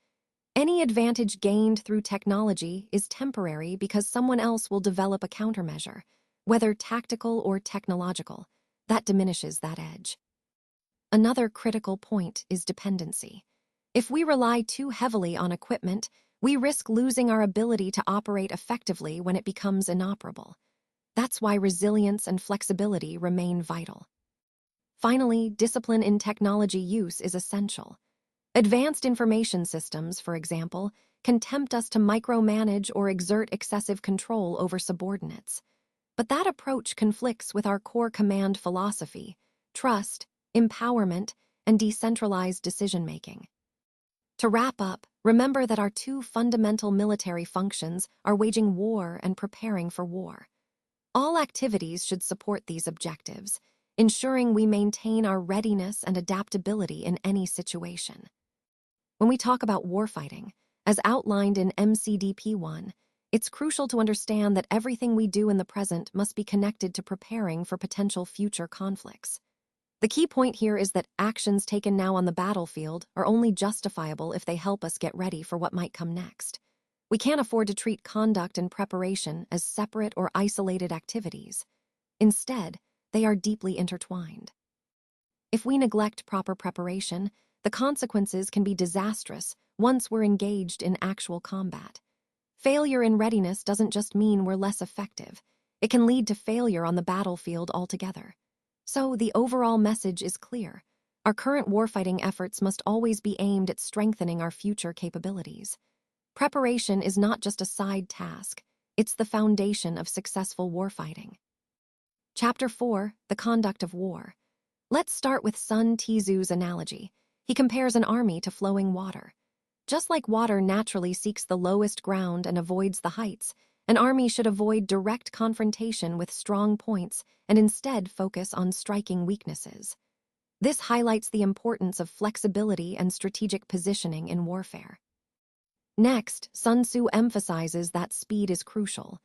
Any advantage gained through technology is temporary because someone else will develop a countermeasure, whether tactical or technological. That diminishes that edge. Another critical point is dependency. If we rely too heavily on equipment, we risk losing our ability to operate effectively when it becomes inoperable. That's why resilience and flexibility remain vital. Finally, discipline in technology use is essential. Advanced information systems, for example, can tempt us to micromanage or exert excessive control over subordinates. But that approach conflicts with our core command philosophy: trust, empowerment, and decentralized decision-making. To wrap up, remember that our two fundamental military functions are waging war and preparing for war. All activities should support these objectives, ensuring we maintain our readiness and adaptability in any situation. When we talk about warfighting, as outlined in MCDP 1, it's crucial to understand that everything we do in the present must be connected to preparing for potential future conflicts. The key point here is that actions taken now on the battlefield are only justifiable if they help us get ready for what might come next. We can't afford to treat conduct and preparation as separate or isolated activities. Instead, they are deeply intertwined. If we neglect proper preparation, the consequences can be disastrous once we're engaged in actual combat. Failure in readiness doesn't just mean we're less effective. It can lead to failure on the battlefield altogether. So the overall message is clear. Our current warfighting efforts must always be aimed at strengthening our future capabilities. Preparation is not just a side task, it's the foundation of successful warfighting. Chapter 4, The Conduct of War. Let's start with Sun Tzu's analogy. He compares an army to flowing water. Just like water naturally seeks the lowest ground and avoids the heights, an army should avoid direct confrontation with strong points and instead focus on striking weaknesses. This highlights the importance of flexibility and strategic positioning in warfare. Next, Sun Tzu emphasizes that speed is crucial.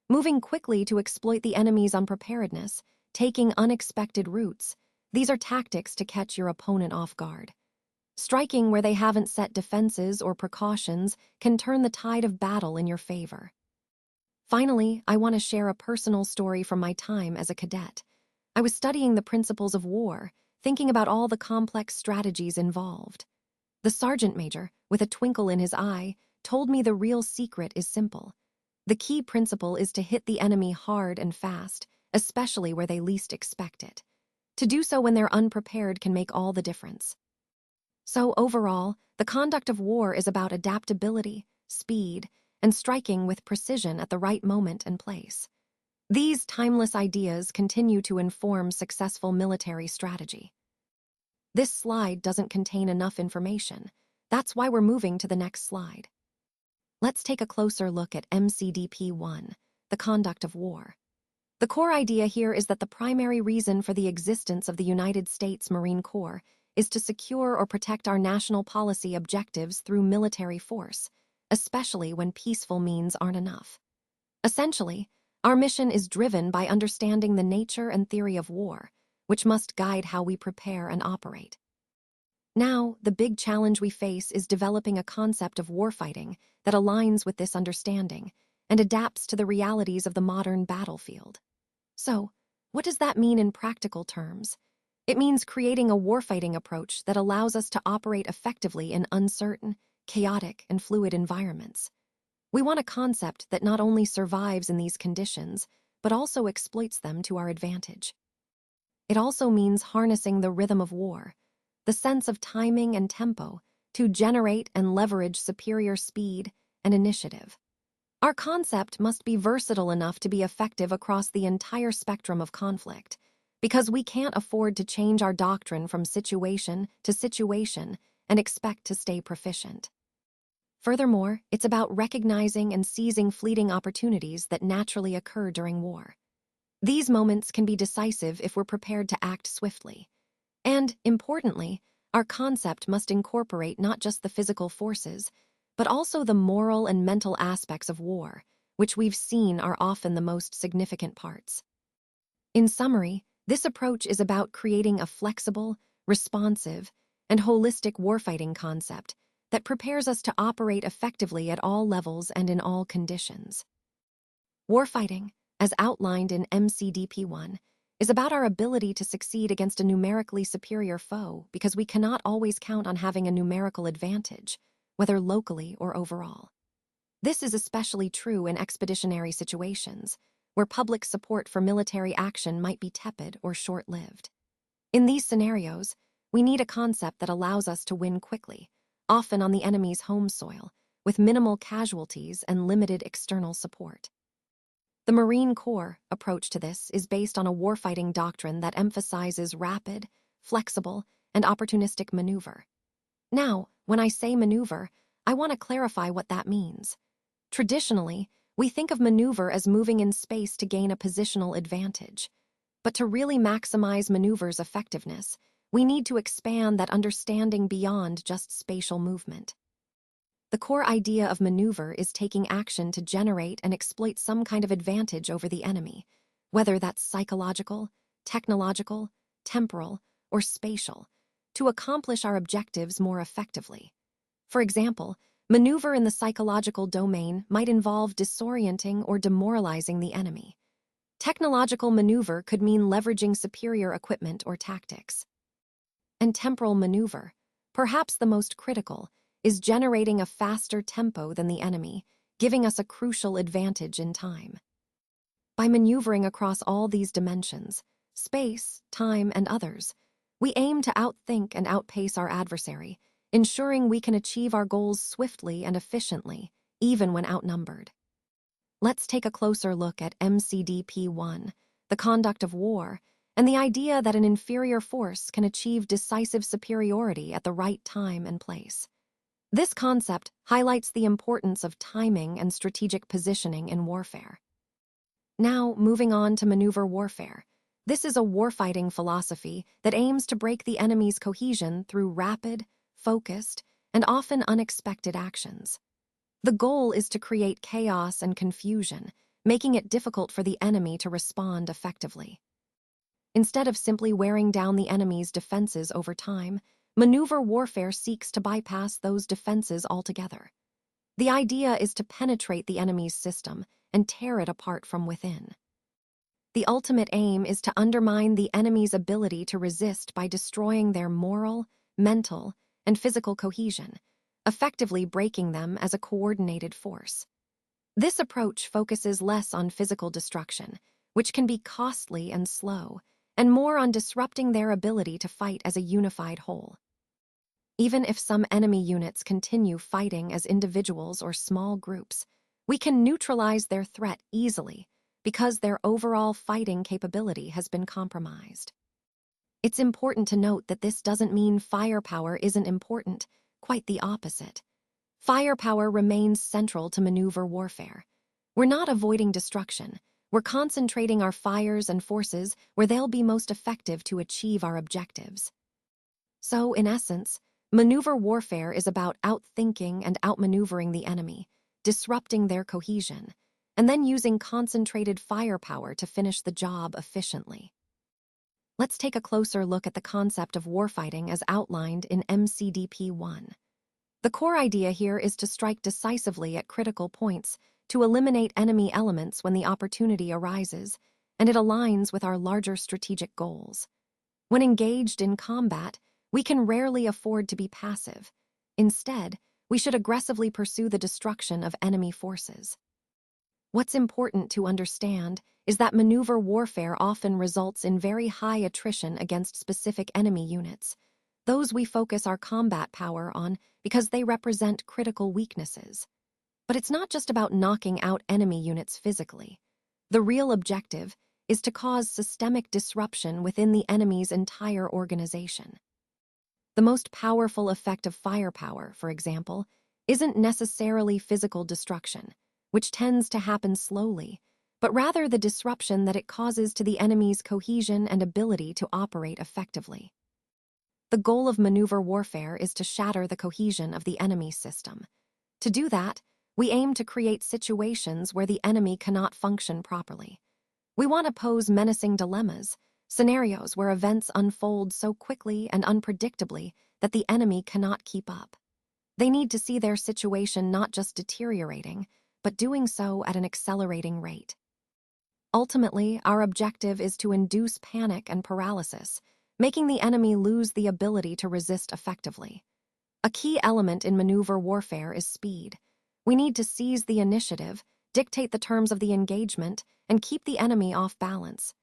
Moving quickly to exploit the enemy's unpreparedness, taking unexpected routes, these are tactics to catch your opponent off guard. Striking where they haven't set defenses or precautions can turn the tide of battle in your favor. Finally, I want to share a personal story from my time as a cadet. I was studying the principles of war, thinking about all the complex strategies involved. The sergeant major, with a twinkle in his eye, told me the real secret is simple. The key principle is to hit the enemy hard and fast, especially where they least expect it. To do so when they're unprepared can make all the difference. So overall, the conduct of war is about adaptability, speed, and striking with precision at the right moment and place. These timeless ideas continue to inform successful military strategy. This slide doesn't contain enough information. That's why we're moving to the next slide. Let's take a closer look at MCDP 1, the conduct of war. The core idea here is that the primary reason for the existence of the United States Marine Corps is to secure or protect our national policy objectives through military force, especially when peaceful means aren't enough. Essentially, our mission is driven by understanding the nature and theory of war, which must guide how we prepare and operate. Now, the big challenge we face is developing a concept of warfighting that aligns with this understanding and adapts to the realities of the modern battlefield. So, what does that mean in practical terms? It means creating a warfighting approach that allows us to operate effectively in uncertain, chaotic, and fluid environments. We want a concept that not only survives in these conditions, but also exploits them to our advantage. It also means harnessing the rhythm of war, the sense of timing and tempo, to generate and leverage superior speed and initiative. Our concept must be versatile enough to be effective across the entire spectrum of conflict, because we can't afford to change our doctrine from situation to situation and expect to stay proficient. Furthermore, it's about recognizing and seizing fleeting opportunities that naturally occur during war. These moments can be decisive if we're prepared to act swiftly. And, importantly, our concept must incorporate not just the physical forces, but also the moral and mental aspects of war, which we've seen are often the most significant parts. In summary, this approach is about creating a flexible, responsive, and holistic warfighting concept that prepares us to operate effectively at all levels and in all conditions. Warfighting, as outlined in MCDP 1, is about our ability to succeed against a numerically superior foe because we cannot always count on having a numerical advantage, whether locally or overall. This is especially true in expeditionary situations, where public support for military action might be tepid or short-lived. In these scenarios, we need a concept that allows us to win quickly, often on the enemy's home soil, with minimal casualties and limited external support. The Marine Corps approach to this is based on a warfighting doctrine that emphasizes rapid, flexible, and opportunistic maneuver. Now, when I say maneuver, I want to clarify what that means. Traditionally, we think of maneuver as moving in space to gain a positional advantage. But to really maximize maneuver's effectiveness, we need to expand that understanding beyond just spatial movement. The core idea of maneuver is taking action to generate and exploit some kind of advantage over the enemy, whether that's psychological, technological, temporal, or spatial, to accomplish our objectives more effectively. For example, maneuver in the psychological domain might involve disorienting or demoralizing the enemy. Technological maneuver could mean leveraging superior equipment or tactics. And temporal maneuver, perhaps the most critical, is generating a faster tempo than the enemy, giving us a crucial advantage in time. By maneuvering across all these dimensions, space, time, and others, we aim to outthink and outpace our adversary, ensuring we can achieve our goals swiftly and efficiently, even when outnumbered. Let's take a closer look at MCDP-1, the conduct of war, and the idea that an inferior force can achieve decisive superiority at the right time and place. This concept highlights the importance of timing and strategic positioning in warfare. Now, moving on to maneuver warfare. This is a warfighting philosophy that aims to break the enemy's cohesion through rapid, focused, and often unexpected actions. The goal is to create chaos and confusion, making it difficult for the enemy to respond effectively. Instead of simply wearing down the enemy's defenses over time, maneuver warfare seeks to bypass those defenses altogether. The idea is to penetrate the enemy's system and tear it apart from within. The ultimate aim is to undermine the enemy's ability to resist by destroying their moral, mental, and physical cohesion, effectively breaking them as a coordinated force. This approach focuses less on physical destruction, which can be costly and slow, and more on disrupting their ability to fight as a unified whole. Even if some enemy units continue fighting as individuals or small groups, we can neutralize their threat easily because their overall fighting capability has been compromised. It's important to note that this doesn't mean firepower isn't important, quite the opposite. Firepower remains central to maneuver warfare. We're not avoiding destruction. We're concentrating our fires and forces where they'll be most effective to achieve our objectives. So, in essence, maneuver warfare is about outthinking and outmaneuvering the enemy, disrupting their cohesion, and then using concentrated firepower to finish the job efficiently. Let's take a closer look at the concept of warfighting as outlined in MCDP-1. The core idea here is to strike decisively at critical points to eliminate enemy elements when the opportunity arises, and it aligns with our larger strategic goals. When engaged in combat, we can rarely afford to be passive. Instead, we should aggressively pursue the destruction of enemy forces. What's important to understand is that maneuver warfare often results in very high attrition against specific enemy units, those we focus our combat power on because they represent critical weaknesses. But it's not just about knocking out enemy units physically. The real objective is to cause systemic disruption within the enemy's entire organization. The most powerful effect of firepower, for example, isn't necessarily physical destruction, which tends to happen slowly, but rather the disruption that it causes to the enemy's cohesion and ability to operate effectively. The goal of maneuver warfare is to shatter the cohesion of the enemy's system. To do that, we aim to create situations where the enemy cannot function properly. We want to pose menacing dilemmas, scenarios where events unfold so quickly and unpredictably that the enemy cannot keep up. They need to see their situation not just deteriorating, but doing so at an accelerating rate. Ultimately, our objective is to induce panic and paralysis, making the enemy lose the ability to resist effectively. A key element in maneuver warfare is speed. We need to seize the initiative, dictate the terms of the engagement, and keep the enemy off balance.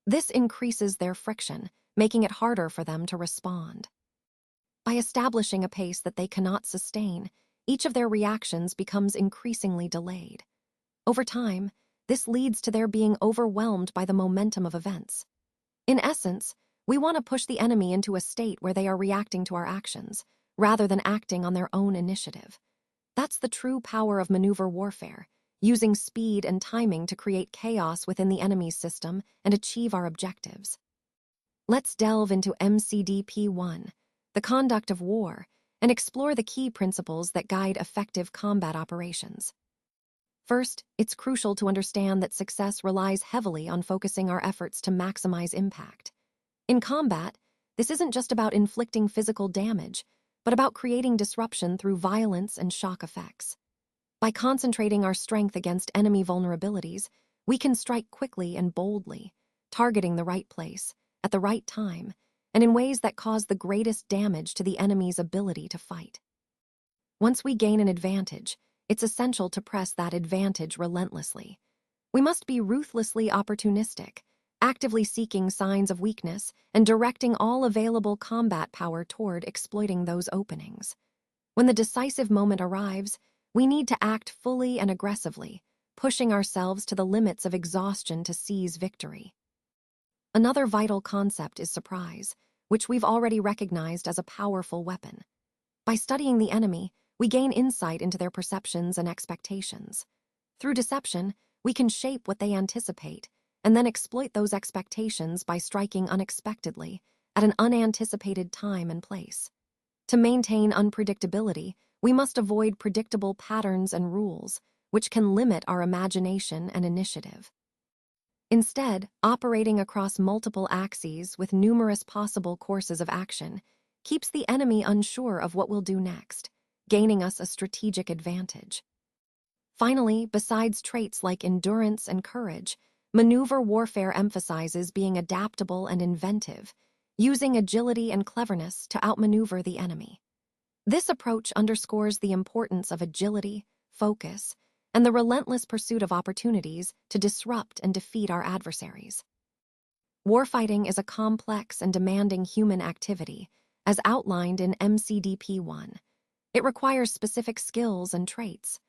This increases their friction, making it harder for them to respond. By establishing a pace that they cannot sustain, each of their reactions becomes increasingly delayed. Over time, this leads to their being overwhelmed by the momentum of events. In essence, we want to push the enemy into a state where they are reacting to our actions, rather than acting on their own initiative. That's the true power of maneuver warfare, using speed and timing to create chaos within the enemy's system and achieve our objectives. Let's delve into MCDP 1, the conduct of war, and explore the key principles that guide effective combat operations. First, it's crucial to understand that success relies heavily on focusing our efforts to maximize impact. In combat, this isn't just about inflicting physical damage, but about creating disruption through violence and shock effects. By concentrating our strength against enemy vulnerabilities, we can strike quickly and boldly, targeting the right place, at the right time, and in ways that cause the greatest damage to the enemy's ability to fight. Once we gain an advantage, it's essential to press that advantage relentlessly. We must be ruthlessly opportunistic, actively seeking signs of weakness and directing all available combat power toward exploiting those openings. When the decisive moment arrives, we need to act fully and aggressively, pushing ourselves to the limits of exhaustion to seize victory. Another vital concept is surprise, which we've already recognized as a powerful weapon. By studying the enemy, we gain insight into their perceptions and expectations. Through deception, we can shape what they anticipate, and then exploit those expectations by striking unexpectedly, at an unanticipated time and place. To maintain unpredictability, we must avoid predictable patterns and rules, which can limit our imagination and initiative. Instead, operating across multiple axes with numerous possible courses of action keeps the enemy unsure of what we'll do next, gaining us a strategic advantage. Finally, besides traits like endurance and courage, maneuver warfare emphasizes being adaptable and inventive, using agility and cleverness to outmaneuver the enemy. This approach underscores the importance of agility, focus, and the relentless pursuit of opportunities to disrupt and defeat our adversaries. Warfighting is a complex and demanding human activity, as outlined in MCDP 1. It requires specific skills and traits.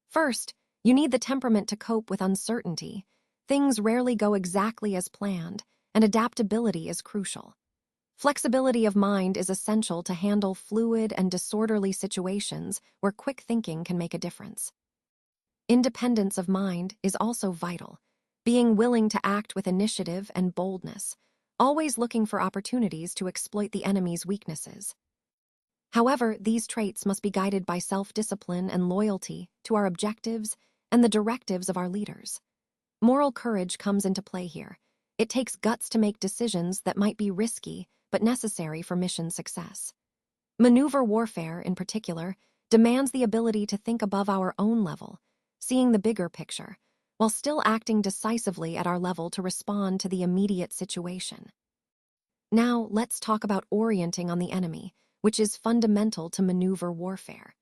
First, you need the temperament to cope with uncertainty. Things rarely go exactly as planned, and adaptability is crucial. Flexibility of mind is essential to handle fluid and disorderly situations where quick thinking can make a difference. Independence of mind is also vital, being willing to act with initiative and boldness, always looking for opportunities to exploit the enemy's weaknesses. However, these traits must be guided by self-discipline and loyalty to our objectives and the directives of our leaders. Moral courage comes into play here. It takes guts to make decisions that might be risky but necessary for mission success. Maneuver warfare, in particular, demands the ability to think above our own level, seeing the bigger picture, while still acting decisively at our level to respond to the immediate situation. Now, let's talk about orienting on the enemy, which is fundamental to maneuver warfare.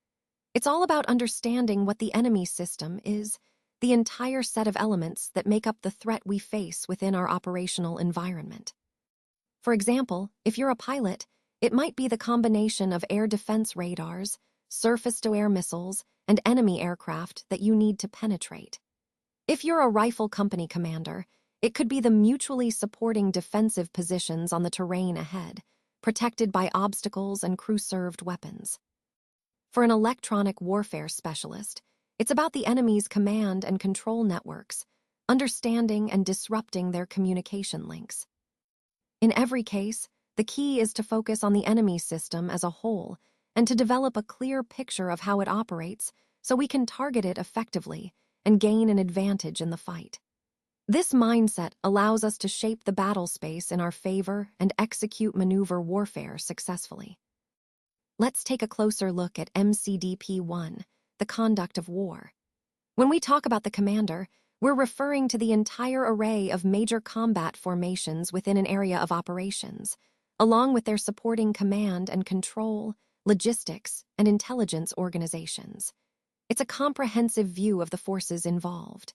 It's all about understanding what the enemy system is, the entire set of elements that make up the threat we face within our operational environment. For example, if you're a pilot, it might be the combination of air defense radars, surface-to-air missiles, and enemy aircraft that you need to penetrate. If you're a rifle company commander, it could be the mutually supporting defensive positions on the terrain ahead, protected by obstacles and crew-served weapons. For an electronic warfare specialist, it's about the enemy's command and control networks, understanding and disrupting their communication links. In every case, the key is to focus on the enemy system as a whole and to develop a clear picture of how it operates so we can target it effectively and gain an advantage in the fight. This mindset allows us to shape the battle space in our favor and execute maneuver warfare successfully. Let's take a closer look at MCDP 1, the conduct of war. When we talk about the commander, we're referring to the entire array of major combat formations within an area of operations, along with their supporting command and control, logistics, and intelligence organizations. It's a comprehensive view of the forces involved.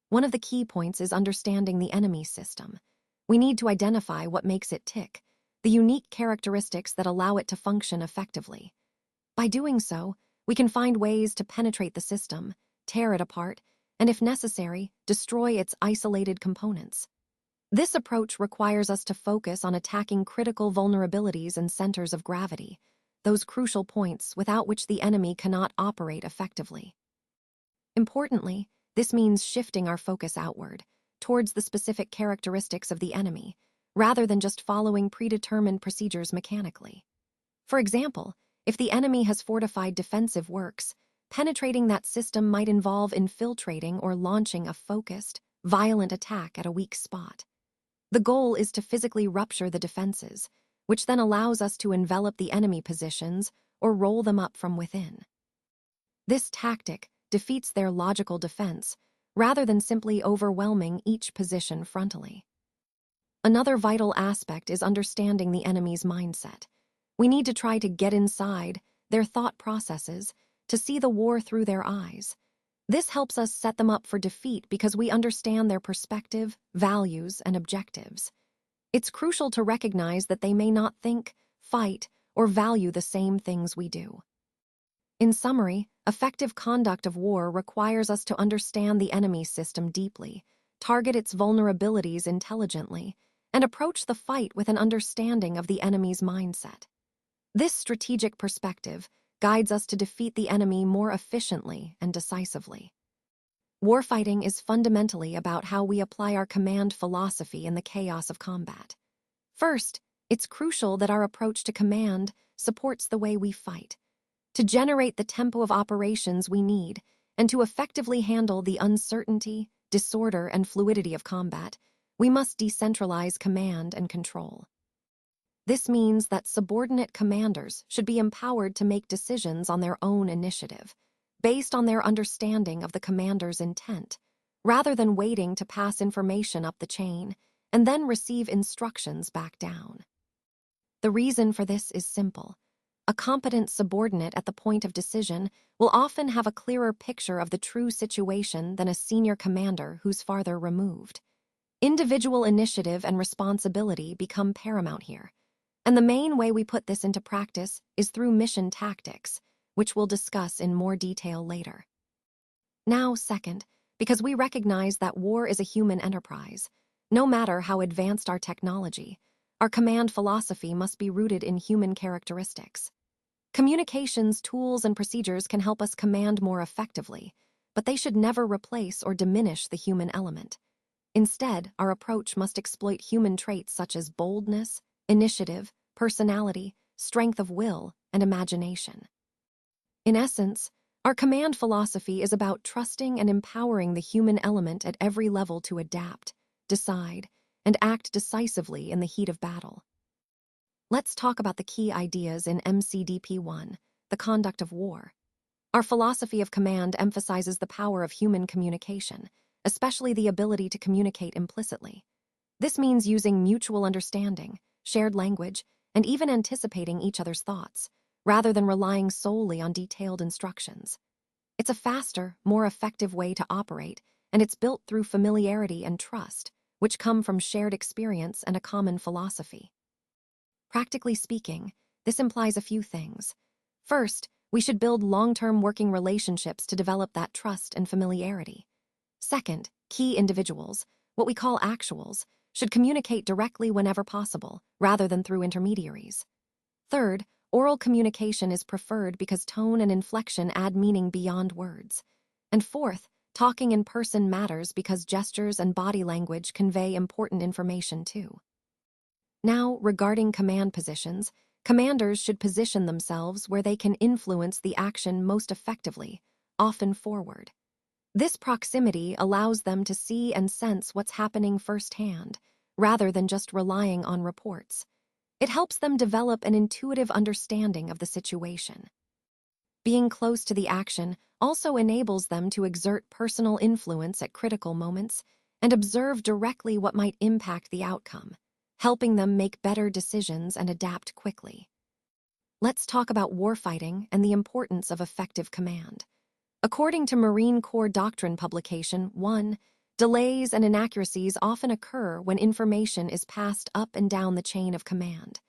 One of the key points is understanding the enemy system. We need to identify what makes it tick, the unique characteristics that allow it to function effectively. By doing so, We can find ways to penetrate the system, tear it apart, and if necessary, destroy its isolated components. This approach requires us to focus on attacking critical vulnerabilities and centers of gravity, those crucial points without which the enemy cannot operate effectively. Importantly, this means shifting our focus outward, towards the specific characteristics of the enemy, rather than just following predetermined procedures mechanically. For example, if the enemy has fortified defensive works, penetrating that system might involve infiltrating or launching a focused, violent attack at a weak spot. The goal is to physically rupture the defenses, which then allows us to envelop the enemy positions or roll them up from within. This tactic defeats their logical defense, rather than simply overwhelming each position frontally. Another vital aspect is understanding the enemy's mindset. We need to try to get inside their thought processes, to see the war through their eyes. This helps us set them up for defeat because we understand their perspective, values, and objectives. It's crucial to recognize that they may not think, fight, or value the same things we do. In summary, effective conduct of war requires us to understand the enemy system deeply, target its vulnerabilities intelligently, and approach the fight with an understanding of the enemy's mindset. This strategic perspective guides us to defeat the enemy more efficiently and decisively. Warfighting is fundamentally about how we apply our command philosophy in the chaos of combat. First, it's crucial that our approach to command supports the way we fight. To generate the tempo of operations we need, and to effectively handle the uncertainty, disorder, and fluidity of combat, we must decentralize command and control. This means that subordinate commanders should be empowered to make decisions on their own initiative, based on their understanding of the commander's intent, rather than waiting to pass information up the chain and then receive instructions back down. The reason for this is simple. A competent subordinate at the point of decision will often have a clearer picture of the true situation than a senior commander who's farther removed. Individual initiative and responsibility become paramount here, and the main way we put this into practice is through mission tactics, which we'll discuss in more detail later. Now, second, because we recognize that war is a human enterprise, no matter how advanced our technology, our command philosophy must be rooted in human characteristics. Communications, tools, and procedures can help us command more effectively, but they should never replace or diminish the human element. Instead, our approach must exploit human traits such as boldness, initiative, personality, strength of will, and imagination. In essence, our command philosophy is about trusting and empowering the human element at every level to adapt, decide, and act decisively in the heat of battle. Let's talk about the key ideas in MCDP 1, the conduct of war. Our philosophy of command emphasizes the power of human communication, especially the ability to communicate implicitly. This means using mutual understanding, shared language, and even anticipating each other's thoughts, rather than relying solely on detailed instructions. It's a faster, more effective way to operate, and it's built through familiarity and trust, which come from shared experience and a common philosophy. Practically speaking, this implies a few things. First, we should build long-term working relationships to develop that trust and familiarity. Second, key individuals, what we call actuals, should communicate directly whenever possible, rather than through intermediaries. Third, oral communication is preferred because tone and inflection add meaning beyond words. And fourth, talking in person matters because gestures and body language convey important information too. Now, regarding command positions, commanders should position themselves where they can influence the action most effectively, often forward. This proximity allows them to see and sense what's happening firsthand, rather than just relying on reports. It helps them develop an intuitive understanding of the situation. Being close to the action also enables them to exert personal influence at critical moments and observe directly what might impact the outcome, helping them make better decisions and adapt quickly. Let's talk about warfighting and the importance of effective command. According to Marine Corps Doctrine Publication 1, delays and inaccuracies often occur when information is passed up and down the chain of command.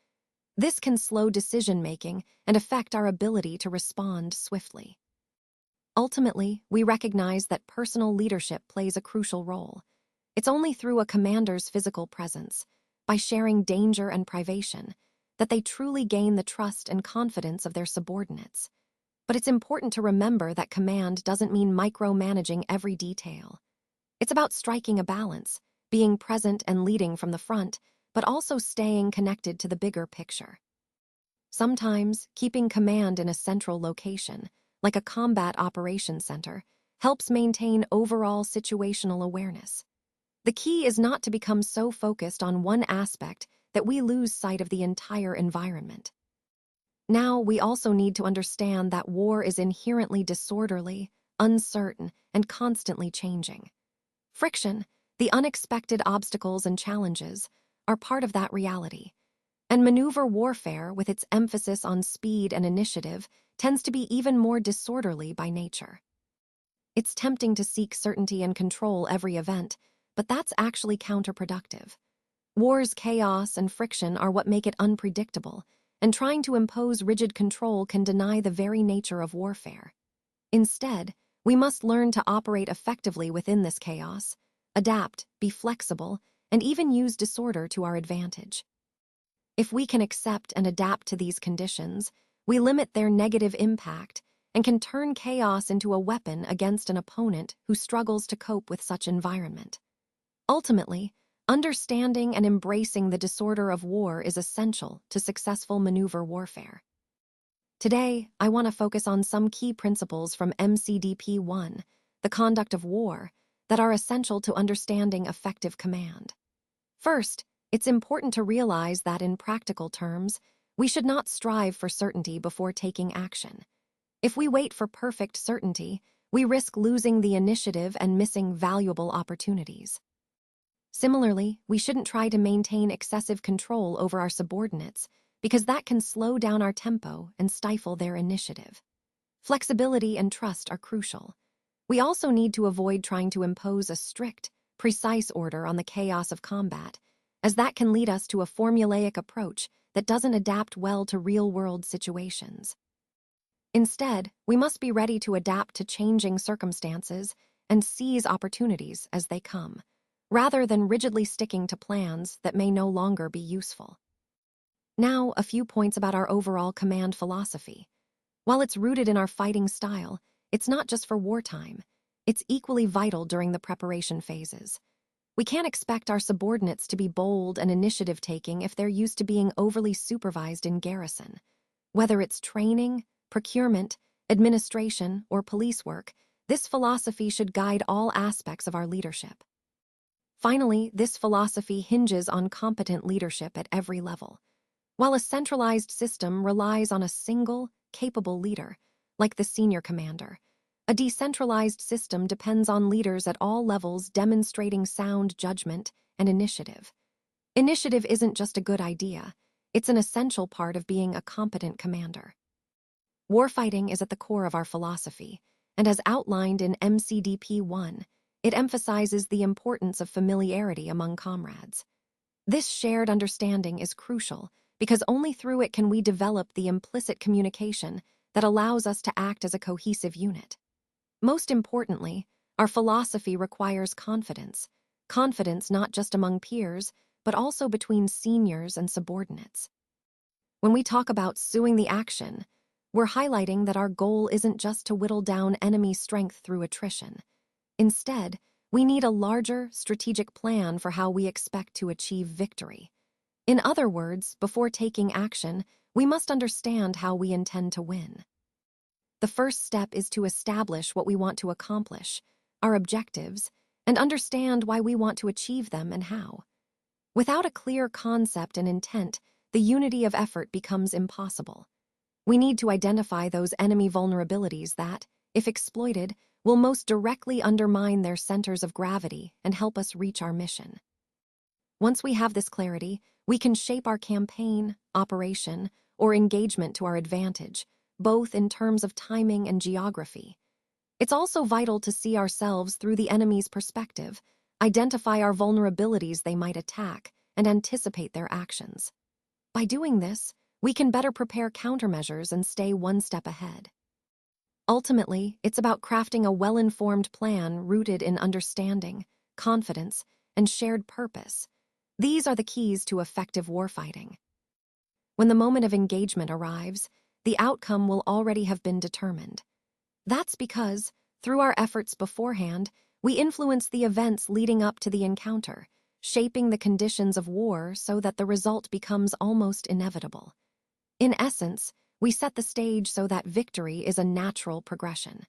This can slow decision-making and affect our ability to respond swiftly. Ultimately, we recognize that personal leadership plays a crucial role. It's only through a commander's physical presence, by sharing danger and privation, that they truly gain the trust and confidence of their subordinates. But it's important to remember that command doesn't mean micromanaging every detail. It's about striking a balance, being present and leading from the front, but also staying connected to the bigger picture. Sometimes, keeping command in a central location, like a combat operations center, helps maintain overall situational awareness. The key is not to become so focused on one aspect that we lose sight of the entire environment. Now, we also need to understand that war is inherently disorderly, uncertain, and constantly changing. Friction, the unexpected obstacles and challenges, are part of that reality. And maneuver warfare, with its emphasis on speed and initiative, tends to be even more disorderly by nature. It's tempting to seek certainty and control every event, but that's actually counterproductive. War's chaos and friction are what make it unpredictable, and trying to impose rigid control can deny the very nature of warfare. Instead, we must learn to operate effectively within this chaos, adapt, be flexible, and even use disorder to our advantage. If we can accept and adapt to these conditions, we limit their negative impact and can turn chaos into a weapon against an opponent who struggles to cope with such environment. Ultimately, understanding and embracing the disorder of war is essential to successful maneuver warfare. Today, I want to focus on some key principles from MCDP 1, the conduct of war, that are essential to understanding effective command. First, it's important to realize that in practical terms, we should not strive for certainty before taking action. If we wait for perfect certainty, we risk losing the initiative and missing valuable opportunities. Similarly, we shouldn't try to maintain excessive control over our subordinates, because that can slow down our tempo and stifle their initiative. Flexibility and trust are crucial. We also need to avoid trying to impose a strict, precise order on the chaos of combat, as that can lead us to a formulaic approach that doesn't adapt well to real-world situations. Instead, we must be ready to adapt to changing circumstances and seize opportunities as they come, rather than rigidly sticking to plans that may no longer be useful. Now, a few points about our overall command philosophy. While it's rooted in our fighting style, it's not just for wartime. It's equally vital during the preparation phases. We can't expect our subordinates to be bold and initiative-taking if they're used to being overly supervised in garrison. Whether it's training, procurement, administration, or police work, this philosophy should guide all aspects of our leadership. Finally, this philosophy hinges on competent leadership at every level. While a centralized system relies on a single, capable leader, like the senior commander, a decentralized system depends on leaders at all levels demonstrating sound judgment and initiative. Initiative isn't just a good idea, it's an essential part of being a competent commander. Warfighting is at the core of our philosophy, and as outlined in MCDP 1, it emphasizes the importance of familiarity among comrades. This shared understanding is crucial because only through it can we develop the implicit communication that allows us to act as a cohesive unit. Most importantly, our philosophy requires confidence. Confidence not just among peers, but also between seniors and subordinates. When we talk about suing the action, we're highlighting that our goal isn't just to whittle down enemy strength through attrition. Instead, we need a larger, strategic plan for how we expect to achieve victory. In other words, before taking action, we must understand how we intend to win. The first step is to establish what we want to accomplish, our objectives, and understand why we want to achieve them and how. Without a clear concept and intent, the unity of effort becomes impossible. We need to identify those enemy vulnerabilities that, if exploited, will most directly undermine their centers of gravity and help us reach our mission. Once we have this clarity, we can shape our campaign, operation, or engagement to our advantage, both in terms of timing and geography. It's also vital to see ourselves through the enemy's perspective, identify our vulnerabilities they might attack, and anticipate their actions. By doing this, we can better prepare countermeasures and stay one step ahead. Ultimately, it's about crafting a well-informed plan rooted in understanding, confidence, and shared purpose. These are the keys to effective warfighting. When the moment of engagement arrives, the outcome will already have been determined. That's because, through our efforts beforehand, we influence the events leading up to the encounter, shaping the conditions of war so that the result becomes almost inevitable. In essence, we set the stage so that victory is a natural progression.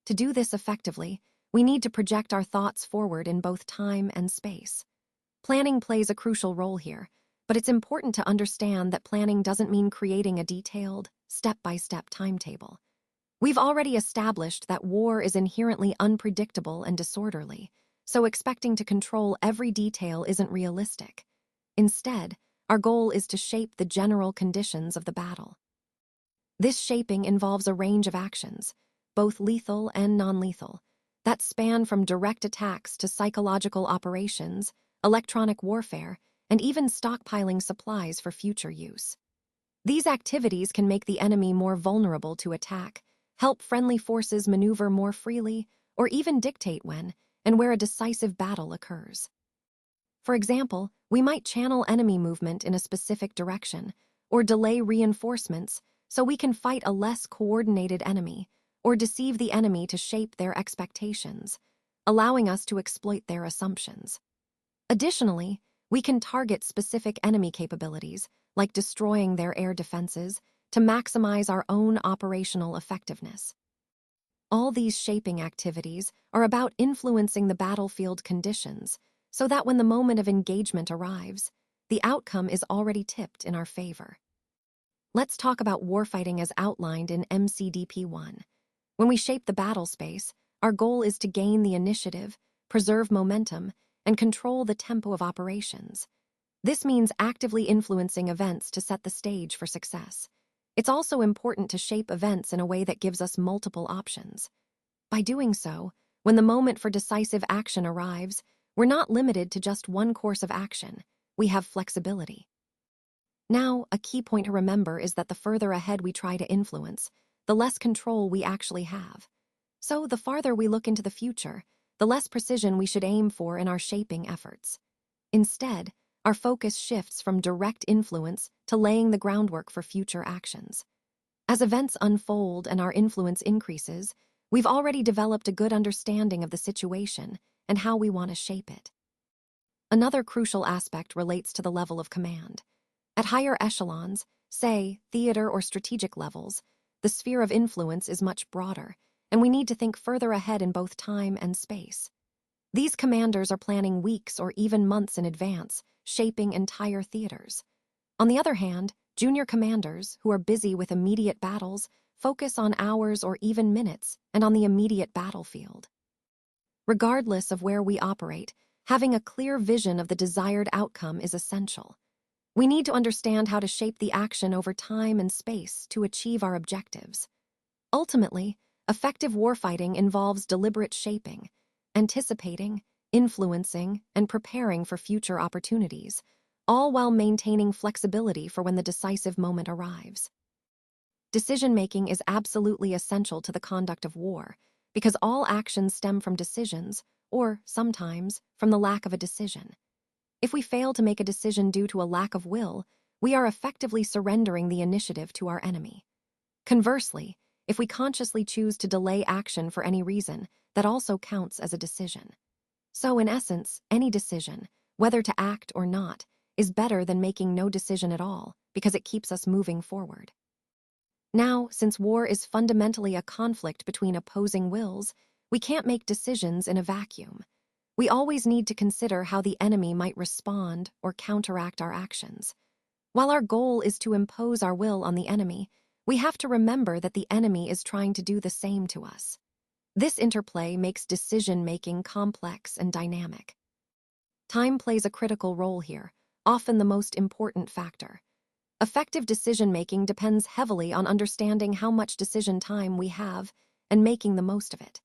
To do this effectively, we need to project our thoughts forward in both time and space. Planning plays a crucial role here, but it's important to understand that planning doesn't mean creating a detailed, step-by-step timetable. We've already established that war is inherently unpredictable and disorderly, so expecting to control every detail isn't realistic. Instead, our goal is to shape the general conditions of the battle. This shaping involves a range of actions, both lethal and non-lethal, that span from direct attacks to psychological operations, electronic warfare, and even stockpiling supplies for future use. These activities can make the enemy more vulnerable to attack, help friendly forces maneuver more freely, or even dictate when and where a decisive battle occurs. For example, we might channel enemy movement in a specific direction, or delay reinforcements so we can fight a less coordinated enemy, or deceive the enemy to shape their expectations, allowing us to exploit their assumptions. Additionally, we can target specific enemy capabilities, like destroying their air defenses, to maximize our own operational effectiveness. All these shaping activities are about influencing the battlefield conditions so that when the moment of engagement arrives, the outcome is already tipped in our favor. Let's talk about warfighting as outlined in MCDP 1. When we shape the battle space, our goal is to gain the initiative, preserve momentum, and control the tempo of operations. This means actively influencing events to set the stage for success. It's also important to shape events in a way that gives us multiple options. By doing so, when the moment for decisive action arrives, we're not limited to just one course of action. We have flexibility. Now, a key point to remember is that the further ahead we try to influence, the less control we actually have. So, the farther we look into the future, the less precision we should aim for in our shaping efforts. Instead, our focus shifts from direct influence to laying the groundwork for future actions. As events unfold and our influence increases, we've already developed a good understanding of the situation and how we want to shape it. Another crucial aspect relates to the level of command. At higher echelons, say, theater or strategic levels, the sphere of influence is much broader, and we need to think further ahead in both time and space. These commanders are planning weeks or even months in advance, shaping entire theaters. On the other hand, junior commanders, who are busy with immediate battles, focus on hours or even minutes and on the immediate battlefield. Regardless of where we operate, having a clear vision of the desired outcome is essential. We need to understand how to shape the action over time and space to achieve our objectives. Ultimately, effective warfighting involves deliberate shaping, anticipating, influencing, and preparing for future opportunities, all while maintaining flexibility for when the decisive moment arrives. Decision-making is absolutely essential to the conduct of war, because all actions stem from decisions, or, sometimes, from the lack of a decision. If we fail to make a decision due to a lack of will, we are effectively surrendering the initiative to our enemy. Conversely, if we consciously choose to delay action for any reason, that also counts as a decision. So, in essence, any decision, whether to act or not, is better than making no decision at all, because it keeps us moving forward. Now, since war is fundamentally a conflict between opposing wills, we can't make decisions in a vacuum. We always need to consider how the enemy might respond or counteract our actions. While our goal is to impose our will on the enemy, we have to remember that the enemy is trying to do the same to us. This interplay makes decision-making complex and dynamic. Time plays a critical role here, often the most important factor. Effective decision-making depends heavily on understanding how much decision time we have and making the most of it.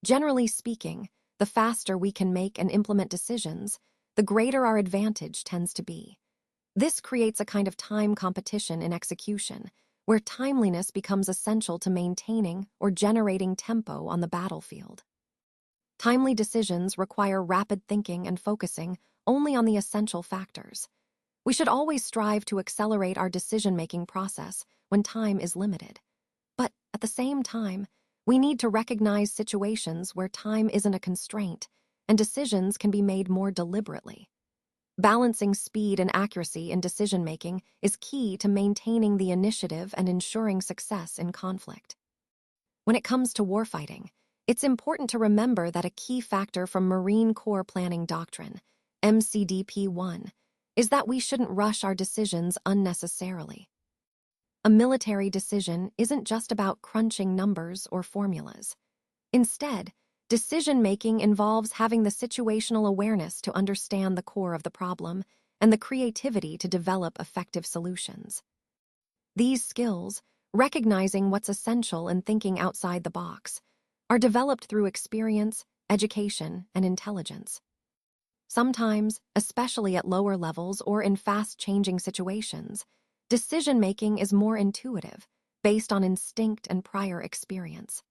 Generally speaking, the faster we can make and implement decisions, the greater our advantage tends to be. This creates a kind of time competition in execution, where timeliness becomes essential to maintaining or generating tempo on the battlefield. Timely decisions require rapid thinking and focusing only on the essential factors. We should always strive to accelerate our decision-making process when time is limited. But at the same time, we need to recognize situations where time isn't a constraint and decisions can be made more deliberately. Balancing speed and accuracy in decision-making is key to maintaining the initiative and ensuring success in conflict. When it comes to warfighting, it's important to remember that a key factor from Marine Corps Planning Doctrine, MCDP 1, is that we shouldn't rush our decisions unnecessarily. A military decision isn't just about crunching numbers or formulas. Instead, decision-making involves having the situational awareness to understand the core of the problem and the creativity to develop effective solutions. These skills, recognizing what's essential and thinking outside the box, are developed through experience, education, and intelligence. Sometimes, especially at lower levels or in fast-changing situations, decision-making is more intuitive, based on instinct and prior experience.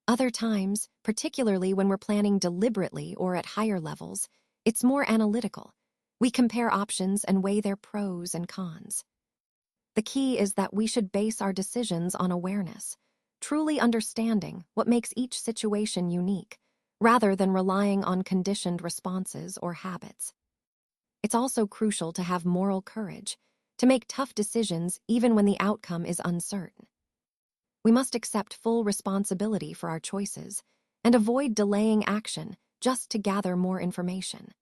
Other times, particularly when we're planning deliberately or at higher levels, it's more analytical. We compare options and weigh their pros and cons. The key is that we should base our decisions on awareness, truly understanding what makes each situation unique, rather than relying on conditioned responses or habits. It's also crucial to have moral courage, to make tough decisions even when the outcome is uncertain. We must accept full responsibility for our choices and avoid delaying action just to gather more information.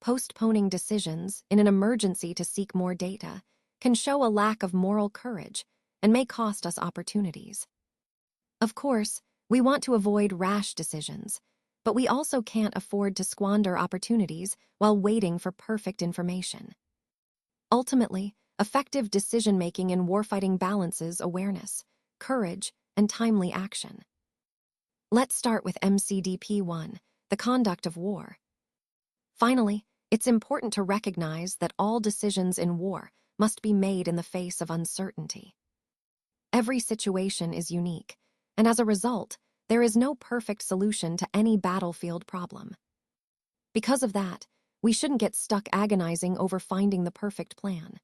Postponing decisions in an emergency to seek more data can show a lack of moral courage and may cost us opportunities. Of course, we want to avoid rash decisions, but we also can't afford to squander opportunities while waiting for perfect information. Ultimately, effective decision-making in warfighting balances awareness, courage, and timely action. Let's start with MCDP 1, the conduct of war. Finally, it's important to recognize that all decisions in war must be made in the face of uncertainty. Every situation is unique, and as a result, there is no perfect solution to any battlefield problem. Because of that, we shouldn't get stuck agonizing over finding the perfect plan.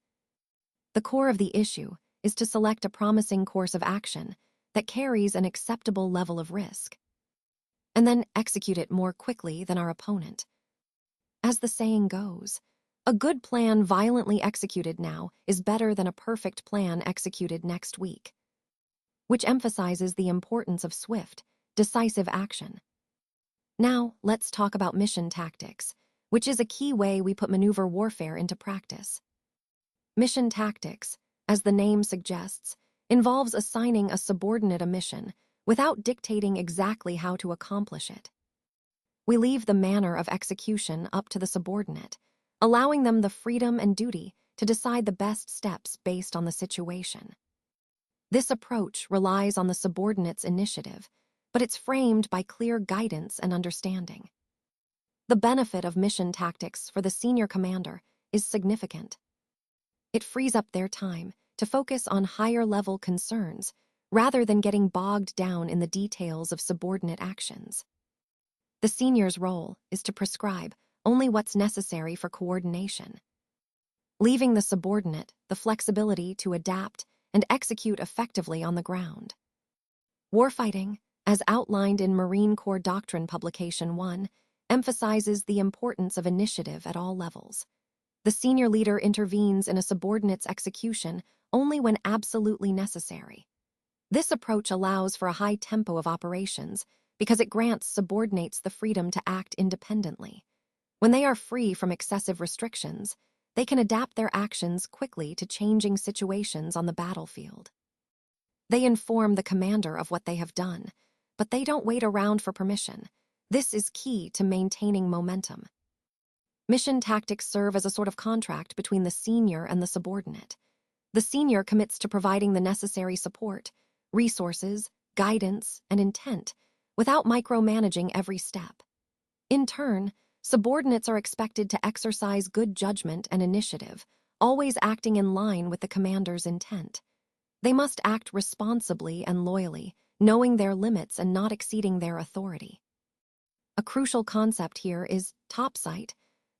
The core of the issue is to select a promising course of action that carries an acceptable level of risk, and then execute it more quickly than our opponent. As the saying goes, a good plan violently executed now is better than a perfect plan executed next week, which emphasizes the importance of swift, decisive action. Now, let's talk about mission tactics, which is a key way we put maneuver warfare into practice. Mission tactics, as the name suggests, involves assigning a subordinate a mission without dictating exactly how to accomplish it. We leave the manner of execution up to the subordinate, allowing them the freedom and duty to decide the best steps based on the situation. This approach relies on the subordinate's initiative, but it's framed by clear guidance and understanding. The benefit of mission tactics for the senior commander is significant. It frees up their time to focus on higher-level concerns rather than getting bogged down in the details of subordinate actions. The senior's role is to prescribe only what's necessary for coordination, leaving the subordinate the flexibility to adapt and execute effectively on the ground. Warfighting, as outlined in Marine Corps Doctrine Publication 1, emphasizes the importance of initiative at all levels. The senior leader intervenes in a subordinate's execution only when absolutely necessary. This approach allows for a high tempo of operations because it grants subordinates the freedom to act independently. When they are free from excessive restrictions, they can adapt their actions quickly to changing situations on the battlefield. They inform the commander of what they have done, but they don't wait around for permission. This is key to maintaining momentum. Mission tactics serve as a sort of contract between the senior and the subordinate. The senior commits to providing the necessary support, resources, guidance, and intent without micromanaging every step. In turn, subordinates are expected to exercise good judgment and initiative, always acting in line with the commander's intent. They must act responsibly and loyally, knowing their limits and not exceeding their authority. A crucial concept here is topsight,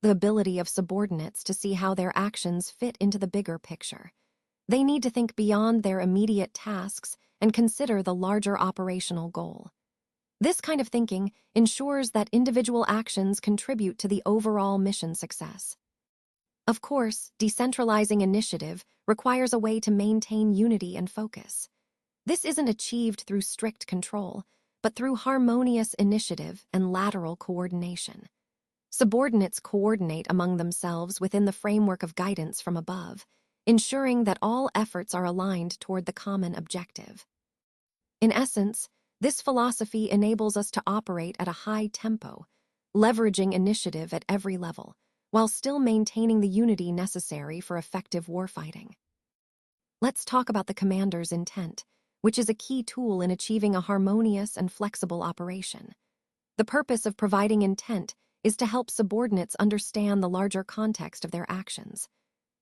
the ability of subordinates to see how their actions fit into the bigger picture. They need to think beyond their immediate tasks and consider the larger operational goal. This kind of thinking ensures that individual actions contribute to the overall mission success. Of course, decentralizing initiative requires a way to maintain unity and focus. This isn't achieved through strict control, but through harmonious initiative and lateral coordination. Subordinates coordinate among themselves within the framework of guidance from above, ensuring that all efforts are aligned toward the common objective. In essence, this philosophy enables us to operate at a high tempo, leveraging initiative at every level, while still maintaining the unity necessary for effective warfighting. Let's talk about the commander's intent, which is a key tool in achieving a harmonious and flexible operation. The purpose of providing intent is to help subordinates understand the larger context of their actions.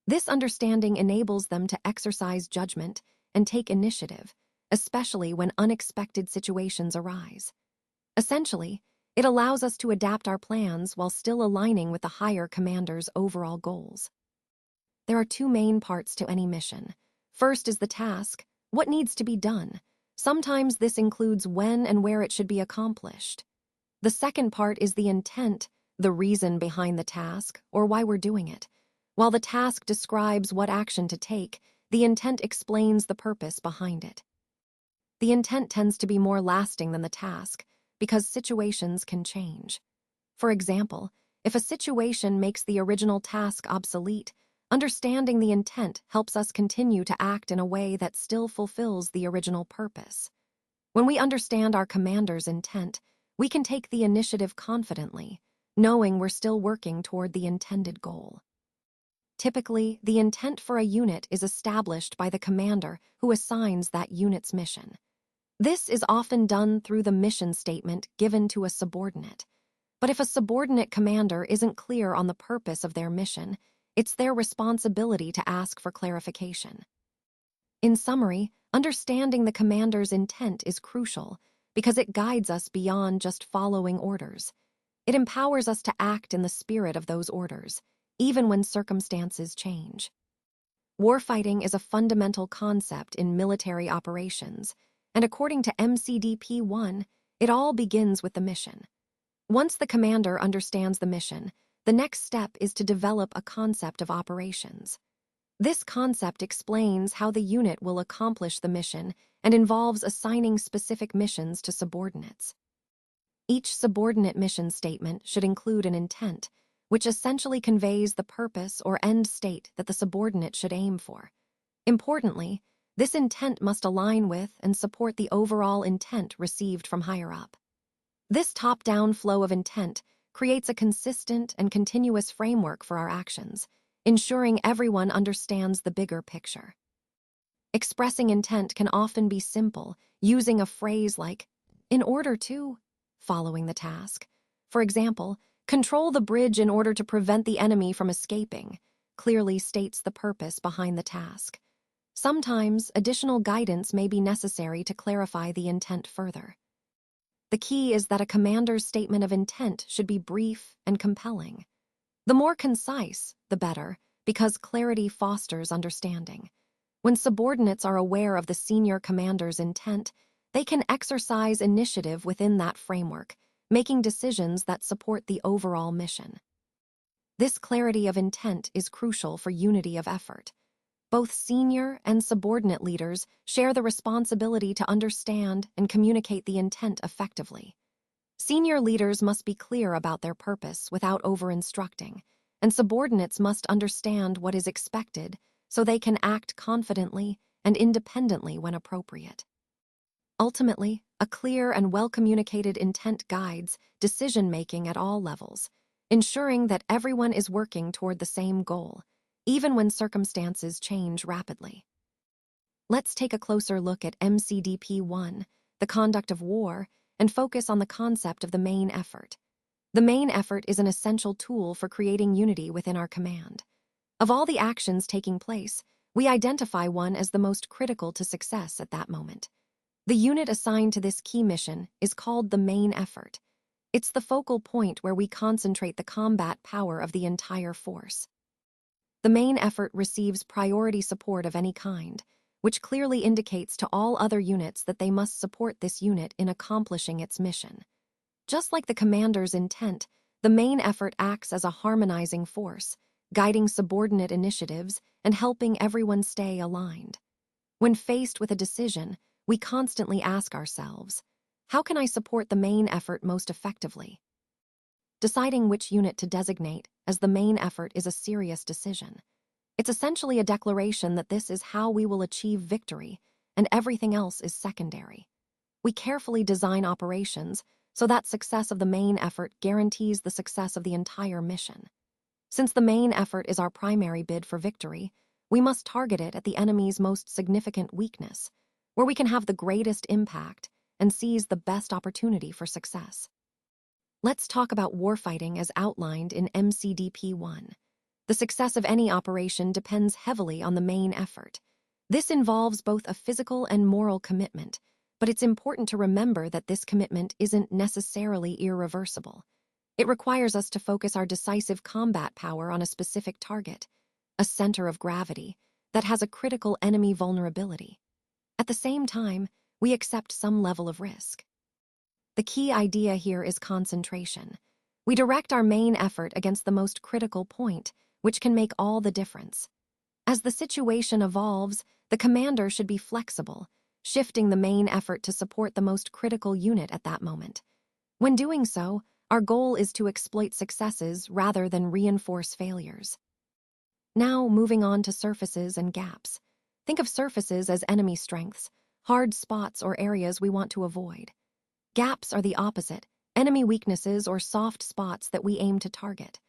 This understanding enables them to exercise judgment and take initiative, especially when unexpected situations arise. Essentially, it allows us to adapt our plans while still aligning with the higher commander's overall goals. There are two main parts to any mission. First is the task, what needs to be done. Sometimes this includes when and where it should be accomplished. The second part is the intent, the reason behind the task, or why we're doing it. While the task describes what action to take, the intent explains the purpose behind it. The intent tends to be more lasting than the task, because situations can change. For example, if a situation makes the original task obsolete, understanding the intent helps us continue to act in a way that still fulfills the original purpose. When we understand our commander's intent, we can take the initiative confidently, knowing we're still working toward the intended goal. Typically, the intent for a unit is established by the commander who assigns that unit's mission. This is often done through the mission statement given to a subordinate. But if a subordinate commander isn't clear on the purpose of their mission, it's their responsibility to ask for clarification. In summary, understanding the commander's intent is crucial because it guides us beyond just following orders. It empowers us to act in the spirit of those orders, even when circumstances change. Warfighting is a fundamental concept in military operations, and according to MCDP 1, it all begins with the mission. Once the commander understands the mission, the next step is to develop a concept of operations. This concept explains how the unit will accomplish the mission and involves assigning specific missions to subordinates. Each subordinate mission statement should include an intent, which essentially conveys the purpose or end state that the subordinate should aim for. Importantly, this intent must align with and support the overall intent received from higher up. This top-down flow of intent creates a consistent and continuous framework for our actions, ensuring everyone understands the bigger picture. Expressing intent can often be simple, using a phrase like, "in order to," following the task. For example, "control the bridge in order to prevent the enemy from escaping," clearly states the purpose behind the task. Sometimes, additional guidance may be necessary to clarify the intent further. The key is that a commander's statement of intent should be brief and compelling. The more concise, the better, because clarity fosters understanding. When subordinates are aware of the senior commander's intent, they can exercise initiative within that framework, making decisions that support the overall mission. This clarity of intent is crucial for unity of effort. Both senior and subordinate leaders share the responsibility to understand and communicate the intent effectively. Senior leaders must be clear about their purpose without over-instructing, and subordinates must understand what is expected so they can act confidently and independently when appropriate. Ultimately, a clear and well-communicated intent guides decision-making at all levels, ensuring that everyone is working toward the same goal, even when circumstances change rapidly. Let's take a closer look at MCDP 1, the conduct of war, and focus on the concept of the main effort. The main effort is an essential tool for creating unity within our command. Of all the actions taking place, we identify one as the most critical to success at that moment. The unit assigned to this key mission is called the main effort. It's the focal point where we concentrate the combat power of the entire force. The main effort receives priority support of any kind, which clearly indicates to all other units that they must support this unit in accomplishing its mission. Just like the commander's intent, the main effort acts as a harmonizing force, guiding subordinate initiatives and helping everyone stay aligned. When faced with a decision, we constantly ask ourselves, how can I support the main effort most effectively? Deciding which unit to designate as the main effort is a serious decision. It's essentially a declaration that this is how we will achieve victory, and everything else is secondary. We carefully design operations so that success of the main effort guarantees the success of the entire mission. Since the main effort is our primary bid for victory, we must target it at the enemy's most significant weakness, where we can have the greatest impact and seize the best opportunity for success. Let's talk about warfighting as outlined in MCDP 1. The success of any operation depends heavily on the main effort. This involves both a physical and moral commitment, but it's important to remember that this commitment isn't necessarily irreversible. It requires us to focus our decisive combat power on a specific target, a center of gravity, that has a critical enemy vulnerability. At the same time, we accept some level of risk. The key idea here is concentration. We direct our main effort against the most critical point, which can make all the difference. As the situation evolves, the commander should be flexible, shifting the main effort to support the most critical unit at that moment. When doing so, our goal is to exploit successes rather than reinforce failures. Now, moving on to surfaces and gaps. Think of surfaces as enemy strengths, hard spots or areas we want to avoid. Gaps are the opposite, enemy weaknesses or soft spots that we aim to target.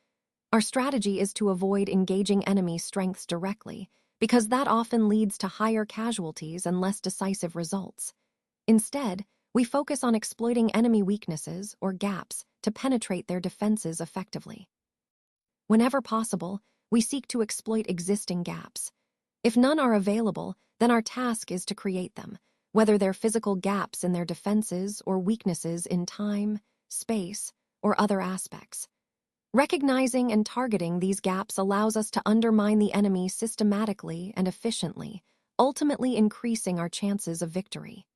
Our strategy is to avoid engaging enemy strengths directly, because that often leads to higher casualties and less decisive results. Instead, we focus on exploiting enemy weaknesses or gaps to penetrate their defenses effectively. Whenever possible, we seek to exploit existing gaps. If none are available, then our task is to create them, whether they're physical gaps in their defenses or weaknesses in time, space, or other aspects. Recognizing and targeting these gaps allows us to undermine the enemy systematically and efficiently, ultimately increasing our chances of victory.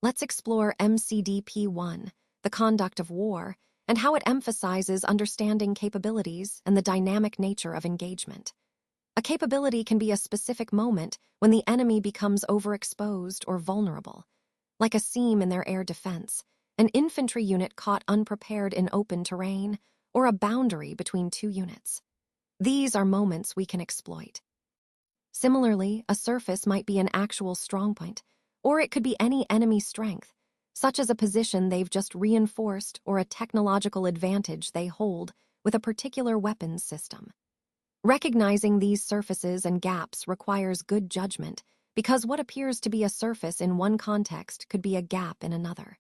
Let's explore MCDP 1, the conduct of war, and how it emphasizes understanding capabilities and the dynamic nature of engagement. A capability can be a specific moment when the enemy becomes overexposed or vulnerable, like a seam in their air defense, an infantry unit caught unprepared in open terrain, or a boundary between two units. These are moments we can exploit. Similarly, a surface might be an actual strongpoint, or it could be any enemy strength, such as a position they've just reinforced or a technological advantage they hold with a particular weapons system. Recognizing these surfaces and gaps requires good judgment, because what appears to be a surface in one context could be a gap in another.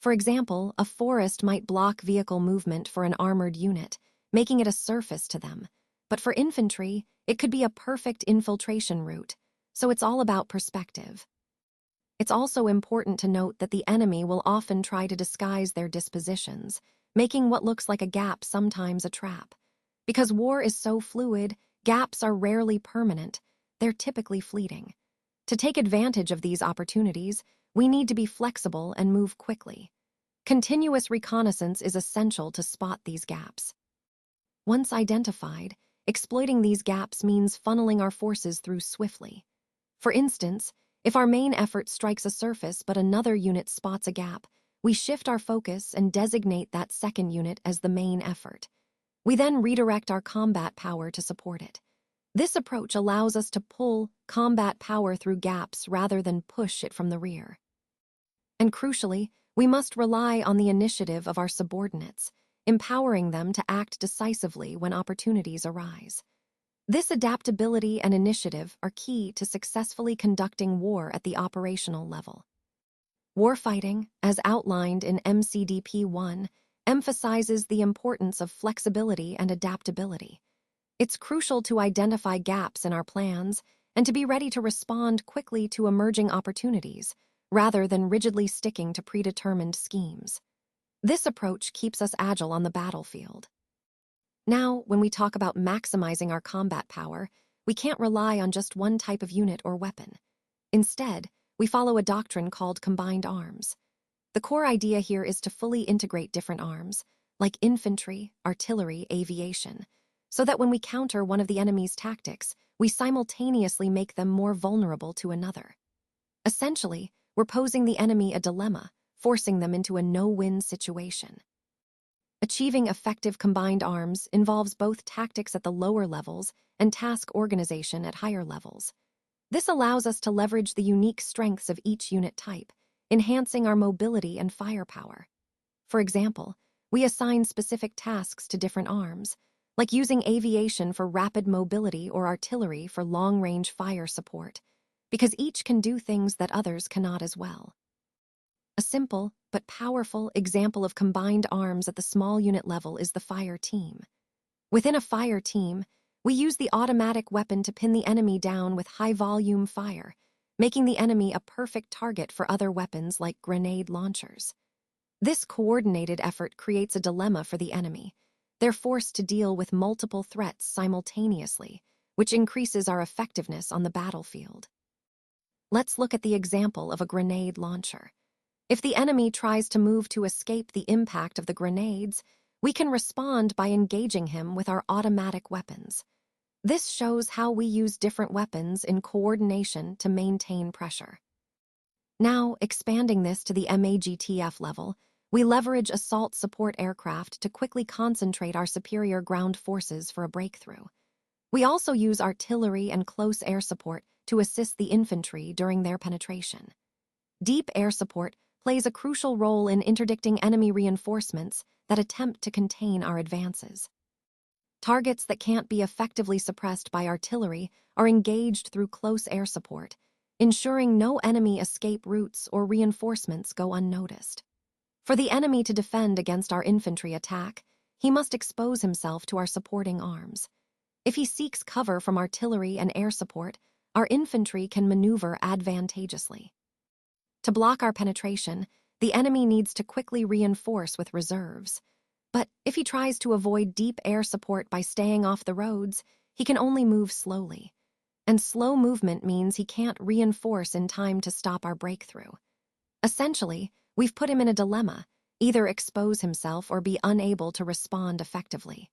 For example, a forest might block vehicle movement for an armored unit, making it a surface to them. But for infantry, it could be a perfect infiltration route, so it's all about perspective. It's also important to note that the enemy will often try to disguise their dispositions, making what looks like a gap sometimes a trap. Because war is so fluid, gaps are rarely permanent, they're typically fleeting. To take advantage of these opportunities, we need to be flexible and move quickly. Continuous reconnaissance is essential to spot these gaps. Once identified, exploiting these gaps means funneling our forces through swiftly. For instance, if our main effort strikes a surface but another unit spots a gap, we shift our focus and designate that second unit as the main effort. We then redirect our combat power to support it. This approach allows us to pull combat power through gaps rather than push it from the rear. And crucially, we must rely on the initiative of our subordinates, empowering them to act decisively when opportunities arise. This adaptability and initiative are key to successfully conducting war at the operational level. Warfighting, as outlined in MCDP 1, emphasizes the importance of flexibility and adaptability. It's crucial to identify gaps in our plans and to be ready to respond quickly to emerging opportunities, rather than rigidly sticking to predetermined schemes. This approach keeps us agile on the battlefield. Now, when we talk about maximizing our combat power, we can't rely on just one type of unit or weapon. Instead, we follow a doctrine called combined arms. The core idea here is to fully integrate different arms, like infantry, artillery, aviation, so that when we counter one of the enemy's tactics, we simultaneously make them more vulnerable to another. Essentially, we're posing the enemy a dilemma, forcing them into a no-win situation. Achieving effective combined arms involves both tactics at the lower levels and task organization at higher levels. This allows us to leverage the unique strengths of each unit type, enhancing our mobility and firepower. For example, we assign specific tasks to different arms, like using aviation for rapid mobility or artillery for long-range fire support, because each can do things that others cannot as well. A simple but powerful example of combined arms at the small unit level is the fire team. Within a fire team, we use the automatic weapon to pin the enemy down with high-volume fire, making the enemy a perfect target for other weapons like grenade launchers. This coordinated effort creates a dilemma for the enemy. They're forced to deal with multiple threats simultaneously, which increases our effectiveness on the battlefield. Let's look at the example of a grenade launcher. If the enemy tries to move to escape the impact of the grenades, we can respond by engaging him with our automatic weapons. This shows how we use different weapons in coordination to maintain pressure. Now, expanding this to the MAGTF level, we leverage assault support aircraft to quickly concentrate our superior ground forces for a breakthrough. We also use artillery and close air support to assist the infantry during their penetration. Deep air support plays a crucial role in interdicting enemy reinforcements that attempt to contain our advances. Targets that can't be effectively suppressed by artillery are engaged through close air support, ensuring no enemy escape routes or reinforcements go unnoticed. For the enemy to defend against our infantry attack, he must expose himself to our supporting arms. If he seeks cover from artillery and air support, our infantry can maneuver advantageously. To block our penetration, the enemy needs to quickly reinforce with reserves. But if he tries to avoid deep air support by staying off the roads, he can only move slowly. And slow movement means he can't reinforce in time to stop our breakthrough. Essentially, we've put him in a dilemma, either expose himself or be unable to respond effectively.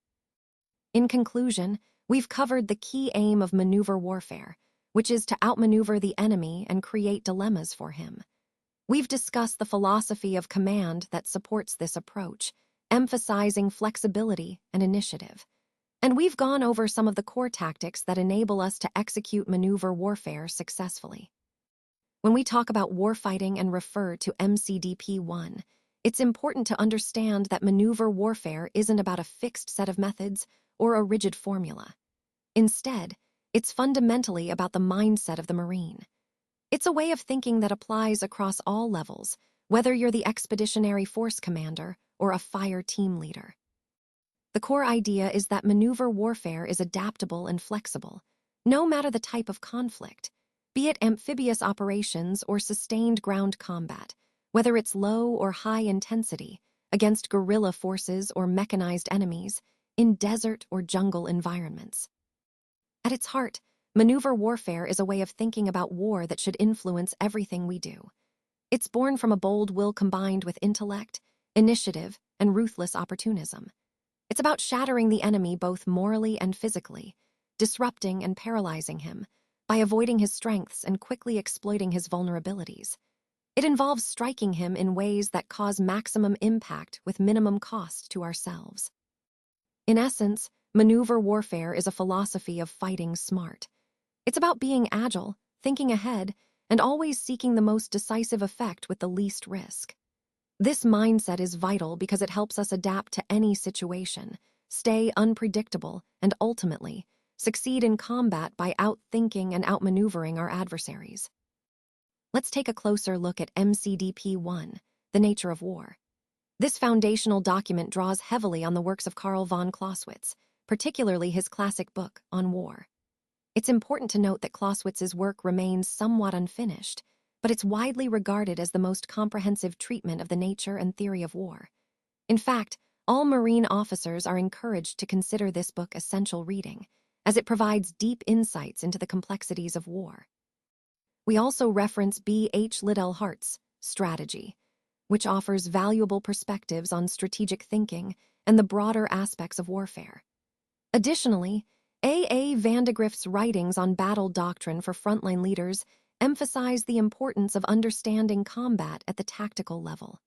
In conclusion, we've covered the key aim of maneuver warfare, which is to outmaneuver the enemy and create dilemmas for him. We've discussed the philosophy of command that supports this approach, emphasizing flexibility and initiative. And we've gone over some of the core tactics that enable us to execute maneuver warfare successfully. When we talk about warfighting and refer to MCDP 1, it's important to understand that maneuver warfare isn't about a fixed set of methods or a rigid formula. Instead, it's fundamentally about the mindset of the Marine. It's a way of thinking that applies across all levels, whether you're the expeditionary force commander or a fire team leader. The core idea is that maneuver warfare is adaptable and flexible, no matter the type of conflict, be it amphibious operations or sustained ground combat, whether it's low or high intensity, against guerrilla forces or mechanized enemies, in desert or jungle environments. At its heart, maneuver warfare is a way of thinking about war that should influence everything we do. It's born from a bold will combined with intellect, initiative, and ruthless opportunism. It's about shattering the enemy both morally and physically, disrupting and paralyzing him, by avoiding his strengths and quickly exploiting his vulnerabilities. It involves striking him in ways that cause maximum impact with minimum cost to ourselves. In essence, maneuver warfare is a philosophy of fighting smart. It's about being agile, thinking ahead, and always seeking the most decisive effect with the least risk. This mindset is vital because it helps us adapt to any situation, stay unpredictable, and ultimately, succeed in combat by outthinking and outmaneuvering our adversaries. Let's take a closer look at MCDP 1, The Nature of War. This foundational document draws heavily on the works of Karl von Clausewitz, particularly his classic book on war. It's important to note that Clausewitz's work remains somewhat unfinished, but it's widely regarded as the most comprehensive treatment of the nature and theory of war. In fact, all Marine officers are encouraged to consider this book essential reading, as it provides deep insights into the complexities of war. We also reference B. H. Liddell Hart's Strategy, which offers valuable perspectives on strategic thinking and the broader aspects of warfare. Additionally, A. Vandegrift's writings on battle doctrine for frontline leaders emphasize the importance of understanding combat at the tactical level.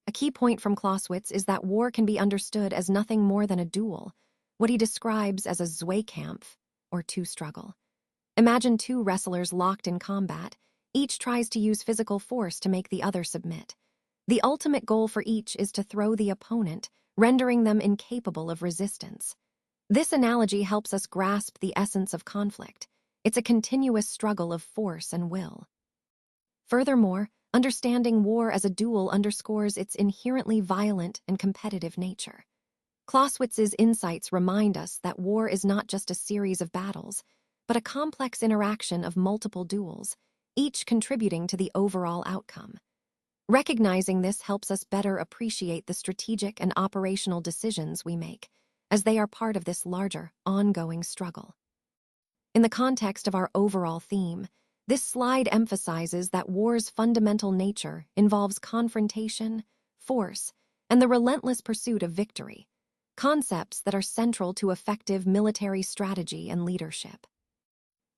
A key point from Clausewitz is that war can be understood as nothing more than a duel, what he describes as a Zweikampf, or two-struggle. Imagine two wrestlers locked in combat. Each tries to use physical force to make the other submit. The ultimate goal for each is to throw the opponent, rendering them incapable of resistance. This analogy helps us grasp the essence of conflict. It's a continuous struggle of force and will. Furthermore, understanding war as a duel underscores its inherently violent and competitive nature. Clausewitz's insights remind us that war is not just a series of battles, but a complex interaction of multiple duels, each contributing to the overall outcome. Recognizing this helps us better appreciate the strategic and operational decisions we make, as they are part of this larger, ongoing struggle. In the context of our overall theme, this slide emphasizes that war's fundamental nature involves confrontation, force, and the relentless pursuit of victory, concepts that are central to effective military strategy and leadership.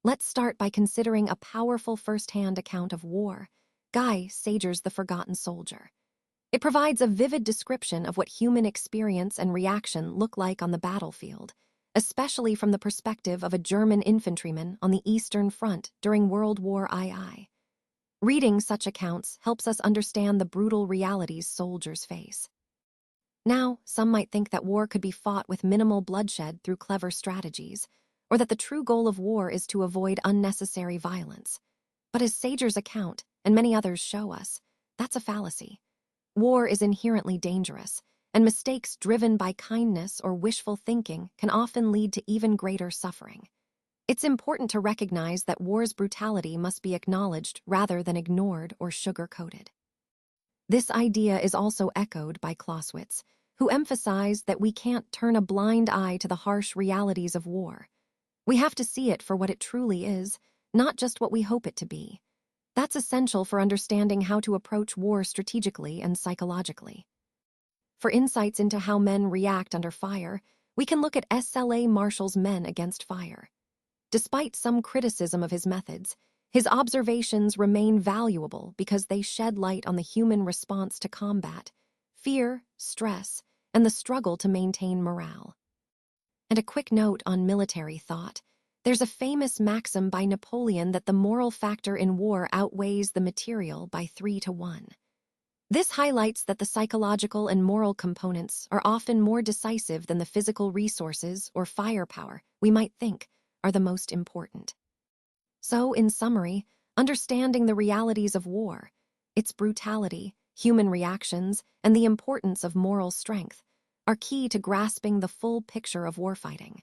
Let's start by considering a powerful first-hand account of war, Guy Sager's The Forgotten Soldier. It provides a vivid description of what human experience and reaction look like on the battlefield, especially from the perspective of a German infantryman on the Eastern Front during World War II. Reading such accounts helps us understand the brutal realities soldiers face. Now, some might think that war could be fought with minimal bloodshed through clever strategies, or that the true goal of war is to avoid unnecessary violence. But as Sager's account, and many others show us, that's a fallacy. War is inherently dangerous, and mistakes driven by kindness or wishful thinking can often lead to even greater suffering. It's important to recognize that war's brutality must be acknowledged rather than ignored or sugar-coated. This idea is also echoed by Clausewitz, who emphasized that we can't turn a blind eye to the harsh realities of war. We have to see it for what it truly is, not just what we hope it to be. That's essential for understanding how to approach war strategically and psychologically. For insights into how men react under fire, we can look at S.L.A. Marshall's Men Against Fire. Despite some criticism of his methods, his observations remain valuable because they shed light on the human response to combat, fear, stress, and the struggle to maintain morale. And a quick note on military thought. There's a famous maxim by Napoleon that the moral factor in war outweighs the material by 3-to-1. This highlights that the psychological and moral components are often more decisive than the physical resources or firepower we might think are the most important. So, in summary, understanding the realities of war, its brutality, human reactions, and the importance of moral strength are key to grasping the full picture of warfighting.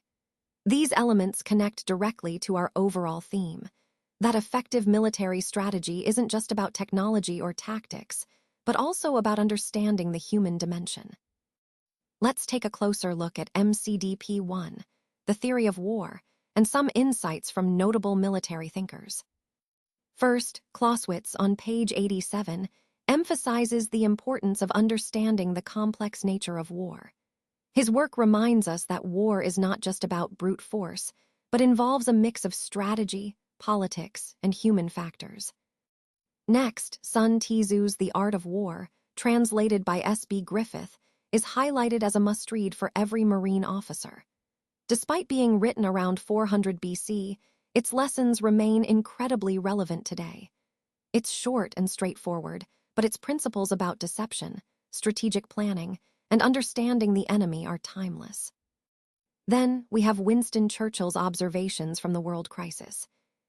These elements connect directly to our overall theme, that effective military strategy isn't just about technology or tactics, but also about understanding the human dimension. Let's take a closer look at MCDP 1, the theory of war, and some insights from notable military thinkers. First, Clausewitz on page 87 emphasizes the importance of understanding the complex nature of war. His work reminds us that war is not just about brute force, but involves a mix of strategy, politics, and human factors. Next, Sun Tzu's The Art of War, translated by S.B. Griffith, is highlighted as a must-read for every Marine officer. Despite being written around 400 BC, its lessons remain incredibly relevant today. It's short and straightforward, but its principles about deception, strategic planning, and understanding the enemy are timeless. Then, we have Winston Churchill's observations from the world crisis.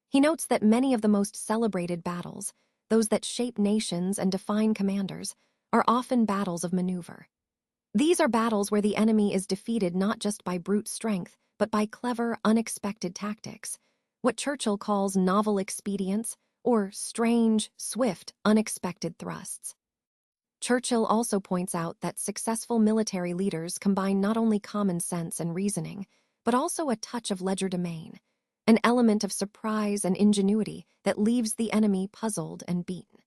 He notes that many of the most celebrated battles, those that shape nations and define commanders, are often battles of maneuver. These are battles where the enemy is defeated not just by brute strength, but by clever, unexpected tactics, what Churchill calls novel expedients, or strange, swift, unexpected thrusts. Churchill also points out that successful military leaders combine not only common sense and reasoning, but also a touch of legerdemain, an element of surprise and ingenuity that leaves the enemy puzzled and beaten.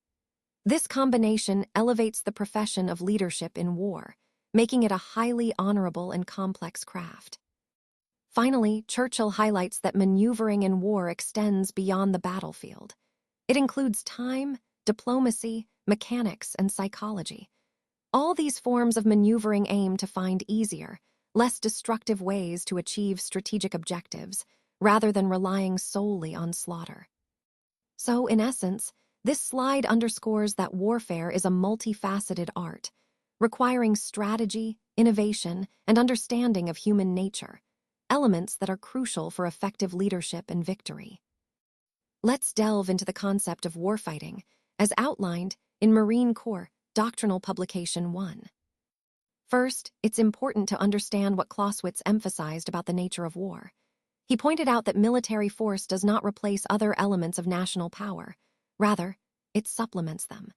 This combination elevates the profession of leadership in war, making it a highly honorable and complex craft. Finally, Churchill highlights that maneuvering in war extends beyond the battlefield. It includes time, diplomacy, mechanics, and psychology. All these forms of maneuvering aim to find easier, less destructive ways to achieve strategic objectives, rather than relying solely on slaughter. So, in essence, this slide underscores that warfare is a multifaceted art, requiring strategy, innovation, and understanding of human nature, elements that are crucial for effective leadership and victory. Let's delve into the concept of warfighting, as outlined in Marine Corps Doctrinal Publication 1. First, it's important to understand what Clausewitz emphasized about the nature of war. He pointed out that military force does not replace other elements of national power. Rather, it supplements them.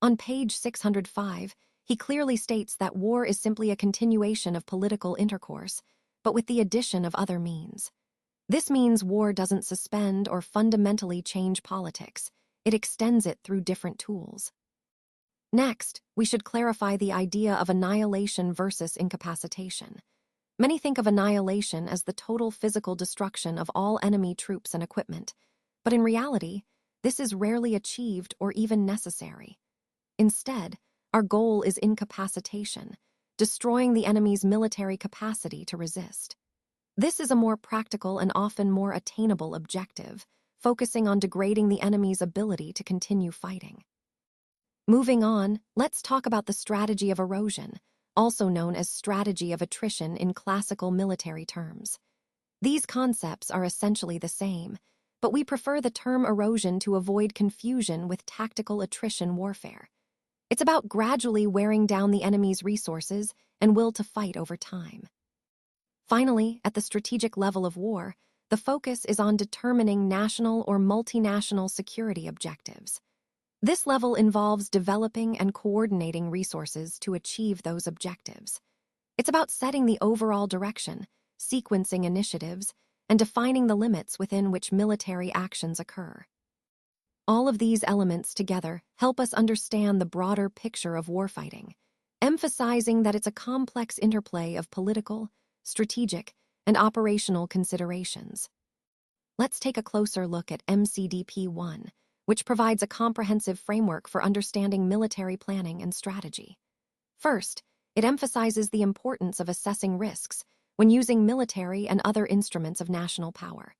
On page 605, he clearly states that war is simply a continuation of political intercourse, but with the addition of other means. This means war doesn't suspend or fundamentally change politics. It extends it through different tools. Next, we should clarify the idea of annihilation versus incapacitation. Many think of annihilation as the total physical destruction of all enemy troops and equipment, but in reality, this is rarely achieved or even necessary. Instead, our goal is incapacitation, destroying the enemy's military capacity to resist. This is a more practical and often more attainable objective, focusing on degrading the enemy's ability to continue fighting. Moving on, let's talk about the strategy of erosion, also known as strategy of attrition in classical military terms. These concepts are essentially the same, but we prefer the term erosion to avoid confusion with tactical attrition warfare. It's about gradually wearing down the enemy's resources and will to fight over time. Finally, at the strategic level of war, the focus is on determining national or multinational security objectives. This level involves developing and coordinating resources to achieve those objectives. It's about setting the overall direction, sequencing initiatives, and defining the limits within which military actions occur. All of these elements together help us understand the broader picture of warfighting, emphasizing that it's a complex interplay of political, strategic, and operational considerations. Let's take a closer look at MCDP 1, which provides a comprehensive framework for understanding military planning and strategy. First, it emphasizes the importance of assessing risks when using military and other instruments of national power.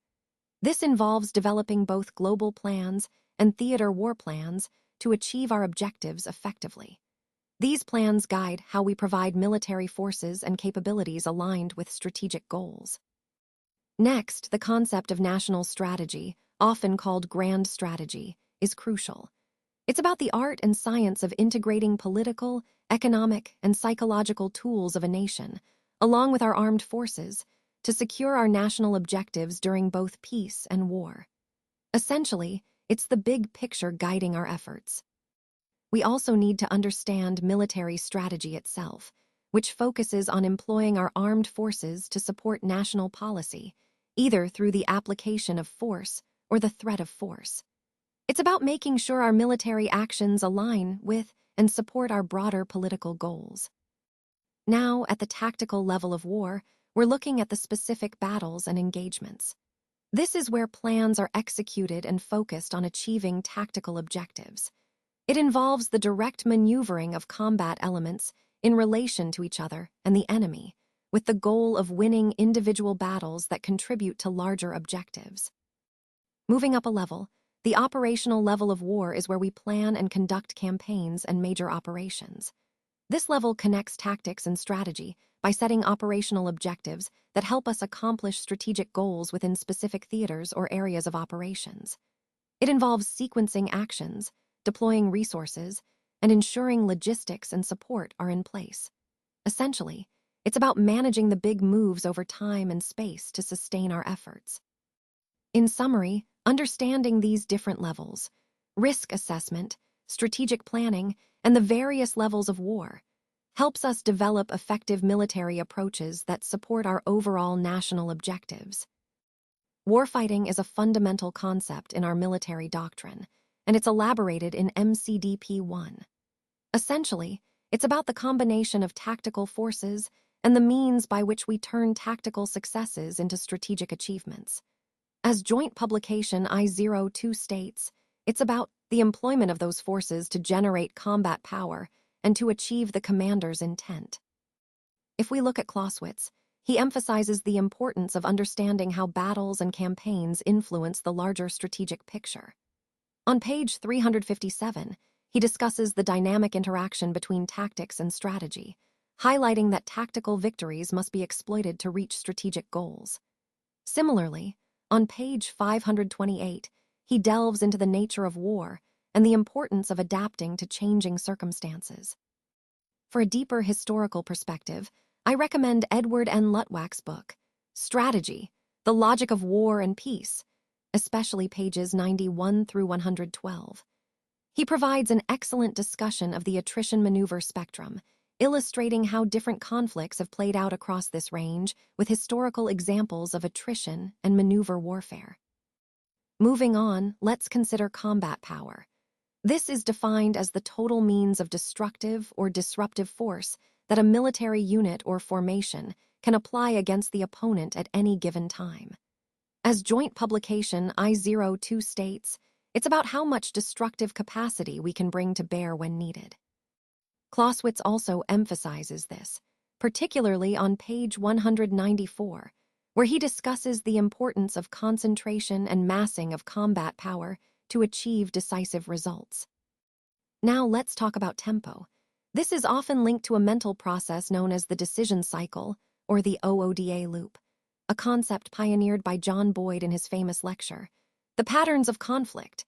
This involves developing both global plans and theater war plans to achieve our objectives effectively. These plans guide how we provide military forces and capabilities aligned with strategic goals. Next, the concept of national strategy, often called grand strategy, is crucial. It's about the art and science of integrating political, economic, and psychological tools of a nation, along with our armed forces, to secure our national objectives during both peace and war. Essentially, it's the big picture guiding our efforts. We also need to understand military strategy itself, which focuses on employing our armed forces to support national policy, either through the application of force or the threat of force. It's about making sure our military actions align with and support our broader political goals. Now, at the tactical level of war, we're looking at the specific battles and engagements. This is where plans are executed and focused on achieving tactical objectives. It involves the direct maneuvering of combat elements in relation to each other and the enemy, with the goal of winning individual battles that contribute to larger objectives. Moving up a level, the operational level of war is where we plan and conduct campaigns and major operations. This level connects tactics and strategy by setting operational objectives that help us accomplish strategic goals within specific theaters or areas of operations. It involves sequencing actions, deploying resources, and ensuring logistics and support are in place. Essentially, it's about managing the big moves over time and space to sustain our efforts. In summary, understanding these different levels, risk assessment, strategic planning, and the various levels of war, helps us develop effective military approaches that support our overall national objectives. Warfighting is a fundamental concept in our military doctrine, and it's elaborated in MCDP 1. Essentially, it's about the combination of tactical forces and the means by which we turn tactical successes into strategic achievements. As joint publication I02 states, it's about the employment of those forces to generate combat power and to achieve the commander's intent. If we look at Clausewitz, he emphasizes the importance of understanding how battles and campaigns influence the larger strategic picture. On page 357, he discusses the dynamic interaction between tactics and strategy, highlighting that tactical victories must be exploited to reach strategic goals. Similarly, on page 528, he delves into the nature of war and the importance of adapting to changing circumstances. For a deeper historical perspective, I recommend Edward N. Lutwack's book, Strategy, The Logic of War and Peace, especially pages 91 through 112. He provides an excellent discussion of the attrition maneuver spectrum, illustrating how different conflicts have played out across this range with historical examples of attrition and maneuver warfare. Moving on, let's consider combat power. This is defined as the total means of destructive or disruptive force that a military unit or formation can apply against the opponent at any given time. As joint publication I02 states, it's about how much destructive capacity we can bring to bear when needed. Clausewitz also emphasizes this, particularly on page 194, where he discusses the importance of concentration and massing of combat power to achieve decisive results. Now let's talk about tempo. This is often linked to a mental process known as the decision cycle, or the OODA loop, a concept pioneered by John Boyd in his famous lecture, The Patterns of Conflict.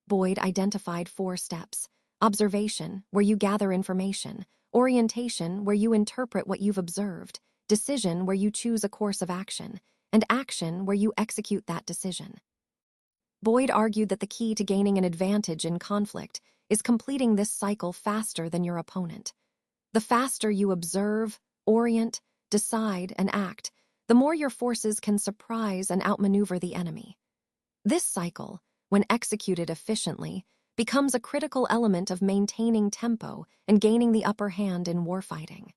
Boyd identified 4 steps: observation, where you gather information; orientation, where you interpret what you've observed; decision, where you choose a course of action; and action, where you execute that decision. Boyd argued that the key to gaining an advantage in conflict is completing this cycle faster than your opponent. The faster you observe, orient, decide, and act, the more your forces can surprise and outmaneuver the enemy. This cycle, when executed efficiently, becomes a critical element of maintaining tempo and gaining the upper hand in warfighting.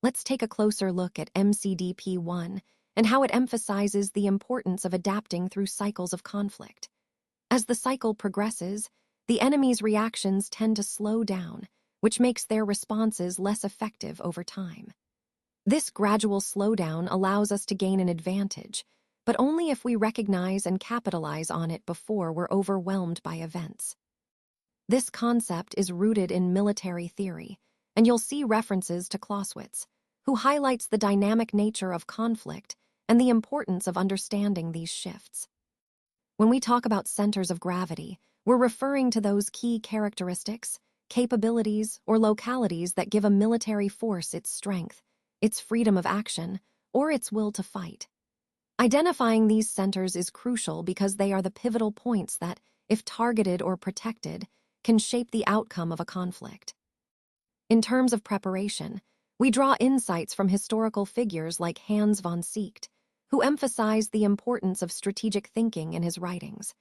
Let's take a closer look at MCDP 1 and how it emphasizes the importance of adapting through cycles of conflict. As the cycle progresses, the enemy's reactions tend to slow down, which makes their responses less effective over time. This gradual slowdown allows us to gain an advantage, but only if we recognize and capitalize on it before we're overwhelmed by events. This concept is rooted in military theory, and you'll see references to Clausewitz, who highlights the dynamic nature of conflict and the importance of understanding these shifts. When we talk about centers of gravity, we're referring to those key characteristics, capabilities, or localities that give a military force its strength, its freedom of action, or its will to fight. Identifying these centers is crucial because they are the pivotal points that, if targeted or protected, can shape the outcome of a conflict. In terms of preparation, we draw insights from historical figures like Hans von Seeckt, who emphasized the importance of strategic thinking in his writings,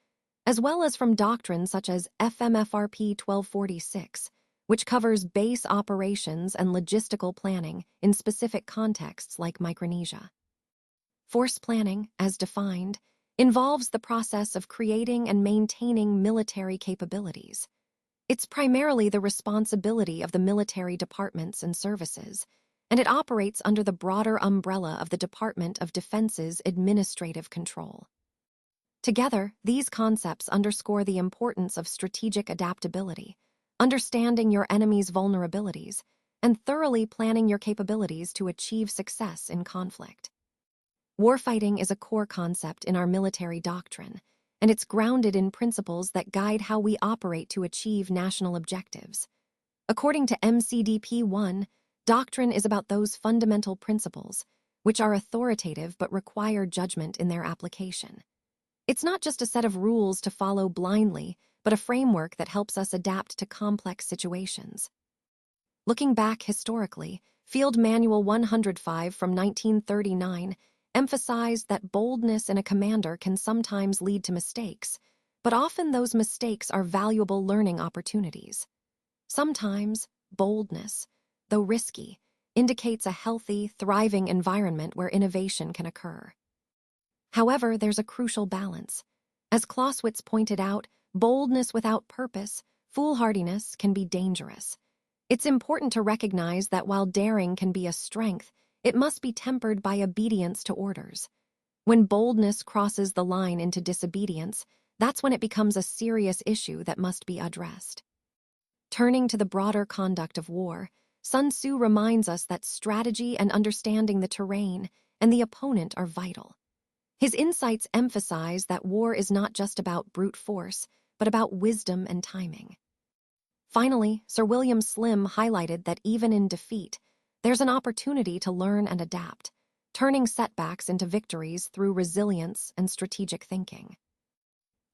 as well as from doctrine such as FMFRP 1246, which covers base operations and logistical planning in specific contexts like Micronesia. Force planning, as defined, involves the process of creating and maintaining military capabilities. It's primarily the responsibility of the military departments and services, and it operates under the broader umbrella of the Department of Defense's administrative control. Together, these concepts underscore the importance of strategic adaptability, understanding your enemy's vulnerabilities, and thoroughly planning your capabilities to achieve success in conflict. Warfighting is a core concept in our military doctrine, and it's grounded in principles that guide how we operate to achieve national objectives. According to MCDP 1, Doctrine is about those fundamental principles, which are authoritative but require judgment in their application. It's not just a set of rules to follow blindly, but a framework that helps us adapt to complex situations. Looking back historically, Field Manual 105 from 1939 emphasized that boldness in a commander can sometimes lead to mistakes, but often those mistakes are valuable learning opportunities. Sometimes, boldness, though risky, indicates a healthy, thriving environment where innovation can occur. However, there's a crucial balance. As Clausewitz pointed out, boldness without purpose, foolhardiness, can be dangerous. It's important to recognize that while daring can be a strength, it must be tempered by obedience to orders. When boldness crosses the line into disobedience, that's when it becomes a serious issue that must be addressed. Turning to the broader conduct of war, Sun Tzu reminds us that strategy and understanding the terrain and the opponent are vital. His insights emphasize that war is not just about brute force, but about wisdom and timing. Finally, Sir William Slim highlighted that even in defeat, there's an opportunity to learn and adapt, turning setbacks into victories through resilience and strategic thinking.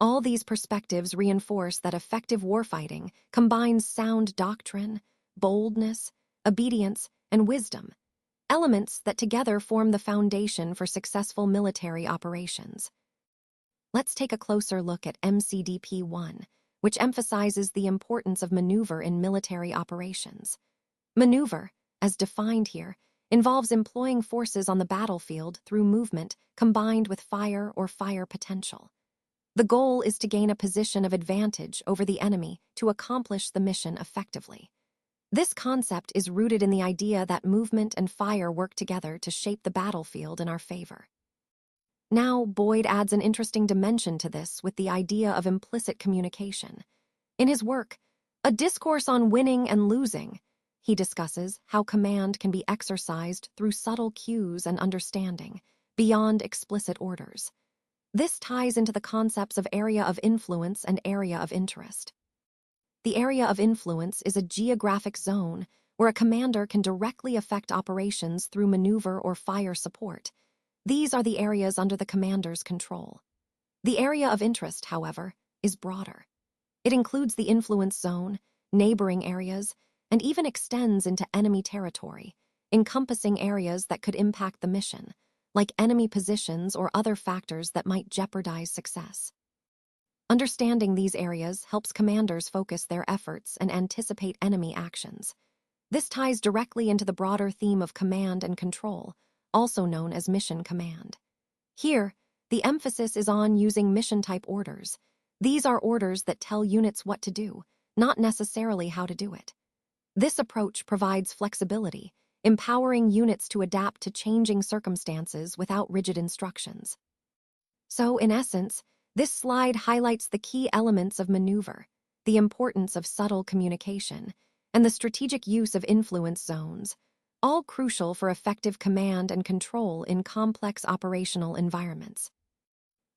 All these perspectives reinforce that effective warfighting combines sound doctrine, boldness, obedience, and wisdom, elements that together form the foundation for successful military operations. Let's take a closer look at MCDP 1, which emphasizes the importance of maneuver in military operations. Maneuver, as defined here, involves employing forces on the battlefield through movement combined with fire or fire potential. The goal is to gain a position of advantage over the enemy to accomplish the mission effectively. This concept is rooted in the idea that movement and fire work together to shape the battlefield in our favor. Now, Boyd adds an interesting dimension to this with the idea of implicit communication. In his work, A Discourse on Winning and Losing, he discusses how command can be exercised through subtle cues and understanding, beyond explicit orders. This ties into the concepts of area of influence and area of interest. The area of influence is a geographic zone where a commander can directly affect operations through maneuver or fire support. These are the areas under the commander's control. The area of interest, however, is broader. It includes the influence zone, neighboring areas, and even extends into enemy territory, encompassing areas that could impact the mission, like enemy positions or other factors that might jeopardize success. Understanding these areas helps commanders focus their efforts and anticipate enemy actions. This ties directly into the broader theme of command and control, also known as mission command. Here, the emphasis is on using mission-type orders. These are orders that tell units what to do, not necessarily how to do it. This approach provides flexibility, empowering units to adapt to changing circumstances without rigid instructions. So, in essence, this slide highlights the key elements of maneuver, the importance of subtle communication, and the strategic use of influence zones, all crucial for effective command and control in complex operational environments.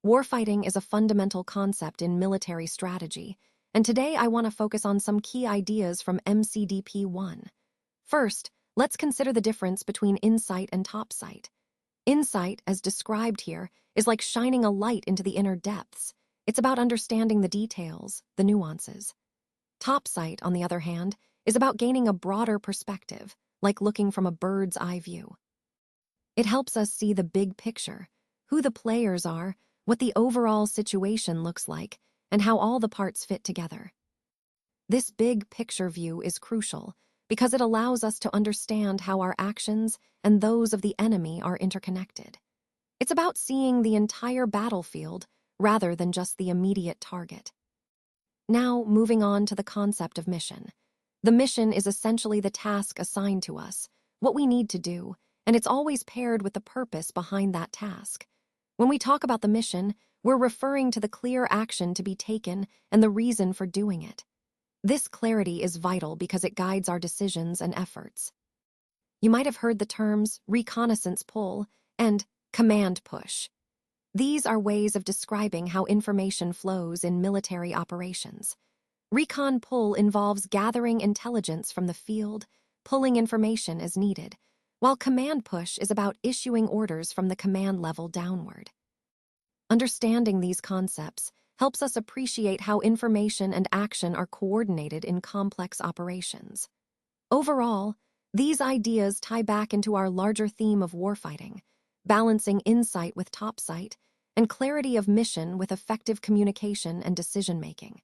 Warfighting is a fundamental concept in military strategy, and today I want to focus on some key ideas from MCDP 1. First, let's consider the difference between insight and topsight. Insight, as described here, is like shining a light into the inner depths. It's about understanding the details, the nuances. Topsight, on the other hand, is about gaining a broader perspective, like looking from a bird's eye view. It helps us see the big picture, who the players are, what the overall situation looks like, and how all the parts fit together. This big picture view is crucial because it allows us to understand how our actions and those of the enemy are interconnected. It's about seeing the entire battlefield rather than just the immediate target. Now, moving on to the concept of mission. The mission is essentially the task assigned to us, what we need to do, and it's always paired with the purpose behind that task. When we talk about the mission, we're referring to the clear action to be taken and the reason for doing it. This clarity is vital because it guides our decisions and efforts. You might have heard the terms reconnaissance pull and command push. These are ways of describing how information flows in military operations. Recon pull involves gathering intelligence from the field, pulling information as needed, while command push is about issuing orders from the command level downward. Understanding these concepts helps us appreciate how information and action are coordinated in complex operations. Overall, these ideas tie back into our larger theme of warfighting, balancing insight with topsight and clarity of mission with effective communication and decision-making.